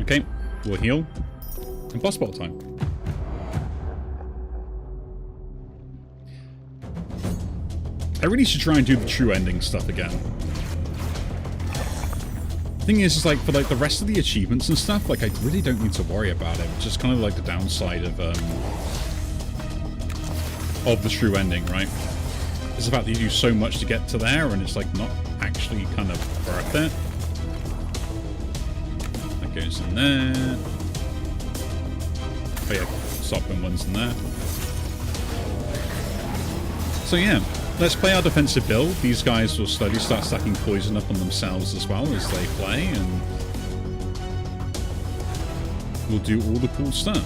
Okay, we'll heal. And boss battle time. I really should try and do the true ending stuff again. Thing is like, for like the rest of the achievements and stuff, like I really don't need to worry about it. It's just kind of like the downside of the true ending, right? It's the fact that you do so much to get to there, and it's like not actually kind of worth it. That goes in there. Oh yeah, stopping ones in there. So yeah. Let's play our defensive build. These guys will slowly start stacking poison up on themselves as well as they play, and we'll do all the cool stuff.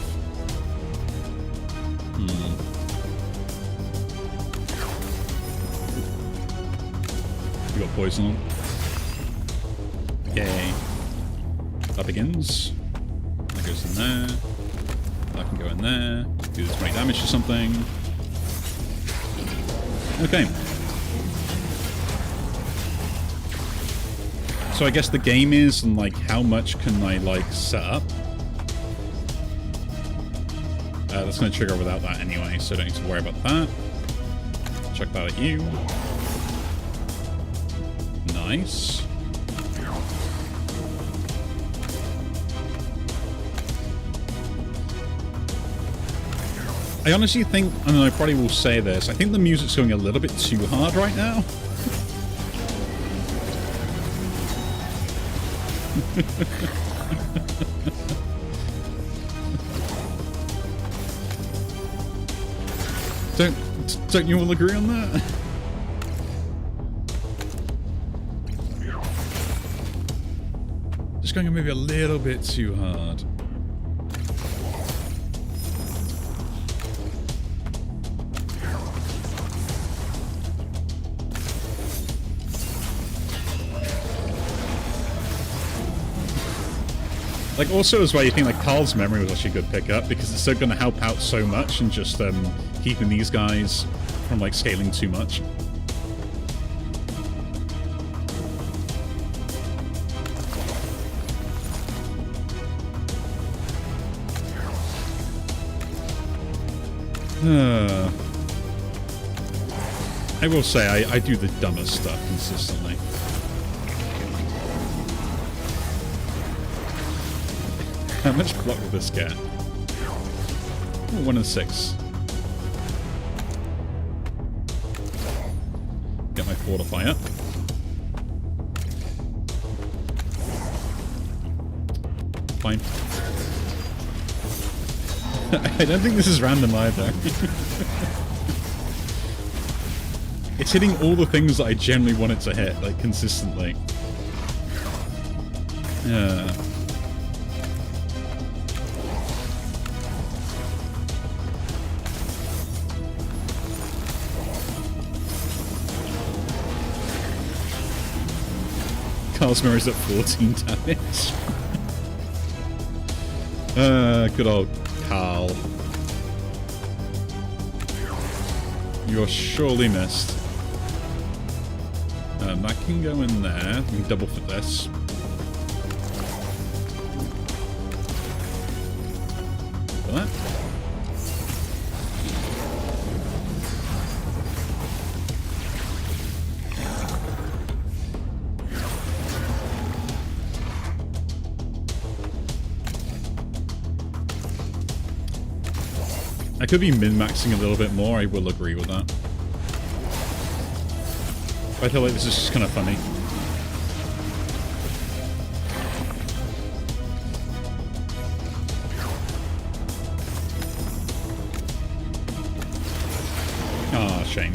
You got poison on. Yay. That begins. That goes in there. I can go in there, do the 20 damage to something. Okay. So I guess the game is, and like, how much can I, like, set up? That's going to trigger without that anyway, so don't need to worry about that. Check that at you. Nice. I honestly think, and I probably will say this, I think the music's going a little bit too hard right now. Don't you all agree on that? Just going maybe a little bit too hard. Like, also as well, you think like Carl's memory was actually a good pickup because it's still going to help out so much and just keeping these guys from like scaling too much. I will say I do the dumbest stuff consistently. How much block will this get? Ooh, 1 and 6. Get my fortify up. Fine. I don't think this is random either. It's hitting all the things that I generally want it to hit, like, consistently. Yeah. Carl's memory's at 14 damage. Good old Carl. You're surely missed. That can go in there. We can double fit this. That. I could be min-maxing a little bit more, I will agree with that. I feel like this is just kind of funny. Ah, shame.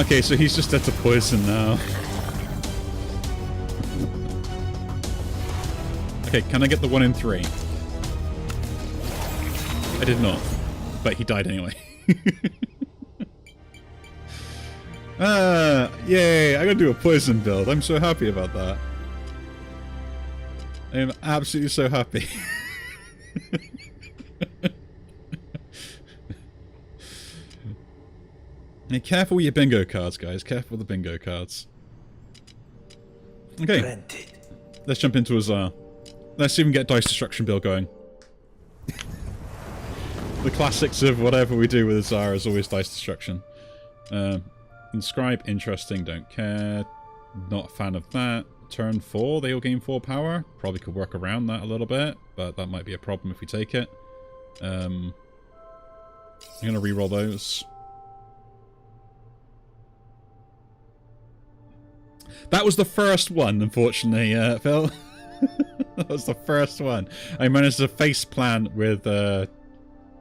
Okay, so he's just dead to poison now. Okay, can I get the 1 in 3? I did not, but he died anyway. Yay, I gotta do a poison build. I'm so happy about that. I am absolutely so happy. Hey, careful with your bingo cards, guys. Careful with the bingo cards. Okay, let's jump into Azar. Let's even get Dice Destruction build going. The classics of whatever we do with Azar is always Dice Destruction. Inscribe, interesting, don't care. Not a fan of that. Turn 4, they all gain 4 power. Probably could work around that a little bit, but that might be a problem if we take it. I'm going to reroll those. That was the first one, unfortunately, Phil. That was the first one. I managed to face plant with a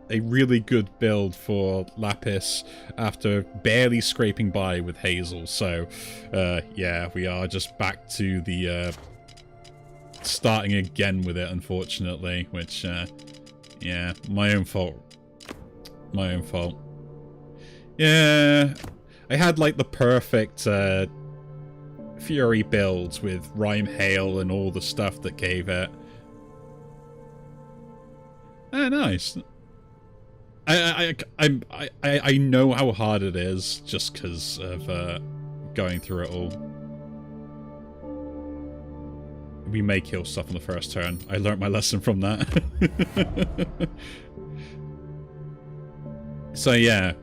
really good build for Lapis after barely scraping by with Hazel. So, yeah, we are just back to the starting again with it, unfortunately, which, yeah, my own fault. My own fault. Yeah, I had, like, the perfect Fury build with Rime Hail and all the stuff that gave it. Ah, nice. I know how hard it is just because of going through it all. We may kill stuff on the first turn. I learned my lesson from that. So yeah.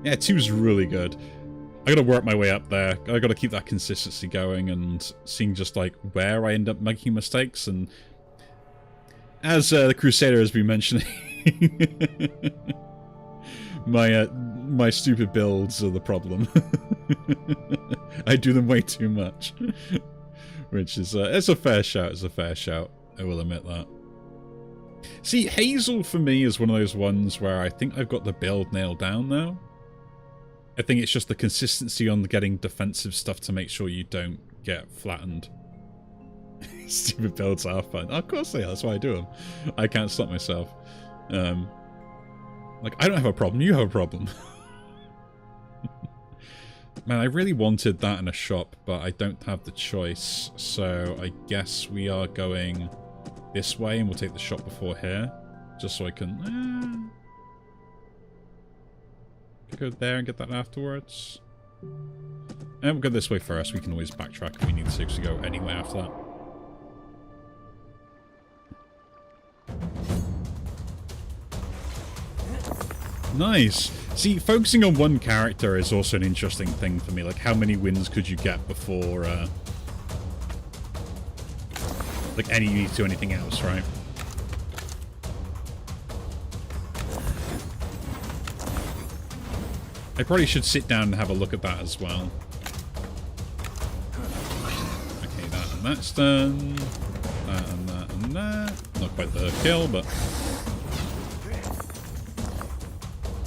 Yeah, 2's really good. I gotta work my way up there. I gotta keep that consistency going and seeing just like where I end up making mistakes. And as the Crusader has been mentioning, my stupid builds are the problem. I do them way too much. Which is, it's a fair shout, it's a fair shout. I will admit that. See, Hazel for me is one of those ones where I think I've got the build nailed down now. I think it's just the consistency on getting defensive stuff to make sure you don't get flattened. Stupid builds are fun. Of course they are, that's why I do them. I can't stop myself. Like, I don't have a problem, you have a problem. Man, I really wanted that in a shop, but I don't have the choice. So I guess we are going this way, and we'll take the shop before here. Just so I can... go there and get that afterwards. And we'll go this way first. We can always backtrack if we need to, because we go anyway after that. Nice. See, focusing on one character is also an interesting thing for me. Like, how many wins could you get before, like, you need to do anything else, right? I probably should sit down and have a look at that as well. Okay, that and that's done. That and that and that. Not quite the kill, but...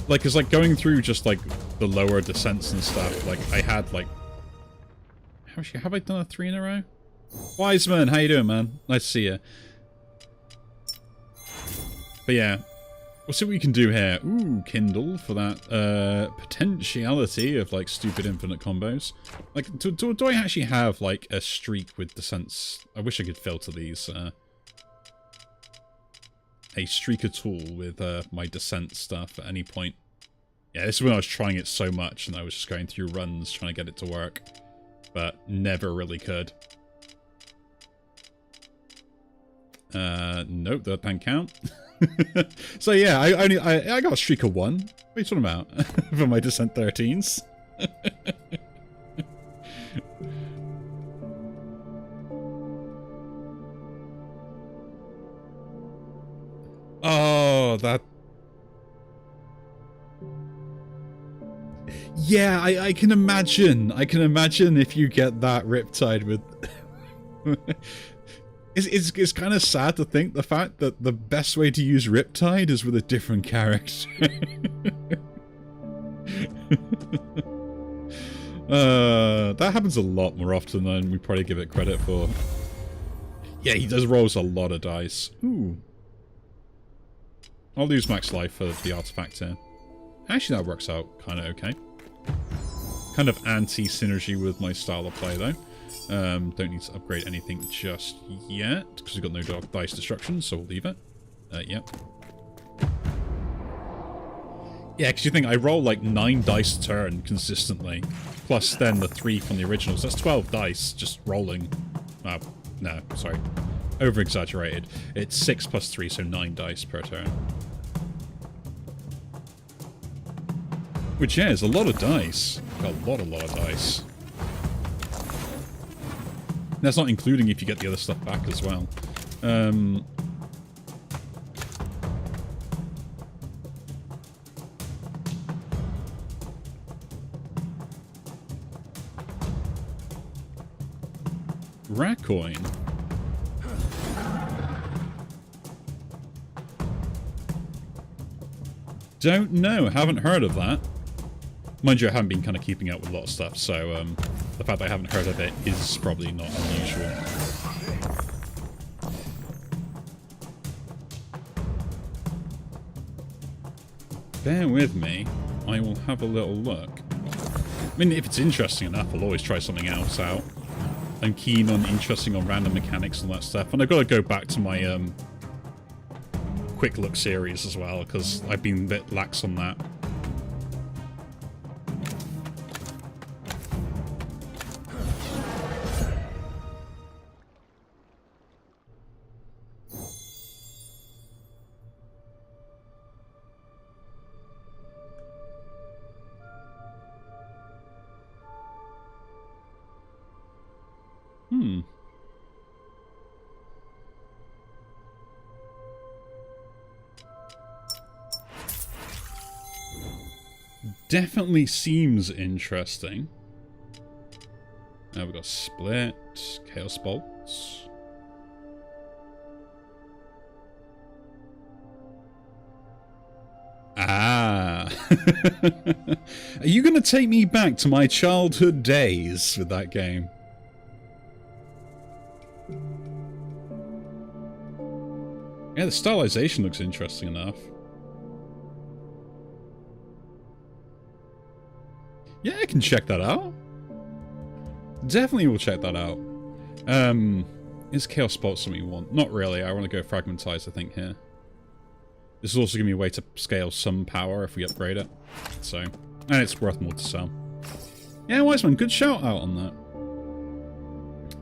Like, it's like going through just, like, the lower descents and stuff. Like, I had, like... Have I done a 3 in a row? Wiseman, how you doing, man? Nice to see you. But yeah, we'll see what we can do here. Ooh, Kindle for that potentiality of, like, stupid infinite combos. Like, do I actually have, like, a streak with descents? I wish I could filter these. A streak at all with my descent stuff at any point. Yeah, this is when I was trying it so much and I was just going through runs trying to get it to work. But never really could. Nope, that didn't count. So yeah, I got a streak of 1. What are you talking about? For my descent 13s. Oh, that... Yeah, I can imagine. I can imagine if you get that Riptide with... It's kind of sad to think the fact that the best way to use Riptide is with a different character. That happens a lot more often than we probably give it credit for. Yeah, he does rolls a lot of dice. Ooh. I'll lose max life for the artifact here. Actually, that works out kind of okay. Kind of anti-synergy with my style of play, though. Don't need to upgrade anything just yet, because we've got no dark dice destruction, so we'll leave it. Yep. Yeah, because you think I roll like 9 dice a turn consistently, plus then the 3 from the originals. That's 12 dice just rolling. Oh, no, sorry. Over-exaggerated. It's 6 plus 3, so 9 dice per turn. Which, yeah, is a lot of dice. A lot of dice. That's not including if you get the other stuff back as well. Rat coin. Don't know. Haven't heard of that. Mind you, I haven't been kind of keeping up with a lot of stuff, so the fact that I haven't heard of it is probably not unusual. Bear with me. I will have a little look. I mean, if it's interesting enough, I'll always try something else out. I'm keen on interesting on random mechanics and all that stuff. And I've got to go back to my quick look series as well, because I've been a bit lax on that. Definitely seems interesting. Now we've got Split, Chaos Bolts. Ah. Are you going to take me back to my childhood days with that game? Yeah, the stylization looks interesting enough. Yeah, I can check that out. Definitely will check that out. Is Chaos Bolt something you want? Not really. I want to go Fragmentize, I think, here. This is also giving me a way to scale some power if we upgrade it. So, and it's worth more to sell. Yeah, Wiseman, good shout out on that.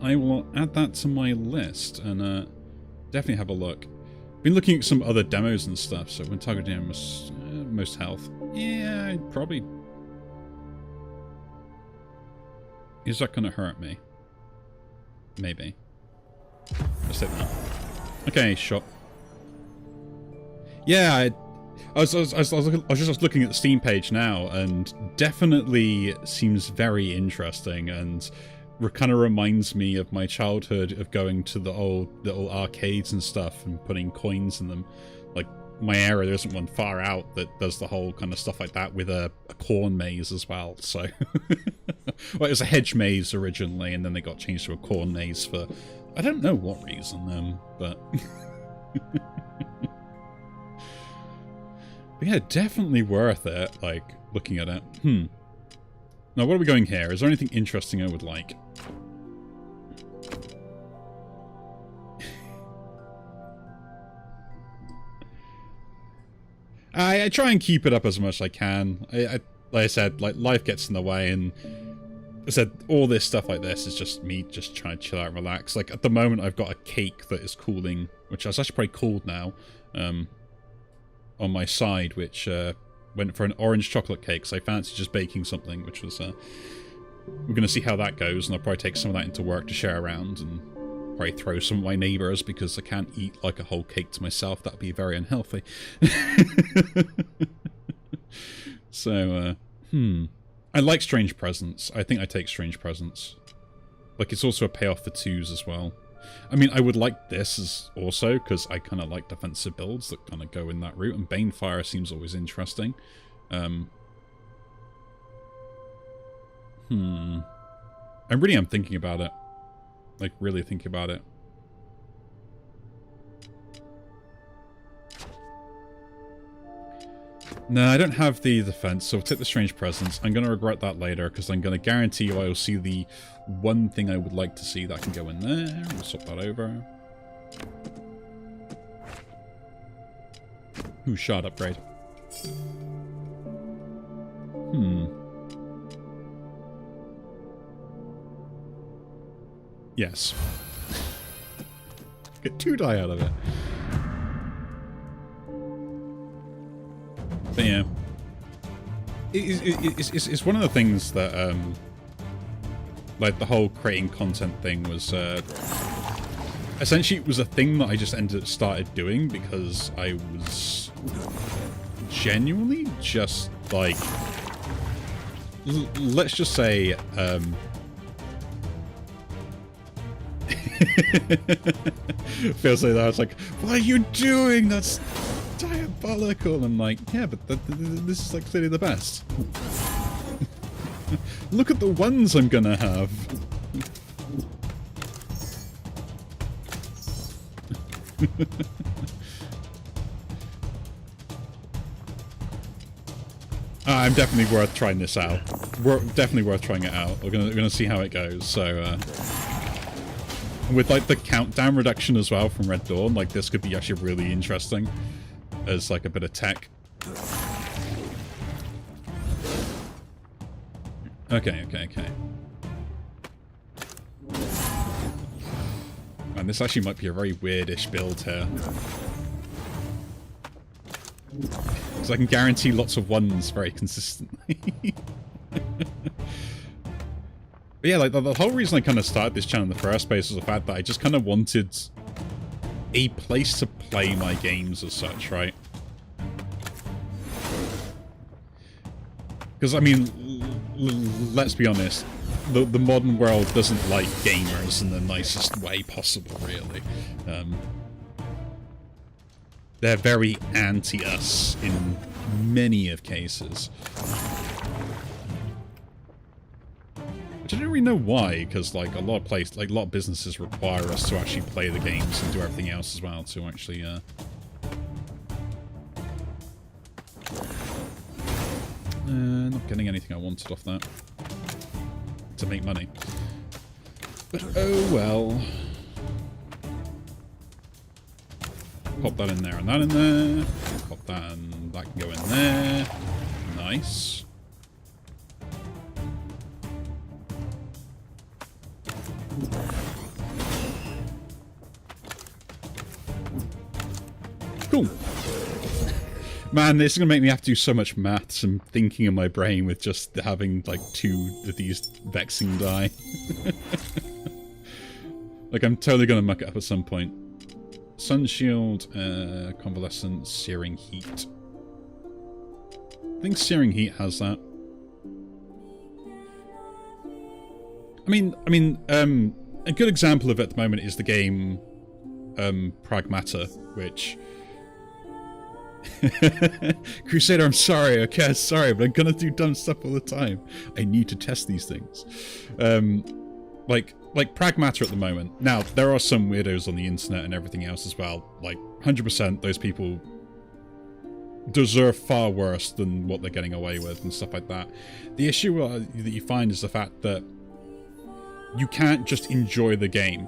I will add that to my list and definitely have a look. Been looking at some other demos and stuff, so when targeting most health. Yeah, probably. Is that going to hurt me? Maybe. Let's take that. Okay, shot. Yeah, I was just looking at the Steam page now, and definitely seems very interesting, and kind of reminds me of my childhood of going to the old little arcades and stuff and putting coins in them. Like, my area, there isn't one far out that does the whole kind of stuff like that with a corn maze as well, so... Well, it was a hedge maze originally, and then they got changed to a corn maze for... I don't know what reason, but... But yeah, definitely worth it, like, looking at it. Now, what are we going here? Is there anything interesting I would like? I try and keep it up as much as I can. Like I said, like, life gets in the way, and I said all this stuff like this is just me just trying to chill out and relax. Like, at the moment, I've got a cake that is cooling, which is actually pretty cold now, on my side, which went for an orange chocolate cake, so I fancy just baking something, which was... we're going to see how that goes, and I'll probably take some of that into work to share around, and probably throw some of my neighbours, because I can't eat like a whole cake to myself. That would be very unhealthy. So, I like Strange Presence. I think I take Strange Presence. Like, it's also a payoff for 2s as well. I mean, I would like this as also, because I kind of like defensive builds that kind of go in that route, and Banefire seems always interesting. I really am thinking about it. Like, really thinking about it. No, I don't have the defense, so I'll take the Strange Presence. I'm going to regret that later, because I'm going to guarantee you I will see the one thing I would like to see that can go in there. We'll swap that over. Ooh, shard upgrade. Yes. Get 2 die out of it. But yeah. It's one of the things that, like, the whole creating content thing was, essentially it was a thing that I just started doing because I was genuinely just, like, let's just say, feels like that. I was like, what are you doing? That's diabolical. I'm like, yeah, but this is like clearly the best. Look at the ones I'm gonna have. I'm definitely worth trying this out. Definitely worth trying it out. We're gonna see how it goes. So With like the countdown reduction as well from Red Dawn, like this could be actually really interesting as like a bit of tech. Okay. Man, this actually might be a very weirdish build here. Because I can guarantee lots of ones very consistently. But yeah, like the whole reason I kind of started this channel in the first place was the fact that I just kind of wanted a place to play my games as such, right? Because, I mean, let's be honest, the modern world doesn't like gamers in the nicest way possible, really. They're very anti-us in many of cases. Which I don't really know why, because like a lot of businesses require us to actually play the games and do everything else as well to actually not getting anything I wanted off that to make money. But oh well. Pop that in there and that in there. Pop that and that can go in there. Nice. Cool. Man, this is going to make me have to do so much maths and thinking in my brain with just having, like, 2 of these vexing die. Like, I'm totally going to muck it up at some point. Sun Shield, Convalescence, Searing Heat. I think Searing Heat has that. I mean, a good example of it at the moment is the game, Pragmata, which... Crusader, I'm sorry, okay, sorry, but I'm gonna do dumb stuff all the time. I need to test these things. Like Pragmata at the moment. Now, there are some weirdos on the internet and everything else as well. Like, 100% those people deserve far worse than what they're getting away with and stuff like that. The issue that you find is the fact that you can't just enjoy the game.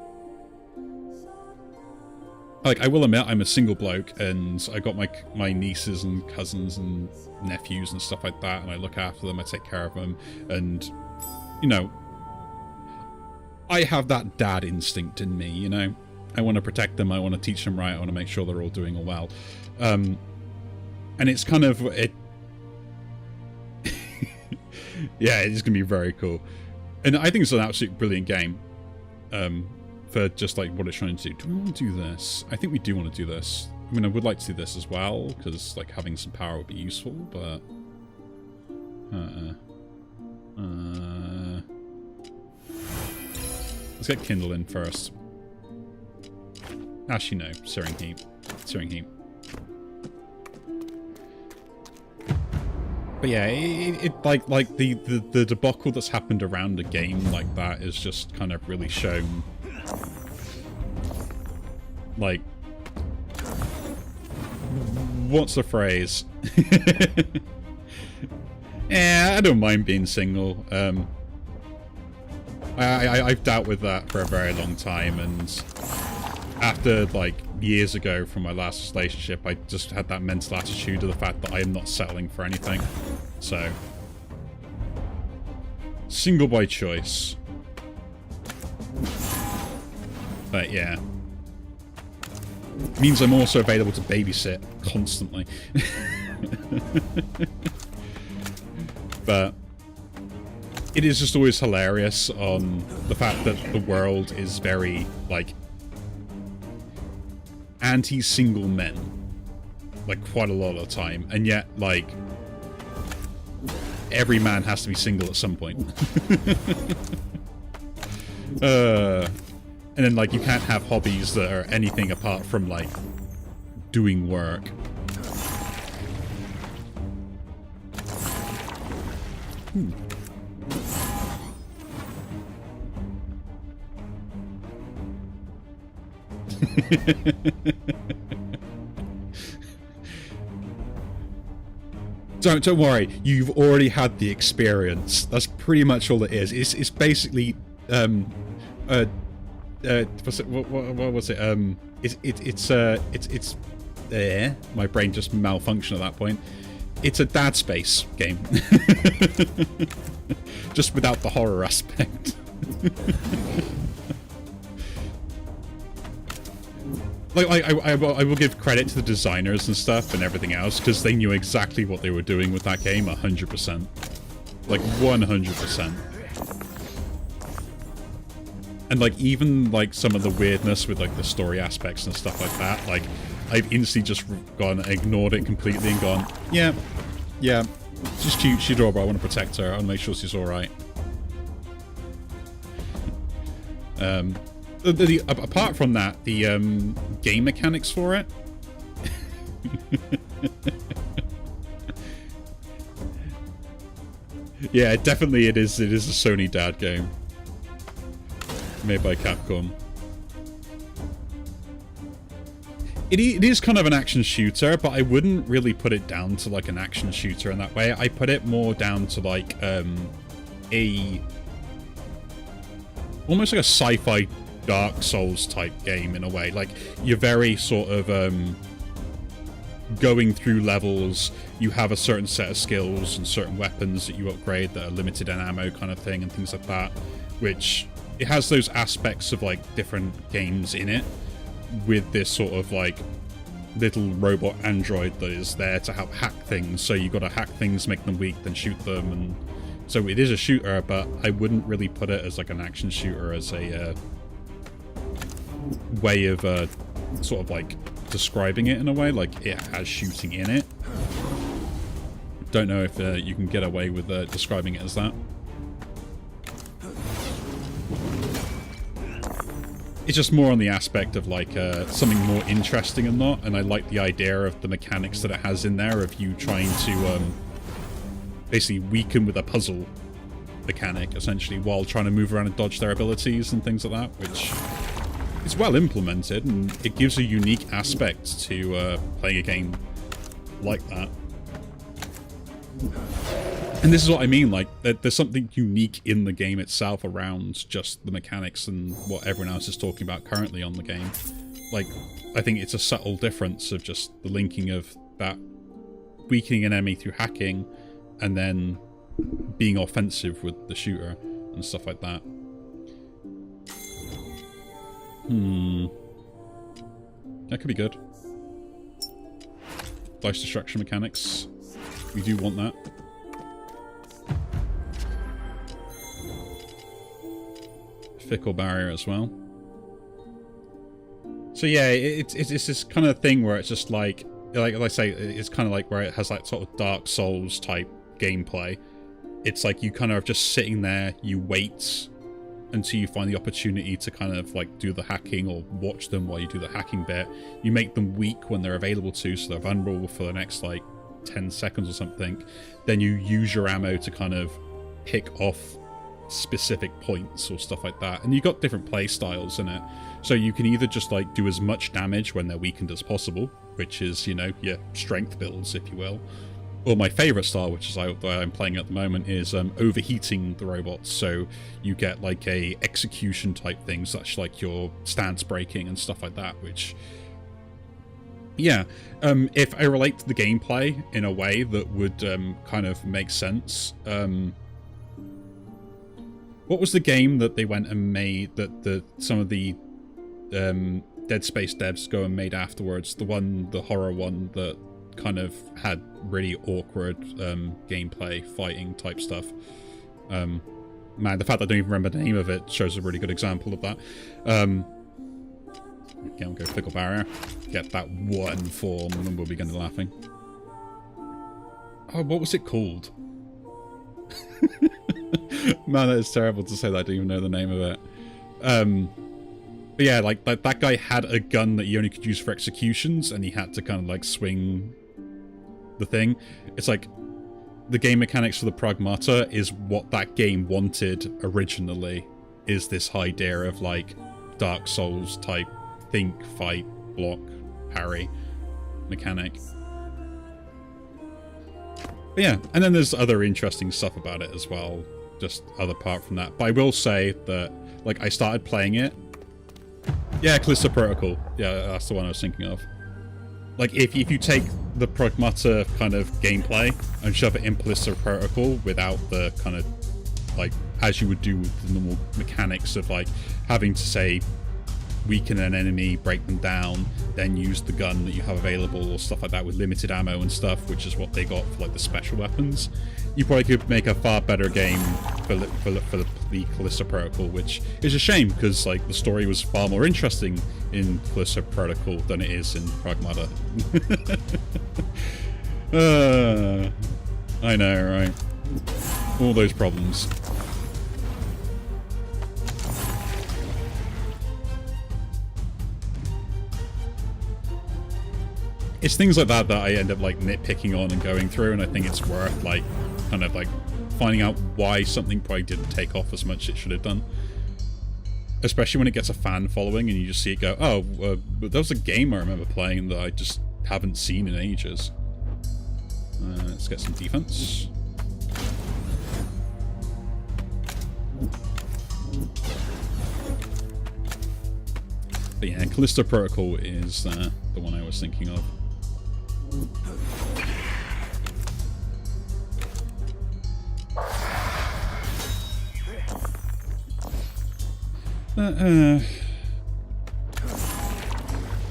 Like, I will admit, I'm a single bloke, and I got my nieces and cousins and nephews and stuff like that, and I look after them, I take care of them, and, you know, I have that dad instinct in me, you know? I want to protect them, I want to teach them right, I want to make sure they're all doing all well. And it's kind of... yeah, it's going to be very cool. And I think it's an absolute brilliant game. For just like what it's trying to do. Do we want to do this? I think we do want to do this. I mean, I would like to do this as well, because like having some power would be useful, but... Let's get Kindle in first. Actually, no. Searing Heat. Searing Heat. But yeah, it like the debacle that's happened around a game like that is just kind of really shown... Like, what's the phrase? Yeah, I don't mind being single. I've dealt with that for a very long time, and after, like, years ago from my last relationship, I just had that mental attitude of the fact that I am not settling for anything. So, single by choice. But yeah. Means I'm also available to babysit constantly. But it is just always hilarious on the fact that the world is very, like, anti-single men. Like, quite a lot of the time. And yet, like, every man has to be single at some point. And then, like, you can't have hobbies that are anything apart from, like, doing work. Don't worry, you've already had the experience. That's pretty much all it is. It's basically what was it? It's my brain just malfunctioned at that point. It's a Dad Space game, just without the horror aspect. I will give credit to the designers and stuff and everything else, because they knew exactly what they were doing with that game 100%. Like 100%. And like even like some of the weirdness with like the story aspects and stuff like that, like I've instantly just gone and ignored it completely and gone, yeah, she's cute, she's adorable, I want to protect her, I want to make sure she's alright. Apart from that, the game mechanics for it. Yeah, definitely it is a Sony Dad game. Made by Capcom. It is kind of an action shooter, but I wouldn't really put it down to like an action shooter in that way. I put it more down to like almost like a sci-fi Dark Souls type game in a way. Like you're very sort of going through levels, you have a certain set of skills and certain weapons that you upgrade that are limited in ammo kind of thing and things like that, which it has those aspects of like different games in it, with this sort of like little robot android that is there to help hack things. So you got to hack things, make them weak, then shoot them, and so it is a shooter, but I wouldn't really put it as like an action shooter, as a way of sort of like describing it in a way. Like it has shooting in it. Don't know if you can get away with describing it as that. It's just more on the aspect of like something more interesting and not, and I like the idea of the mechanics that it has in there of you trying to basically weaken with a puzzle mechanic essentially while trying to move around and dodge their abilities and things like that, which is well implemented, and it gives a unique aspect to playing a game like that. And this is what I mean, like, there's something unique in the game itself around just the mechanics and what everyone else is talking about currently on the game. Like, I think it's a subtle difference of just the linking of that weakening an enemy through hacking and then being offensive with the shooter and stuff like that. That could be good. Dice destruction mechanics. We do want that. Fickle barrier as well. So yeah, it's this kind of thing where it's just like I say, it's kind of like where it has like sort of Dark Souls type gameplay. It's like you kind of just sitting there, you wait until you find the opportunity to kind of like do the hacking or watch them while you do the hacking bit. You make them weak when they're available to, so they're vulnerable for the next like 10 seconds or something. Then you use your ammo to kind of pick off specific points or stuff like that, and you got different play styles in it, so you can either just like do as much damage when they're weakened as possible, which is, you know, your strength builds, if you will, or my favorite style, which is what I'm playing at the moment, is overheating the robots, so you get like a execution type thing, such like your stance breaking and stuff like that, which yeah, if I relate to the gameplay in a way that would kind of make sense, what was the game that they went and made that some of the Dead Space devs go and made afterwards? The horror one that kind of had really awkward gameplay, fighting type stuff. Man, the fact that I don't even remember the name of it shows a really good example of that. Okay, I'll go Fickle Barrier. Get that one form, and then we'll begin laughing. Oh, what was it called? Man, that is terrible to say that I don't even know the name of it. But yeah, like that guy had a gun that he only could use for executions, and he had to kind of like swing the thing. It's like the game mechanics for the Pragmata is what that game wanted originally, is this idea of like Dark Souls type think, fight, block, parry mechanic. But yeah, and then there's other interesting stuff about it as well, just other apart from that. But I will say that, like, I started playing it, Yeah, Callisto Protocol. Yeah, that's the one I was thinking of. Like, if you take the Pragmata kind of gameplay and shove it in Callisto Protocol without the kind of, like, as you would do with the normal mechanics of, like, having to, say, weaken an enemy, break them down, then use the gun that you have available or stuff like that with limited ammo and stuff, which is what they got for, like, the special weapons, you probably could make a far better game for the Callisto Protocol, which is a shame because, like, the story was far more interesting in Callisto Protocol than it is in Pragmata. I know, right? All those problems. It's things like that that I end up, like, nitpicking on and going through, and I think it's worth, like, kind of, like, finding out why something probably didn't take off as much as it should have done. Especially when it gets a fan following and you just see it go, oh, there was a game I remember playing that I just haven't seen in ages. Let's get some defense. But yeah, Callisto Protocol is the one I was thinking of.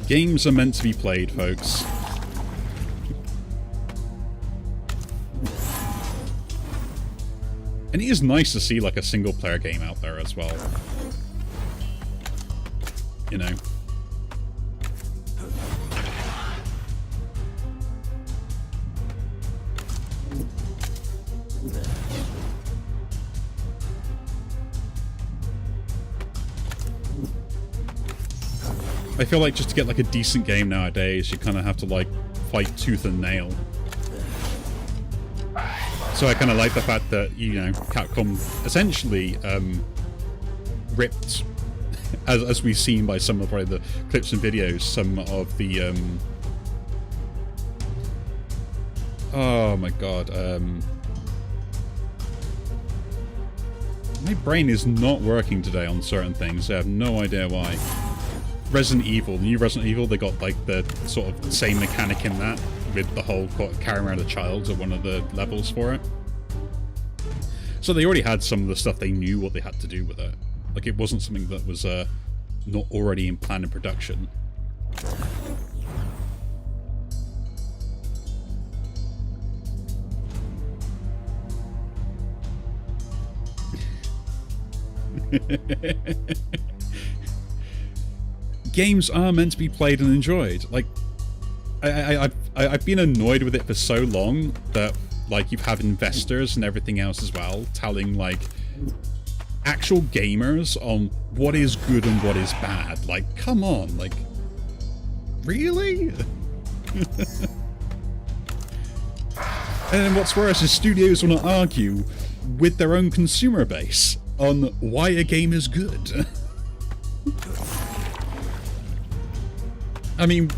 Games are meant to be played, folks. And it is nice to see, like, a single-player game out there as well. You know. I feel like just to get, like, a decent game nowadays, you kind of have to, like, fight tooth and nail. So I kind of like the fact that, you know, Capcom essentially ripped, as we've seen by some of probably the clips and videos, some of the oh my god, my brain is not working today on certain things. I have no idea why. Resident Evil, the new Resident Evil, they got, like, the sort of same mechanic in that, with the whole carrying around a child at one of the levels for it. So they already had some of the stuff, they knew what they had to do with it. Like, it wasn't something that was not already in plan and production. Games are meant to be played and enjoyed. Like, I've been annoyed with it for so long that, like, you have investors and everything else as well telling, like, actual gamers on what is good and what is bad. Like, come on, like, really? And then what's worse is studios want to argue with their own consumer base on why a game is good. I mean,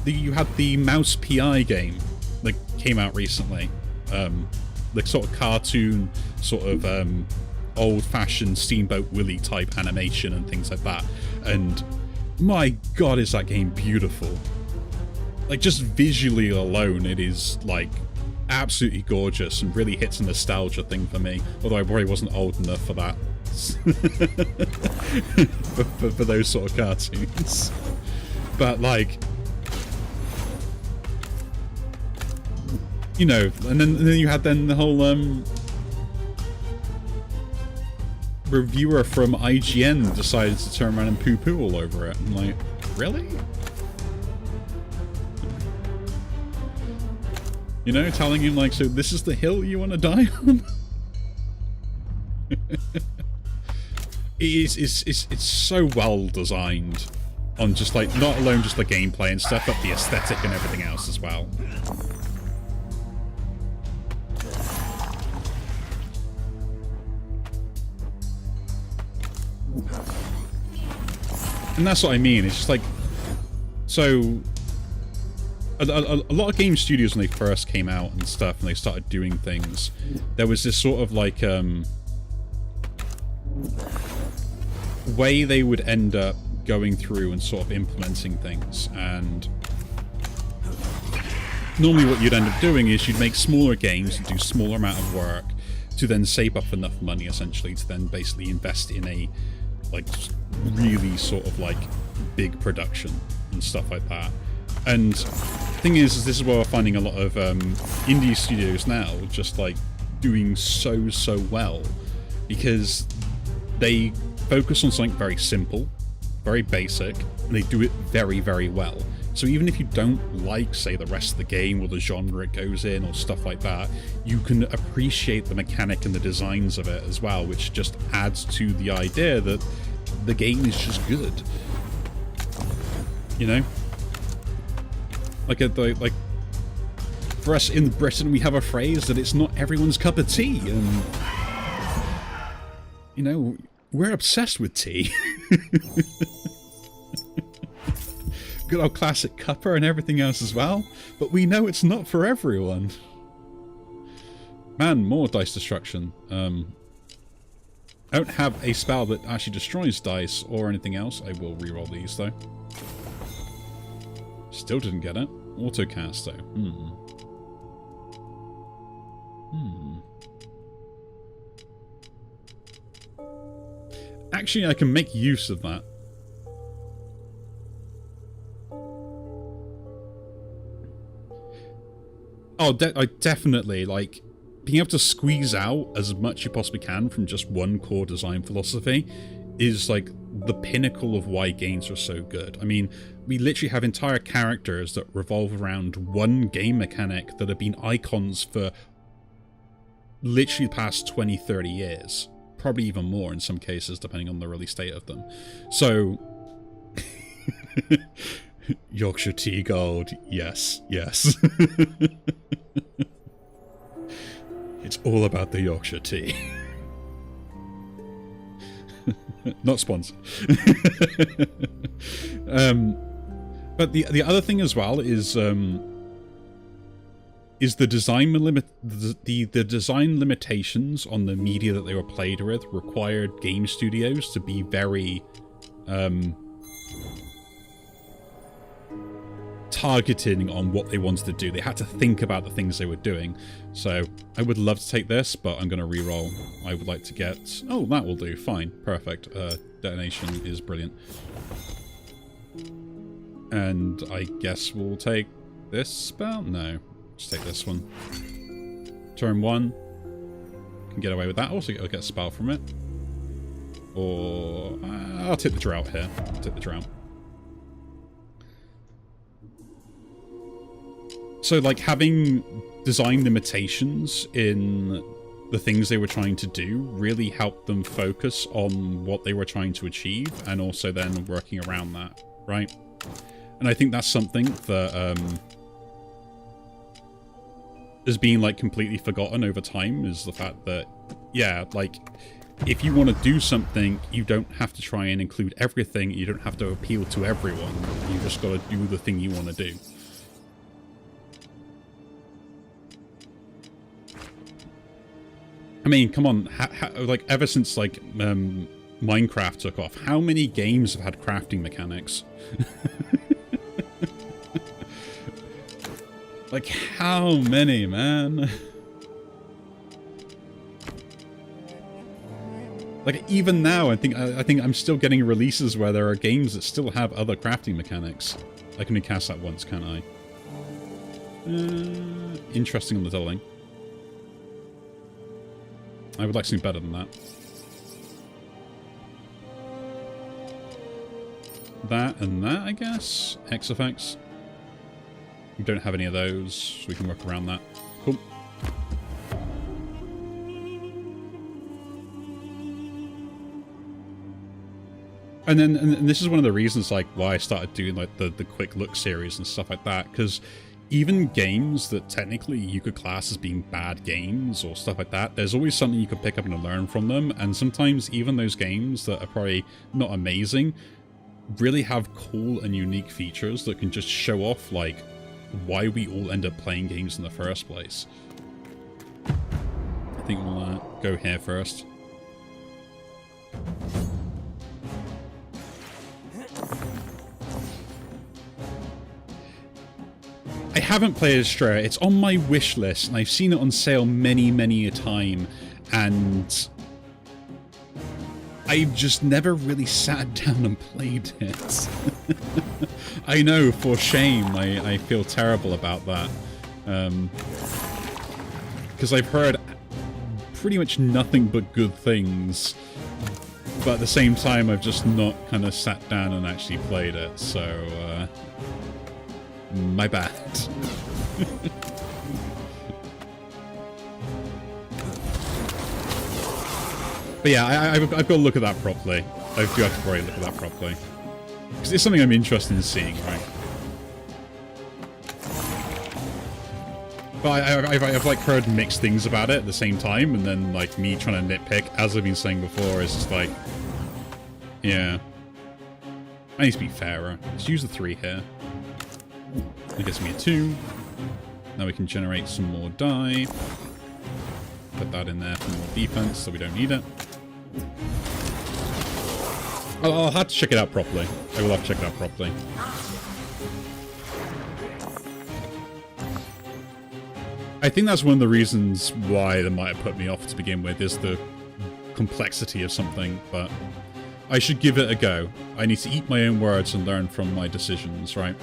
you had the Mouse PI game that came out recently. The sort of cartoon, sort of old-fashioned Steamboat Willie type animation and things like that. And my god, is that game beautiful. Like, just visually alone, it is, like, absolutely gorgeous and really hits a nostalgia thing for me. Although I probably wasn't old enough for that. for those sort of cartoons. But, like, you know, and then you had the whole reviewer from IGN decided to turn around and poo-poo all over it. I'm like, really? You know, telling him, like, so this is the hill you want to die on? It's so well designed on just, like, not alone just the gameplay and stuff, but the aesthetic and everything else as well. And that's what I mean, it's just like, so a lot of game studios, when they first came out and stuff and they started doing things, there was this sort of, like, way they would end up going through and sort of implementing things, and normally what you'd end up doing is you'd make smaller games and do smaller amount of work to then save up enough money, essentially, to then basically invest in a, like, really sort of, like, big production and stuff like that. And the thing is this is where we're finding a lot of indie studios now just, like, doing so well, because they focus on something very simple, very basic, and they do it very well. So even if you don't like, say, the rest of the game or the genre it goes in or stuff like that, you can appreciate the mechanic and the designs of it as well, which just adds to the idea that the game is just good. You know? Like for us in Britain, we have a phrase that it's not everyone's cup of tea, and you know, we're obsessed with tea. Good old classic cuppa and everything else as well, but we know it's not for everyone. Man, more dice destruction. I don't have a spell that actually destroys dice or anything else. I will reroll these though. Still didn't get it. Autocast though. Actually, I can make use of that. Oh, I definitely, like, being able to squeeze out as much you possibly can from just one core design philosophy is, like, the pinnacle of why games are so good. I mean, we literally have entire characters that revolve around one game mechanic that have been icons for literally the past 20, 30 years. Probably even more in some cases, depending on the release date of them. So... Yorkshire tea gold, yes. It's all about the Yorkshire tea. Not sponsored. But the other thing as well is the design the design limitations on the media that they were played with required game studios to be very targeting on what they wanted to do. They had to think about the things they were doing. So I would love to take this, but I'm going to reroll. I would like to get... Oh, that will do. Fine. Perfect. Detonation is brilliant. And I guess we'll take this spell? No. Just take this one. Turn 1. Can get away with that. Also, I'll get a spell from it. Or... I'll take the drought here. I'll take the drought. So, like, having design limitations in the things they were trying to do really helped them focus on what they were trying to achieve, and also then working around that, right? And I think that's something that has been, like, completely forgotten over time, is the fact that, yeah, like, if you want to do something, you don't have to try and include everything, you don't have to appeal to everyone, you just gotta do the thing you want to do. I mean, come on, like, ever since, like, Minecraft took off, how many games have had crafting mechanics? Like, how many, man? Like, even now, I think I'm still getting releases where there are games that still have other crafting mechanics. I can only cast that once, can't I? Interesting on the doubling. I would like something better than that. That and that, I guess? X effects. We don't have any of those, so we can work around that. Cool. And then, and this is one of the reasons, like, why I started doing, like, the quick look series and stuff like that, because even games that technically you could class as being bad games or stuff like that, there's always something you could pick up and learn from them, and sometimes even those games that are probably not amazing really have cool and unique features that can just show off, like, why we all end up playing games in the first place. I think we'll go here first. I haven't played it straight. It's on my wish list, and I've seen it on sale many a time, and I've just never really sat down and played it. I know, for shame, I feel terrible about that. Because I've heard pretty much nothing but good things, but at the same time I've just not kind of sat down and actually played it, so my bad. But yeah, I've got to look at that properly. I do have to probably look at that properly. Because it's something I'm interested in seeing, right? But I've like heard mixed things about it at the same time, and then like me trying to nitpick, as I've been saying before, is just like, yeah. I need to be fairer. Let's use the 3 here. That gives me a 2. Now we can generate some more die. Put that in there for more defense, so we don't need it. I'll have to check it out properly. I will have to check it out properly. I think that's one of the reasons why that might have put me off to begin with, is the complexity of something, but I should give it a go. I need to eat my own words and learn from my decisions, right?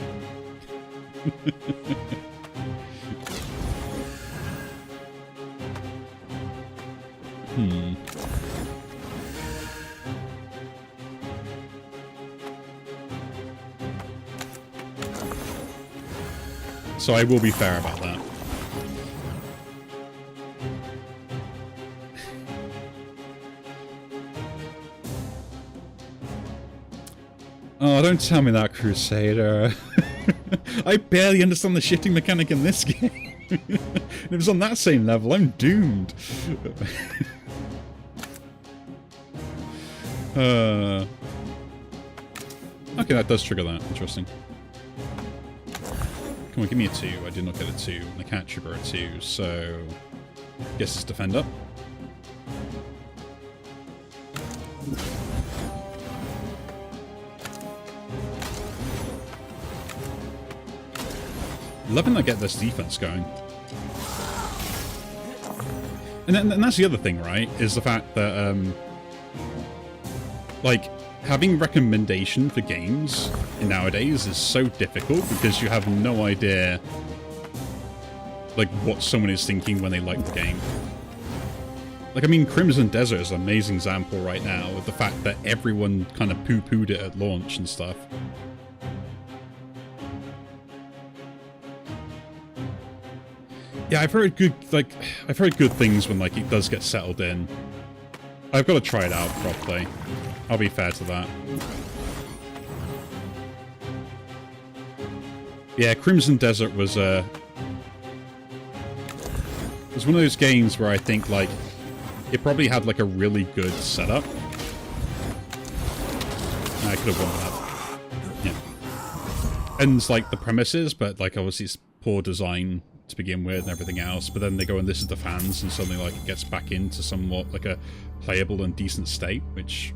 So I will be fair about that. Oh, don't tell me that, Crusader. I barely understand the shifting mechanic in this game. If it was on that same level, I'm doomed. Okay, that does trigger that. Interesting. Come on, give me a 2. I did not get a 2. And I can't trigger a 2, so... guess it's defend up. Loving that I get this defense going. And that's the other thing, right? Is the fact that, like, having recommendation for games nowadays is so difficult because you have no idea, like, what someone is thinking when they like the game. Like, I mean, Crimson Desert is an amazing example right now with the fact that everyone kind of poo-pooed it at launch and stuff. Yeah, I've heard good things when, like, it does get settled in. I've got to try it out properly. I'll be fair to that. Yeah, Crimson Desert was one of those games where I think, like, it probably had, like, a really good setup. I could have won that. Yeah. And, like, the premises, but, like, obviously it's poor design to begin with and everything else, but then they go and this is the fans, and suddenly, like, it gets back into somewhat, like, a playable and decent state, which...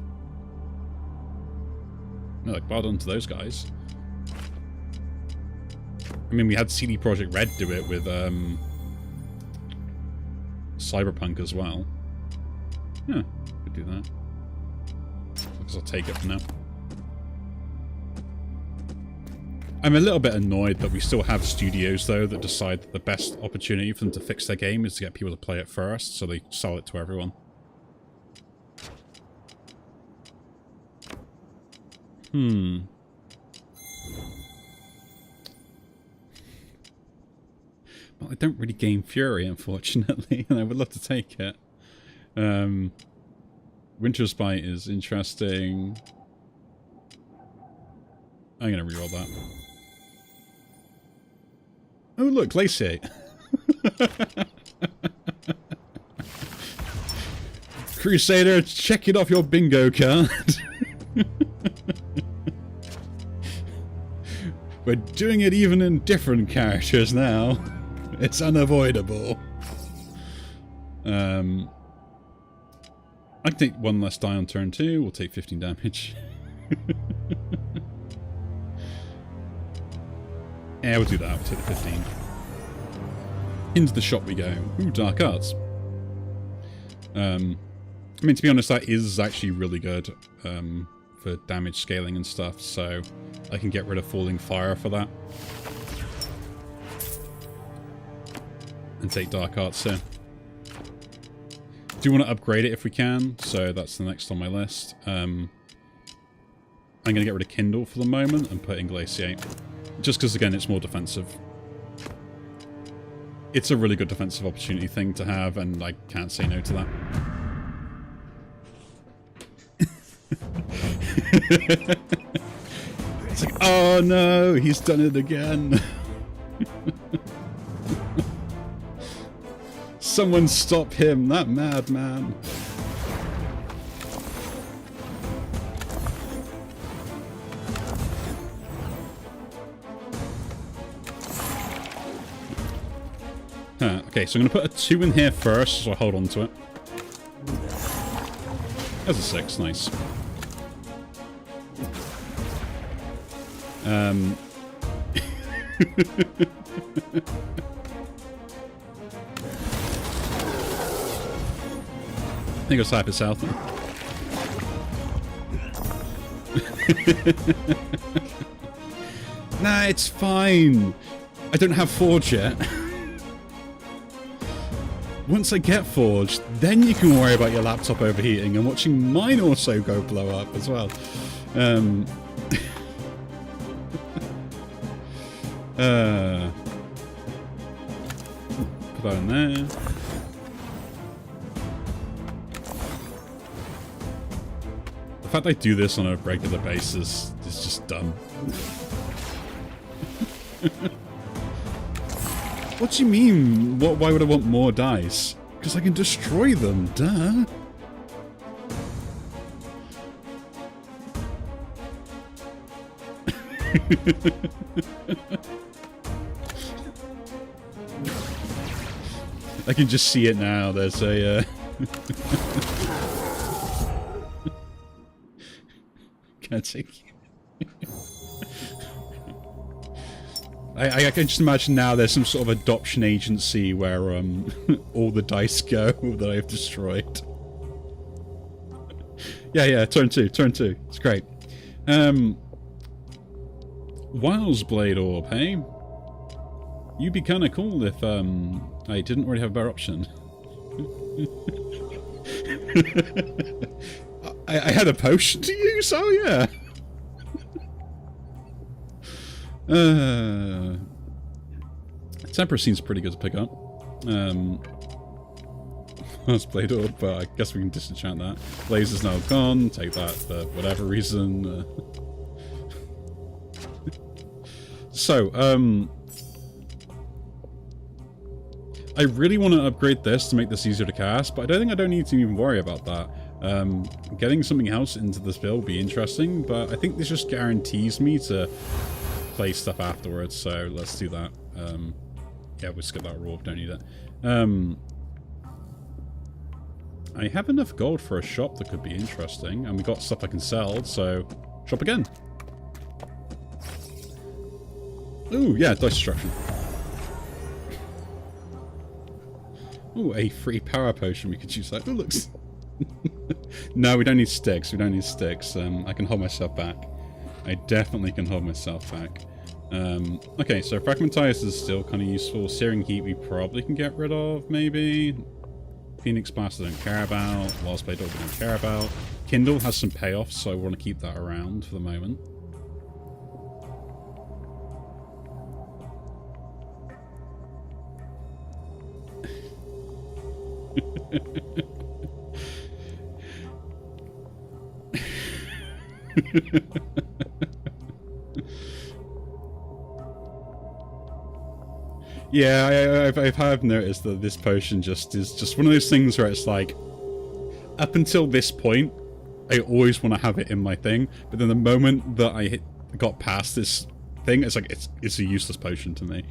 no, like, well done to those guys. I mean, we had CD Projekt Red do it with, Cyberpunk as well. Yeah, could do that. I guess I'll take it for now. I'm a little bit annoyed that we still have studios, though, that decide that the best opportunity for them to fix their game is to get people to play it first, so they sell it to everyone. Well, I don't really gain Fury, unfortunately, and I would love to take it. Winter's Bite is interesting. I'm going to reroll that. Oh, look, Glaciate. Crusader, check it off your bingo card. We're doing it even in different characters now. It's unavoidable. I can take 1 less die on turn 2. We'll take 15 damage. Yeah, we'll do that. We'll take the 15. Into the shop we go. Ooh, Dark Arts. I mean, to be honest, that is actually really good for damage scaling and stuff, so I can get rid of Falling Fire for that. And take Dark Arts here. Do want to upgrade it if we can, so that's the next on my list. I'm going to get rid of Kindle for the moment and put Inglatiate. Just because, again, it's more defensive. It's a really good defensive opportunity thing to have, and I can't say no to that. It's like, oh no, he's done it again. Someone stop him, that madman. Okay, so I'm going to put a 2 in here first, so I'll hold on to it. There's a 6, nice. I think I'll type it south. Nah, it's fine. I don't have Forge yet. Once I get Forged, then you can worry about your laptop overheating and watching mine also go blow up as well. Put that in there. The fact I do this on a regular basis is just dumb. What do you mean? Why would I want more dice? Because I can destroy them, duh. I can just see it now. There's a... Can't take it. I can just imagine now there's some sort of adoption agency where all the dice go that I've destroyed. Yeah, turn two. It's great. Wiles Blade Orb, hey? You'd be kind of cool if I didn't already have a better option. I had a potion to use, oh yeah. Temper seems pretty good to pick up. Wiles Blade Orb, but I guess we can disenchant that. Blaze is now gone, take that for whatever reason. So, I really want to upgrade this to make this easier to cast, but I don't think I don't need to even worry about that. Getting something else into this build would be interesting, but I think this just guarantees me to play stuff afterwards, so let's do that. Yeah, we'll skip that raw, don't need it. I have enough gold for a shop that could be interesting, and we got stuff I can sell, so shop again. Ooh, yeah, dice destruction. Ooh, a free power potion we could use that. Ooh, looks... No, we don't need sticks. I can hold myself back. I definitely can hold myself back. Okay, so Fragmentize is still kind of useful. Searing Heat we probably can get rid of, maybe. Phoenix Blast I don't care about. Wiles Blade Orb I don't care about. Kindle has some payoffs, so I want to keep that around for the moment. Yeah, I've noticed that this potion just is just one of those things where it's like, up until this point, I always want to have it in my thing, but then the moment that I got past this thing, it's like it's a useless potion to me.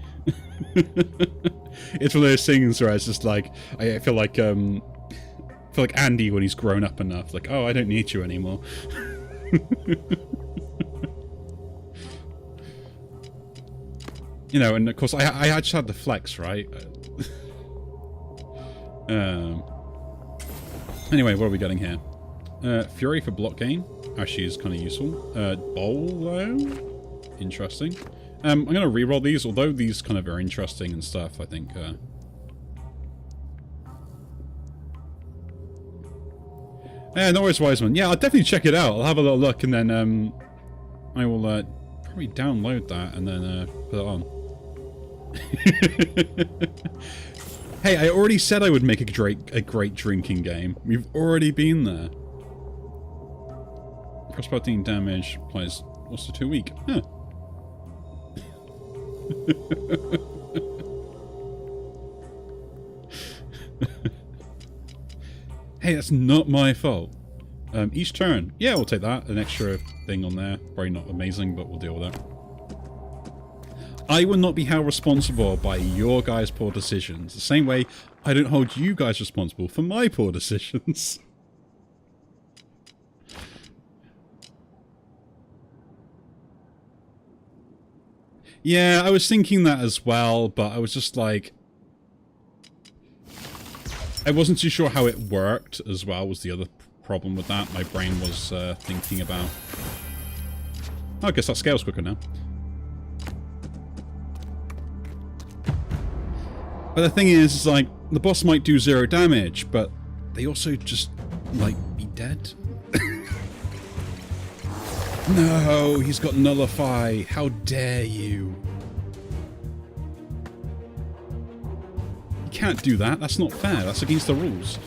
It's one of those things where it's just like I feel like Andy when he's grown up enough, like, oh, I don't need you anymore. You know, and of course I just had the flex, right? Anyway, what are we getting here? Fury for block gain. Actually is kind of useful. Bolo? Interesting. I'm going to reroll these, although these kind of are interesting and stuff, I think. No worries, Wiseman. Yeah, I'll definitely check it out. I'll have a little look, and then I will probably download that and then put it on. Hey, I already said I would make a great drinking game. We've already been there. Cross-protein damage applies once to 2 week. Huh. Hey, that's not my fault. Each turn. Yeah, we'll take that. An extra thing on there. Probably not amazing, but we'll deal with that. I will not be held responsible by your guys' poor decisions. The same way I don't hold you guys responsible for my poor decisions. Yeah, I was thinking that as well, but I was just like... I wasn't too sure how it worked as well, was the other problem with that. My brain was thinking about... Oh, I guess that scales quicker now. But the thing is, like, the boss might do 0 damage, but they also just, like, be dead. No, he's got Nullify. How dare you? You can't do that. That's not fair. That's against the rules.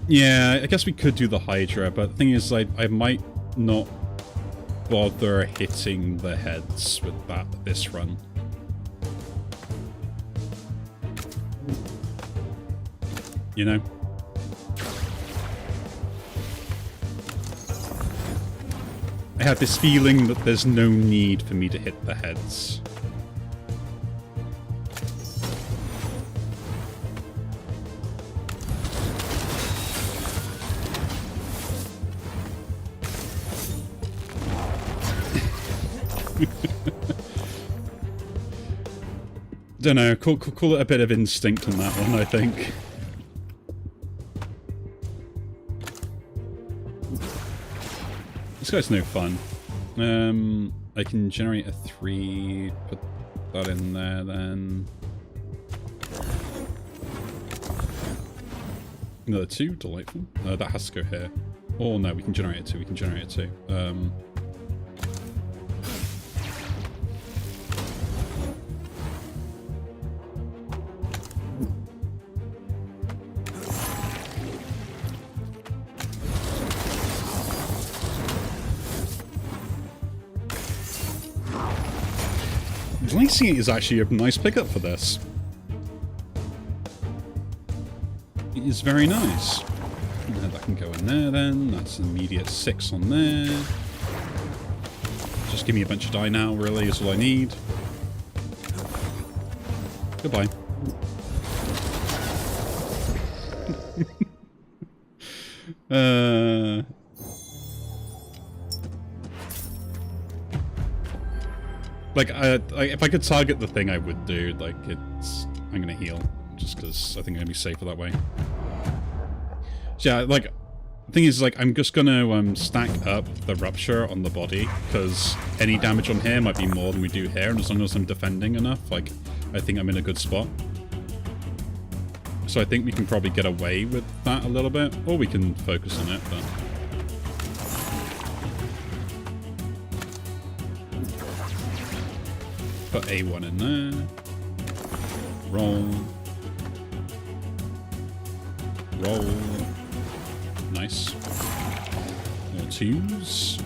Yeah, I guess we could do the Hydra, but the thing is, I might not bother hitting the heads with this run. You know? I have this feeling that there's no need for me to hit the heads. Don't know, call it a bit of instinct on that one, I think. This guy's no fun. I can generate a 3, put that in there then. Another 2, delightful. No, that has to go here. Oh no, we can generate it too, we can generate it too. Slicing it is actually a nice pickup for this. It is very nice. That can go in there then. That's an immediate 6 on there. Just give me a bunch of die now, really, is all I need. Goodbye. Like, if I could target the thing, I would do. Like, I'm gonna heal, just because I think I'm gonna be safer that way. So yeah, like, the thing is, like, I'm just gonna stack up the Rupture on the body, because any damage on here might be more than we do here, and as long as I'm defending enough, like, I think I'm in a good spot. So I think we can probably get away with that a little bit, or we can focus on it, but... Put A1 in there. Roll. Roll. Nice. More 2s.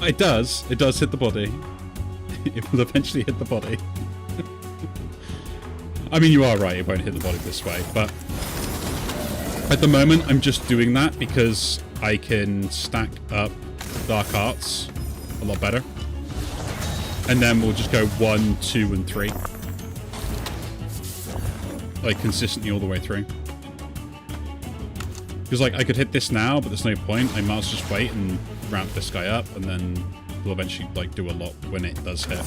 It does. It does hit the body. It will eventually hit the body. I mean, you are right. It won't hit the body this way, but... At the moment, I'm just doing that because I can stack up Dark Arts a lot better. And then we'll just go 1, 2, and 3. Like, consistently all the way through. Because, like, I could hit this now, but there's no point. I might as well just wait and ramp this guy up, and then we'll eventually, like, do a lot when it does hit.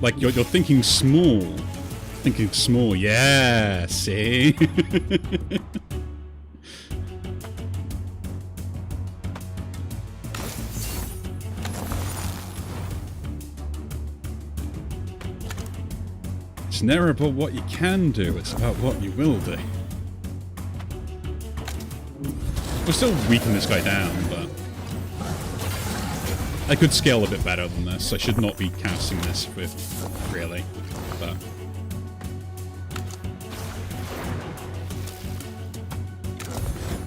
Like, you're thinking small. Thinking small, yeah, see? It's never about what you can do, it's about what you will do. We're still weakening this guy down, but I could scale a bit better than this. I should not be casting this with, really, but...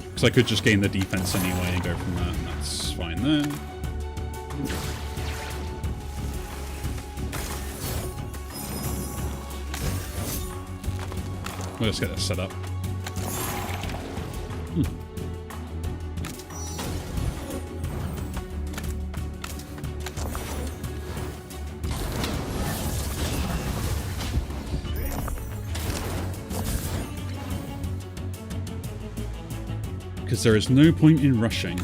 Because I could just gain the defense anyway and go from that, and that's fine there. We'll just get this set up. Because there is no point in rushing.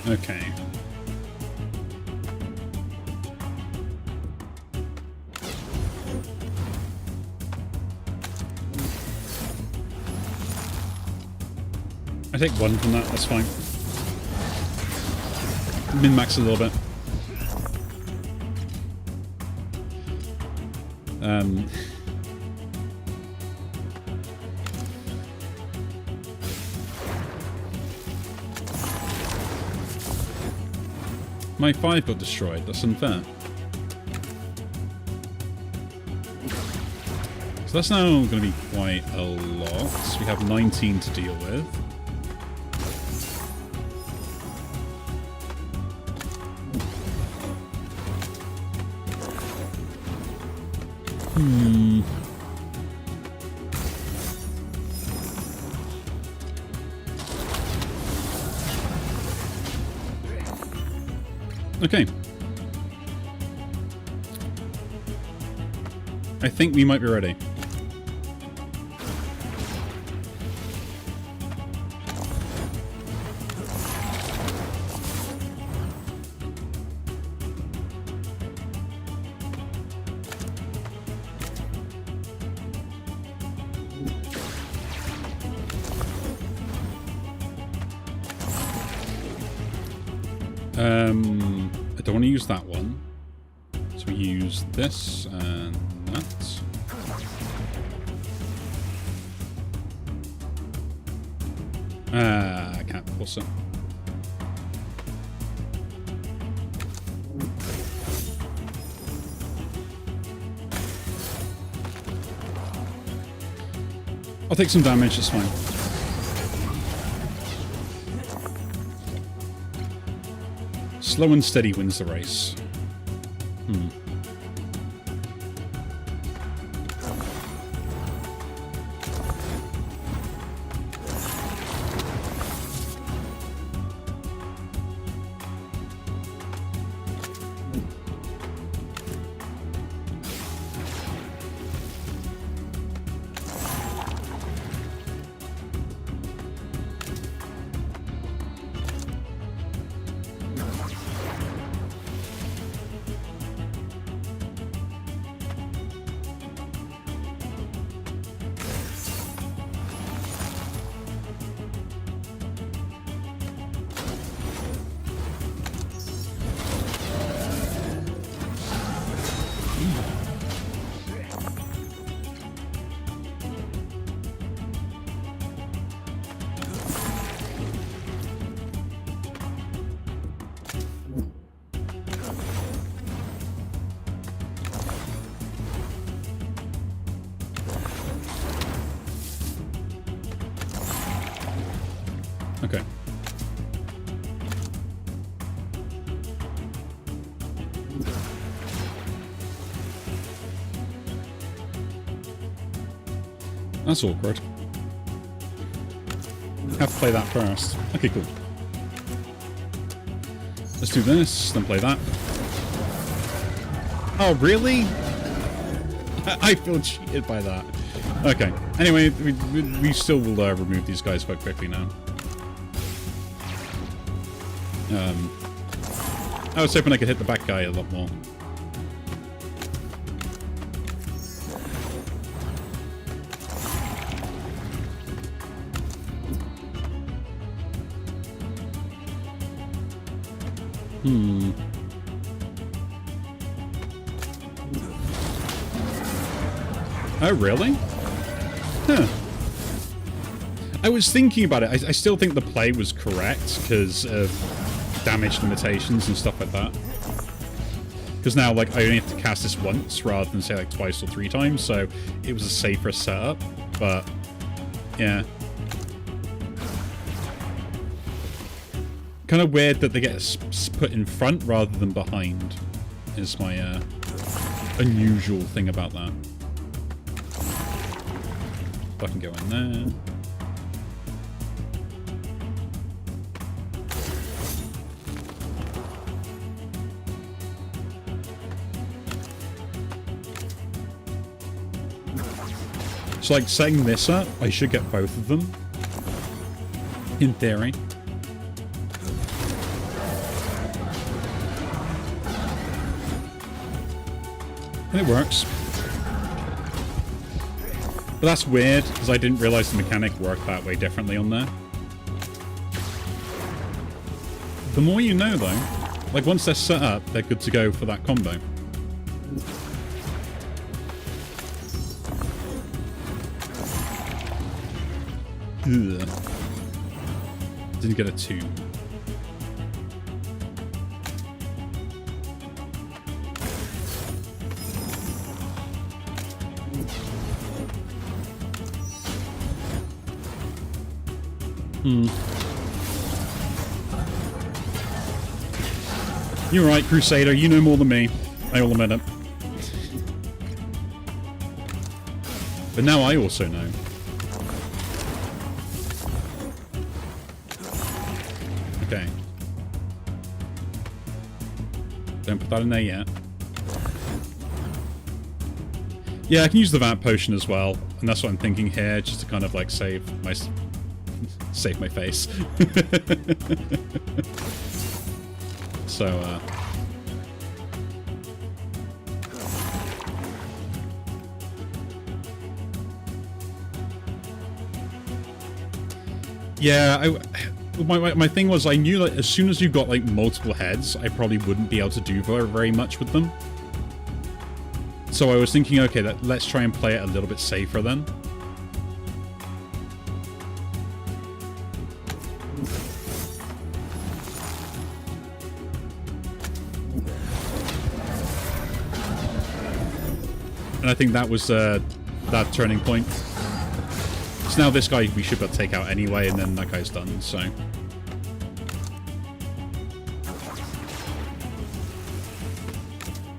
Okay. I take 1 from that, that's fine. Min-max a little bit. My 5 got destroyed, that's unfair. So that's now going to be quite a lot. We have 19 to deal with. Okay. I think we might be ready. I don't want to use that one. So we use this and that. I can't pulse it. I'll take some damage, it's fine. Slow and steady wins the race. That's awkward. Have to play that first. Okay, cool. Let's do this, then play that. Oh, really? I feel cheated by that. Okay. Anyway, we still will remove these guys quite quickly now. I was hoping I could hit the back guy a lot more. Oh, really? Huh. I was thinking about it. I still think the play was correct because of damage limitations and stuff like that. Because now, like, I only have to cast this once rather than, say, like, twice or 3 times, so it was a safer setup, but, yeah. Kind of weird that they get put in front rather than behind, is my unusual thing about that. If I can go in there. So, like, setting this up, I should get both of them. In theory. And it works. But that's weird, because I didn't realize the mechanic worked that way differently on there. The more you know, though. Like, once they're set up, they're good to go for that combo. Ugh. Didn't get a 2. You're right, Crusader. You know more than me. I will admit it. But now I also know. Okay. Don't put that in there yet. Yeah, I can use the Vamp Potion as well. And that's what I'm thinking here, just to kind of like save my face. So, yeah, my thing was I knew that as soon as you got like multiple heads, I probably wouldn't be able to do very much with them. So I was thinking, okay, let's try and play it a little bit safer then. And I think that was that turning point. So now this guy we should be able to take out anyway, and then that guy's done, so.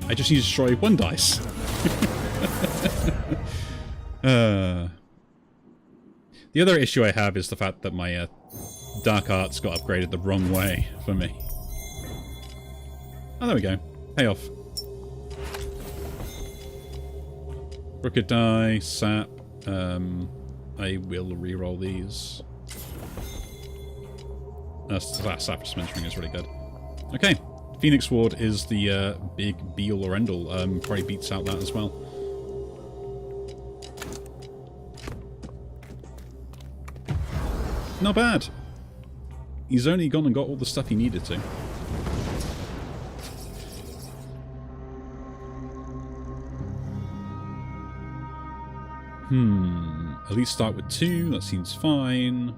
I just need to destroy 1 dice. The other issue I have is the fact that my Dark Arts got upgraded the wrong way for me. Oh, there we go. Payoff. Crooked die, sap. I will re-roll these. That sap ring is really good. Okay. Phoenix Ward is the big be-all or end-all. Probably beats out that as well. Not bad. He's only gone and got all the stuff he needed to. At least start with 2. That seems fine.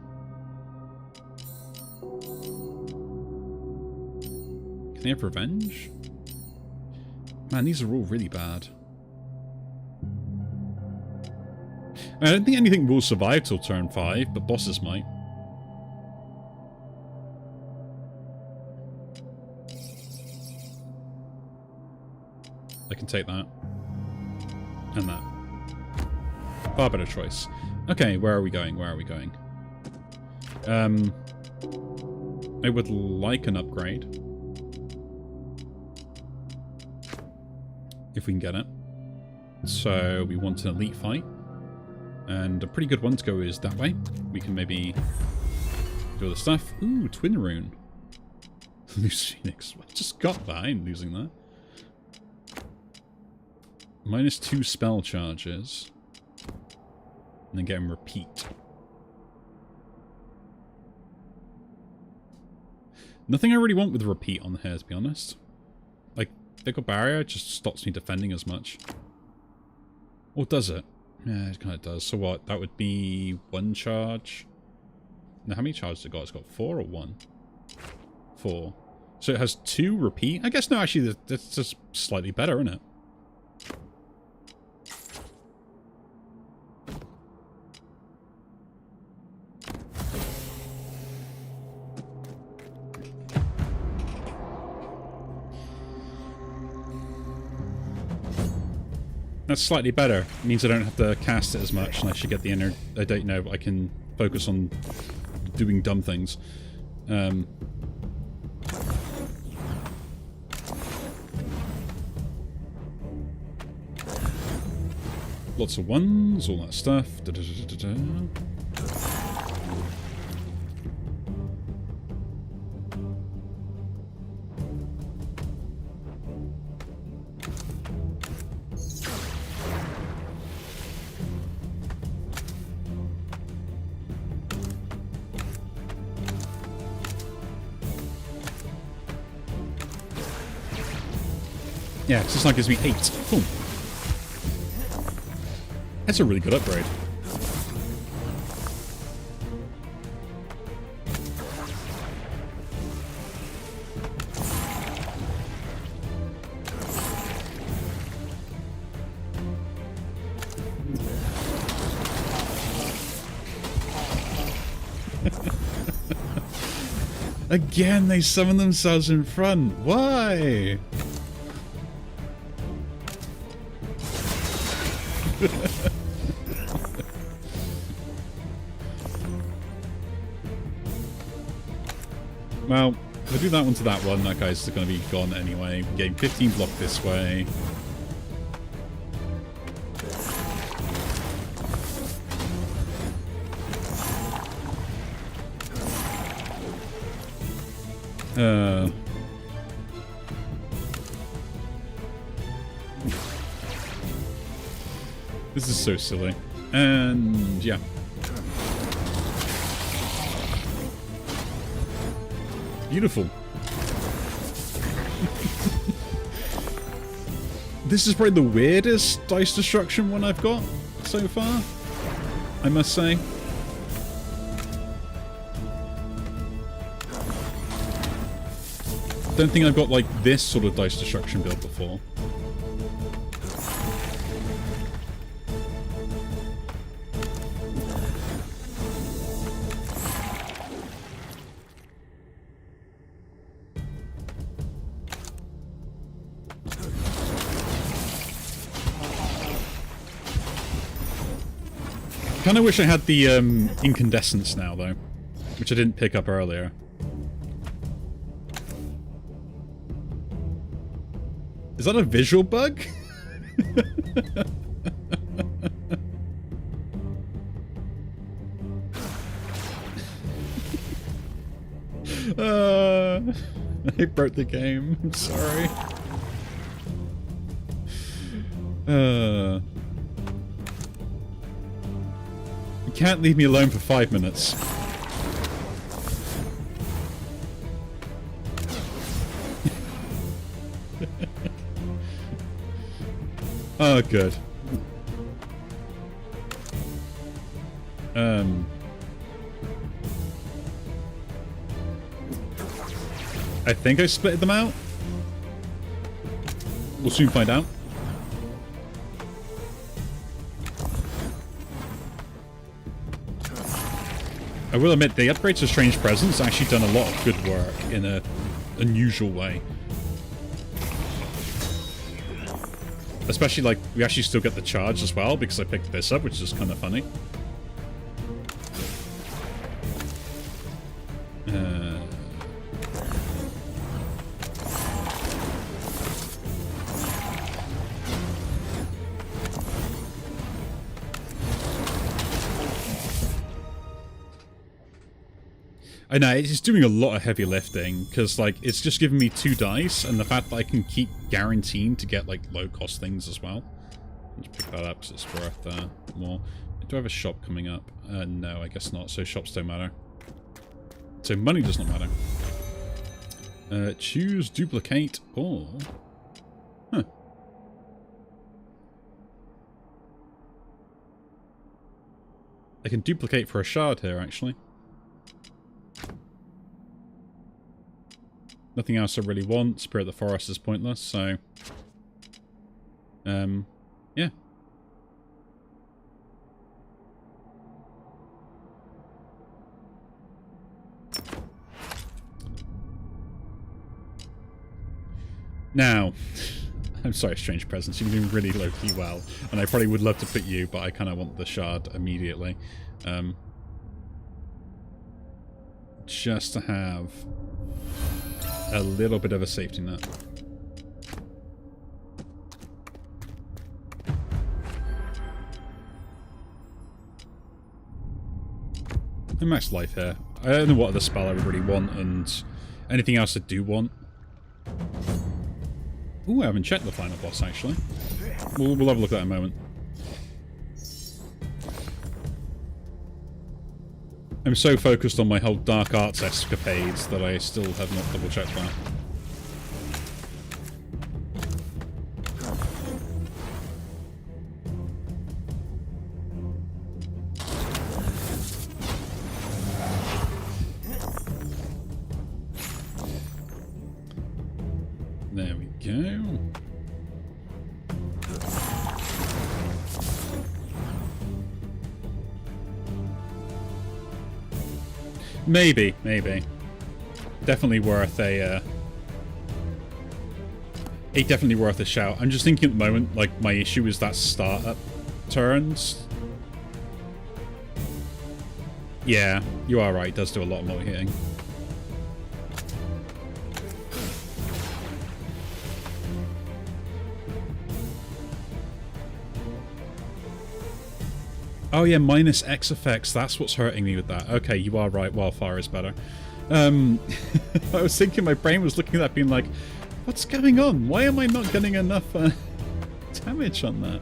Can they have revenge? Man, these are all really bad. I don't think anything will survive till turn 5, but bosses might. I can take that. And that. Far better choice. Okay, where are we going? Where are we going? I would like an upgrade. If we can get it. So we want an elite fight. And a pretty good one to go is that way. We can maybe do other stuff. Ooh, Twin Rune. Loose Phoenix. I just got that. I ain't losing that. -2 spell charges. And then get him repeat. Nothing I really want with repeat on here, to be honest. Like, Fickle Barrier just stops me defending as much. Or does it? Yeah, it kind of does. So what? That would be 1 charge. Now, how many charges it got? It's got 4 or 1? 4. So it has 2 repeat? I guess, no, actually, that's just slightly better, isn't it? That's slightly better. It means I don't have to cast it as much, and I should get the inner... I don't know, I can focus on doing dumb things. Lots of 1s, all that stuff. Yeah, this now gives me 8. Cool. That's a really good upgrade. Again, they summon themselves in front. Why? Well, if I do that one to that one, that guy's going to be gone anyway. Getting 15 block this way. This is so silly. And yeah. Beautiful. This is probably the weirdest dice destruction one I've got so far, I must say. Don't think I've got like this sort of dice destruction build before. Kind of wish I had the incandescence now, though, which I didn't pick up earlier. Is that a visual bug? I broke the game. I'm sorry. You can't leave me alone for 5 minutes. Oh, good. I think I split them out. We'll soon find out. I will admit, the upgrade to Strange Presence has actually done a lot of good work in an unusual way. Especially, like, we actually still get the charge as well, because I picked this up, which is kind of funny. I know, it's doing a lot of heavy lifting, because, like, it's just giving me 2 dice, and the fact that I can keep guaranteeing to get, like, low-cost things as well. Let's pick that up, because it's worth more. Do I have a shop coming up? No, I guess not, so shops don't matter. So money does not matter. Choose duplicate, or... Huh. I can duplicate for a shard here, actually. Nothing else I really want. Spirit of the Forest is pointless, so... yeah. Now, I'm sorry, Strange Presence, you've been doing really low-key well, and I probably would love to put you, but I kind of want the shard immediately. Just to have a little bit of a safety net. And max life here. I don't know what other spell I would really want, and anything else I do want. Ooh, I haven't checked the final boss, actually. We'll have a look at that in a moment. I'm so focused on my whole dark arts escapades that I still have not double-checked that. There we go. Maybe. Definitely worth a, definitely worth a shout. I'm just thinking at the moment, like, my issue is that startup turns. Yeah, you are right, it does do a lot more hitting. Oh yeah, minus X effects, that's what's hurting me with that. Okay, you are right, Wildfire is better. I was thinking, my brain was looking at that being like, what's going on? Why am I not getting enough damage on that?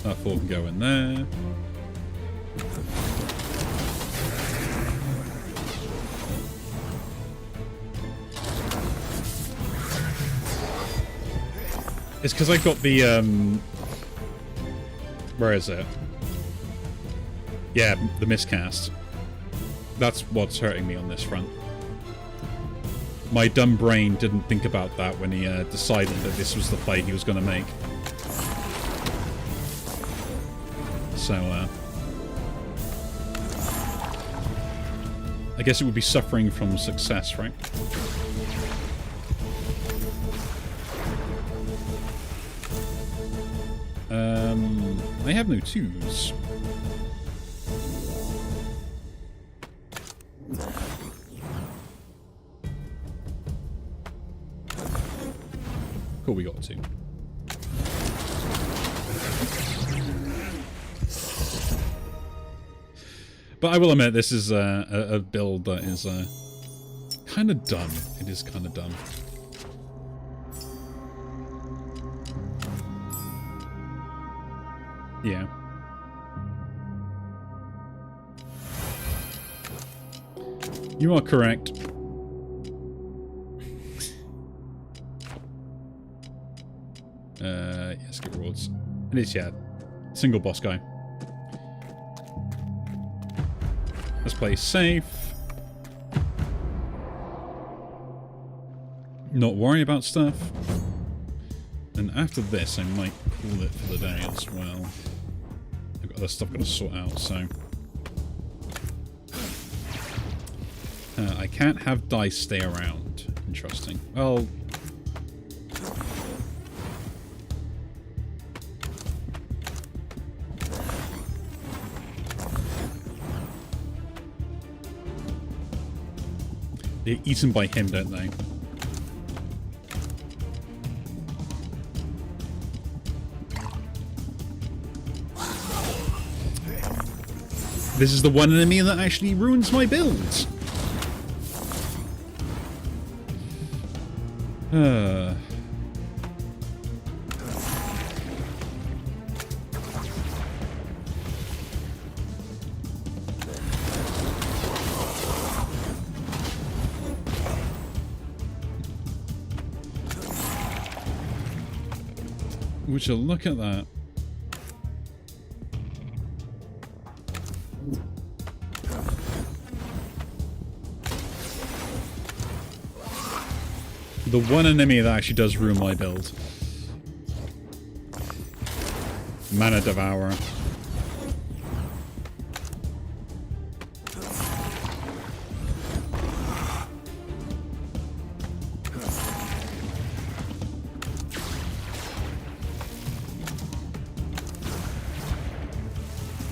That 4 can go in there. It's because I've got the, where is it? Yeah, the miscast. That's what's hurting me on this front. My dumb brain didn't think about that when he decided that this was the play he was going to make. So, I guess it would be suffering from success, right? I have no 2s. Cool, we got 2. But I will admit, this is a build that is kind of dumb. It is kind of dumb. Yeah. You are correct. Yes, good rewards. It is, yeah. Single boss guy. Let's play safe. Not worry about stuff. And after this, I might call it for the day as well. I've got other stuff I've got to sort out, so... I can't have dice stay around. Interesting. Well... They're eaten by him, don't they? This is the one enemy that actually ruins my build. Would you look at that? The one enemy that actually does ruin my build. Mana Devourer.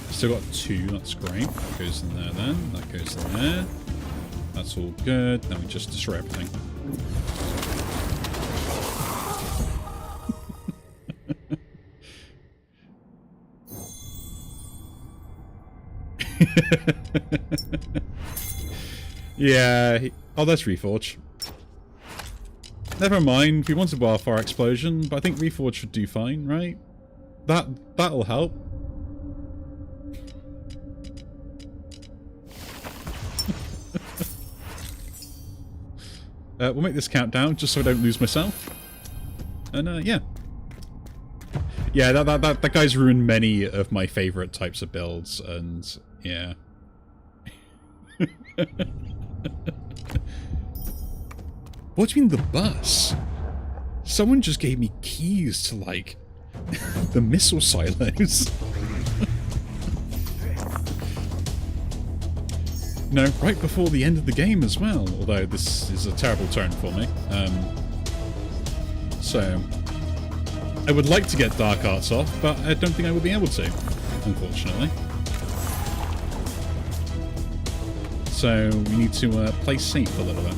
Still got 2, that's great. That goes in there then. That goes in there. That's all good. Now we just destroy everything. Yeah. Oh, that's Reforge. Never mind. We wanted Wildfire Explosion, but I think Reforge should do fine, right? That'll help. We'll make this countdown just so I don't lose myself. And yeah. Yeah, that guy's ruined many of my favorite types of builds, and yeah. What do you mean the bus? Someone just gave me keys to, like, the missile silos. No, right before the end of the game as well, although this is a terrible turn for me. So, I would like to get Dark Arts off, but I don't think I will be able to, unfortunately. So, we need to play safe a little bit.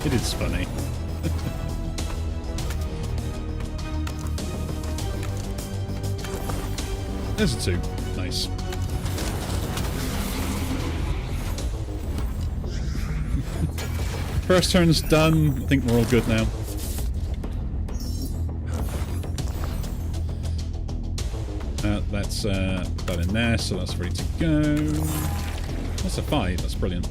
It is funny. There's a 2. Nice. First turn's done. I think we're all good now. That's put that in there, so that's ready to go. That's a 5. That's brilliant.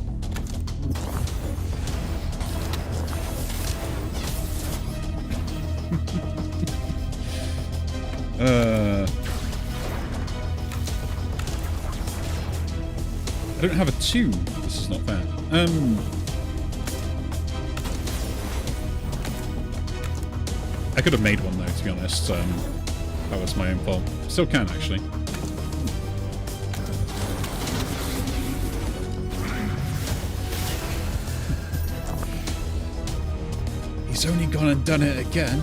I don't have a 2. This is not fair. I could have made one though, to be honest. That was my own fault. Still can, actually. He's only gone and done it again.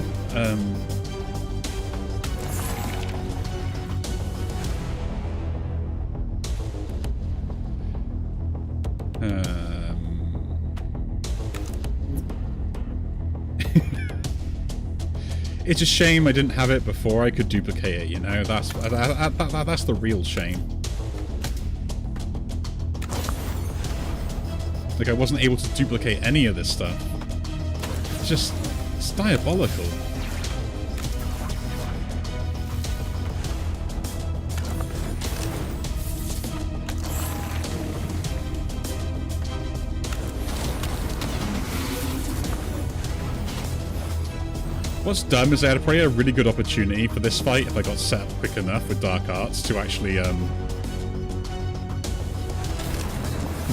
It's a shame I didn't have it before I could duplicate it, you know? That's the real shame. Like, I wasn't able to duplicate any of this stuff. It's diabolical. What's dumb is I had probably a really good opportunity for this fight if I got set up quick enough with Dark Arts to actually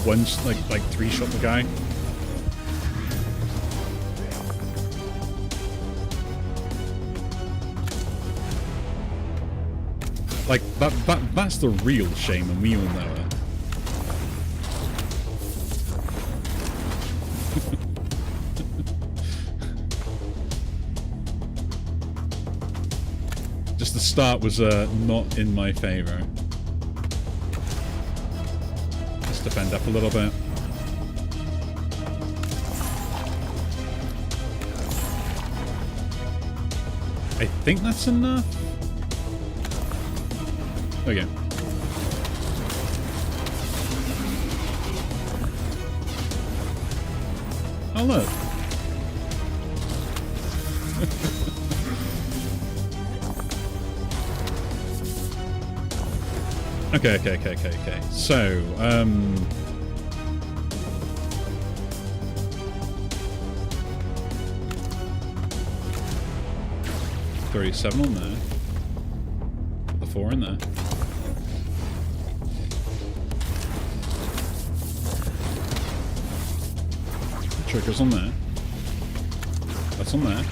one, like three-shot the guy. Like, that's the real shame, and we all know it. Just the start was not in my favor. Let's defend up a little bit. I think that's enough. Okay. Oh look. Okay. So, 37 on there. Put the 4 in there. Triggers on there. That's on there.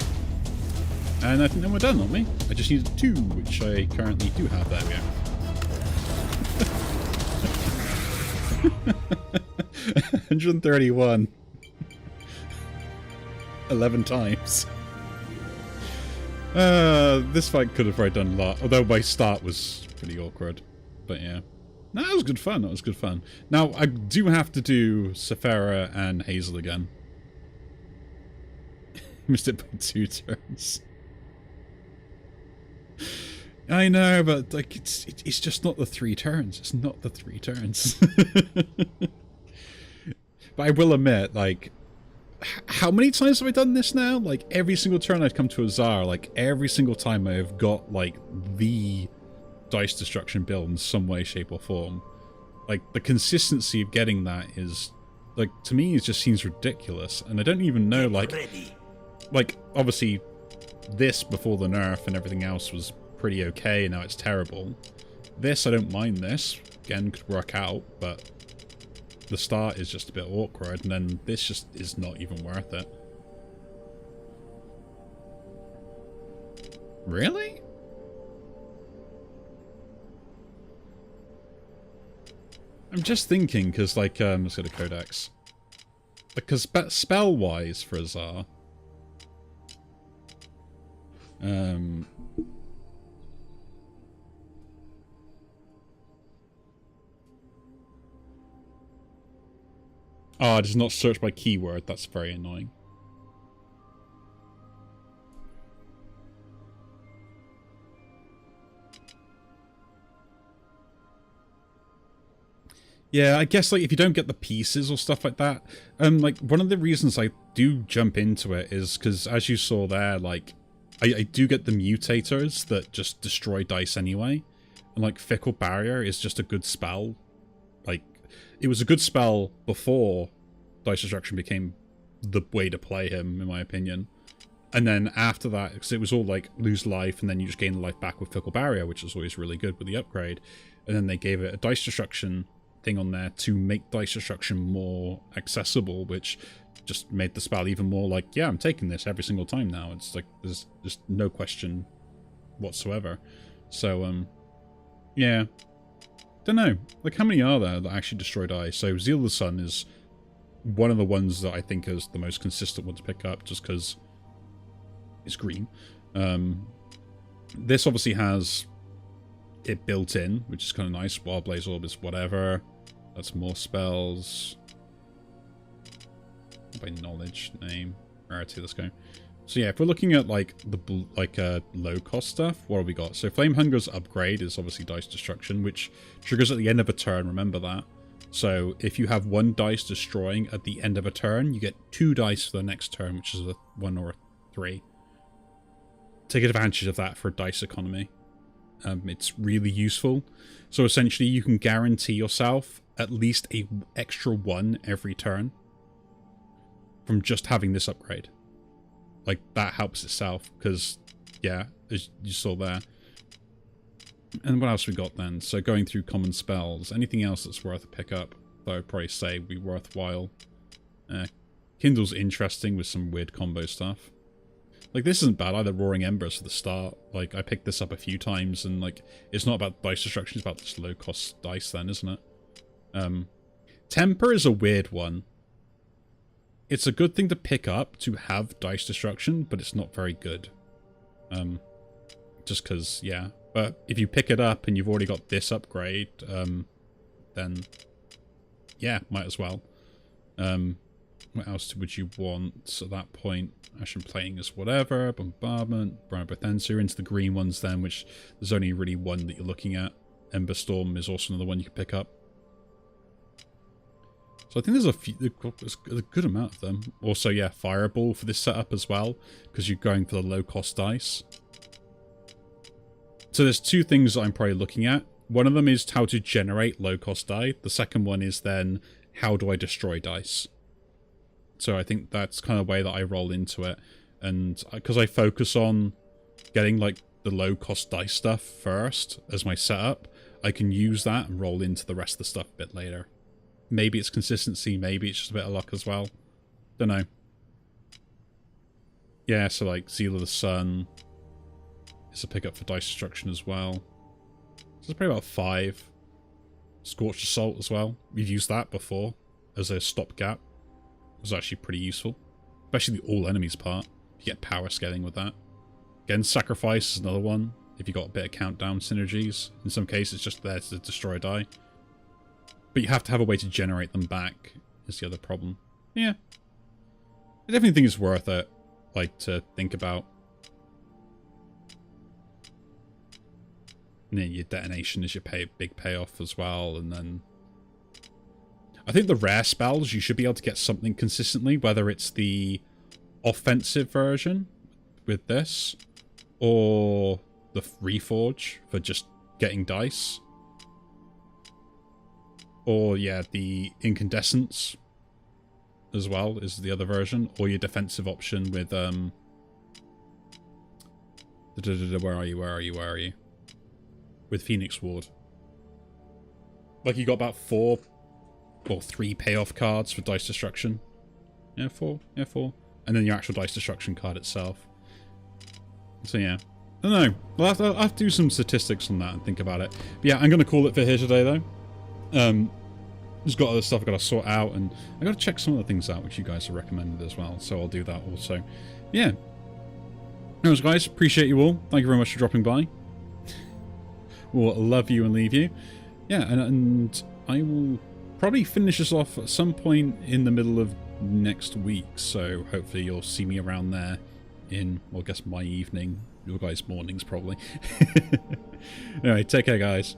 And I think then we're done, aren't we? I just need 2, which I currently do have. There we go. 131. 11 times. This fight could have probably done a lot, although my start was pretty awkward. But yeah. No, that was good fun. That was good fun. Now, I do have to do Sephara and Hazel again. Missed it by 2 turns. I know, but like it's just not the 3 turns. It's not the 3 turns. But I will admit, like, how many times have I done this now? Like every single turn I've come to Azar, like every single time I've got like the dice destruction build in some way, shape, or form. Like the consistency of getting that is, like, to me, it just seems ridiculous, and I don't even know, like obviously this before the nerf and everything else was pretty okay, and now it's terrible. This, I don't mind this. Again, could work out, but the start is just a bit awkward, and then this just is not even worth it. Really? I'm just thinking, because, like, let's go to Codex. Because spell-wise for Azar, oh, it does not search by keyword. That's very annoying. Yeah, I guess, like, if you don't get the pieces or stuff like that, like, one of the reasons I do jump into it is because, as you saw there, like, I do get the mutators that just destroy dice anyway. And, like, Fickle Barrier is just a good spell. Like, it was a good spell before Dice Destruction became the way to play him, in my opinion. And then after that, because it was all, like, lose life, and then you just gain the life back with Fickle Barrier, which is always really good with the upgrade. And then they gave it a Dice Destruction thing on there to make Dice Destruction more accessible, which just made the spell even more like, yeah, I'm taking this every single time now. It's like, there's just no question whatsoever. So, yeah. Don't know. Like, how many are there that actually destroy dice? So, Zeal of the Sun is one of the ones that I think is the most consistent one to pick up, just because it's green. This obviously has it built in, which is kind of nice. Wild Blaze Orb is whatever. That's more spells. By knowledge, name, rarity, let's go. So yeah, if we're looking at like the low cost stuff, what have we got? So Flame Hunger's upgrade is obviously Dice Destruction, which triggers at the end of a turn, remember that. So if you have 1 dice destroying at the end of a turn, you get 2 dice for the next turn, which is a 1 or a 3. Take advantage of that for dice economy. It's really useful. So essentially you can guarantee yourself at least a extra 1 every turn from just having this upgrade. Like, that helps itself, because, yeah, as you saw there. And what else we got then? So going through common spells, anything else that's worth a pick up? Though I'd probably say would be worthwhile. Kindle's interesting with some weird combo stuff. Like, this isn't bad either, Roaring Embers for the start. Like, I picked this up a few times, and, like, it's not about dice destruction, it's about just low-cost dice then, isn't it? Temper is a weird one. It's a good thing to pick up to have dice destruction, but it's not very good. Just because, yeah. But if you pick it up and you've already got this upgrade, then, yeah, might as well. What else would you want at that point? Ashen Plating is whatever. Bombardment, Brown Bethensia into the green ones then, which there's only really one that you're looking at. Ember Storm is also another one you can pick up. So I think there's a good amount of them. Also, yeah, Fireball for this setup as well, because you're going for the low-cost dice. So there's two things that I'm probably looking at. One of them is how to generate low-cost die. The second one is then, how do I destroy dice? So I think that's kind of the way that I roll into it. And because I focus on getting, like, the low-cost dice stuff first as my setup, I can use that and roll into the rest of the stuff a bit later. Maybe it's consistency, maybe it's just a bit of luck as well. Don't know. Yeah, so like Zeal of the Sun is a pickup for dice destruction as well. So it's probably about 5. Scorched Assault as well. We've used that before as a stopgap. It was actually pretty useful. Especially the all enemies part. You get power scaling with that. Again, Sacrifice is another one. If you got a bit of countdown synergies. In some cases, it's just there to destroy a die. But you have to have a way to generate them back, is the other problem. Yeah. I definitely think it's worth it, like, to think about. And then your detonation is your big payoff as well, and then... I think the rare spells, you should be able to get something consistently, whether it's the offensive version with this, or the Reforge for just getting dice. Or, yeah, the Incandescence as well is the other version. Or your defensive option with, where are you? With Phoenix Ward. Like, you got about 4 or 3 payoff cards for dice destruction. Yeah, 4. Yeah, 4. And then your actual dice destruction card itself. So, yeah. I don't know. I'll have to do some statistics on that and think about it. But yeah, I'm going to call it for here today, though. Just got other stuff I've got to sort out, and I've got to check some of the things out which you guys have recommended as well, so I'll do that also. Yeah. Anyways, guys, appreciate you all. Thank you very much for dropping by. We'll love you and leave you. Yeah, and I will probably finish this off at some point in the middle of next week, so hopefully you'll see me around there in, well, I guess my evening, your guys' mornings probably. Anyway, take care, guys.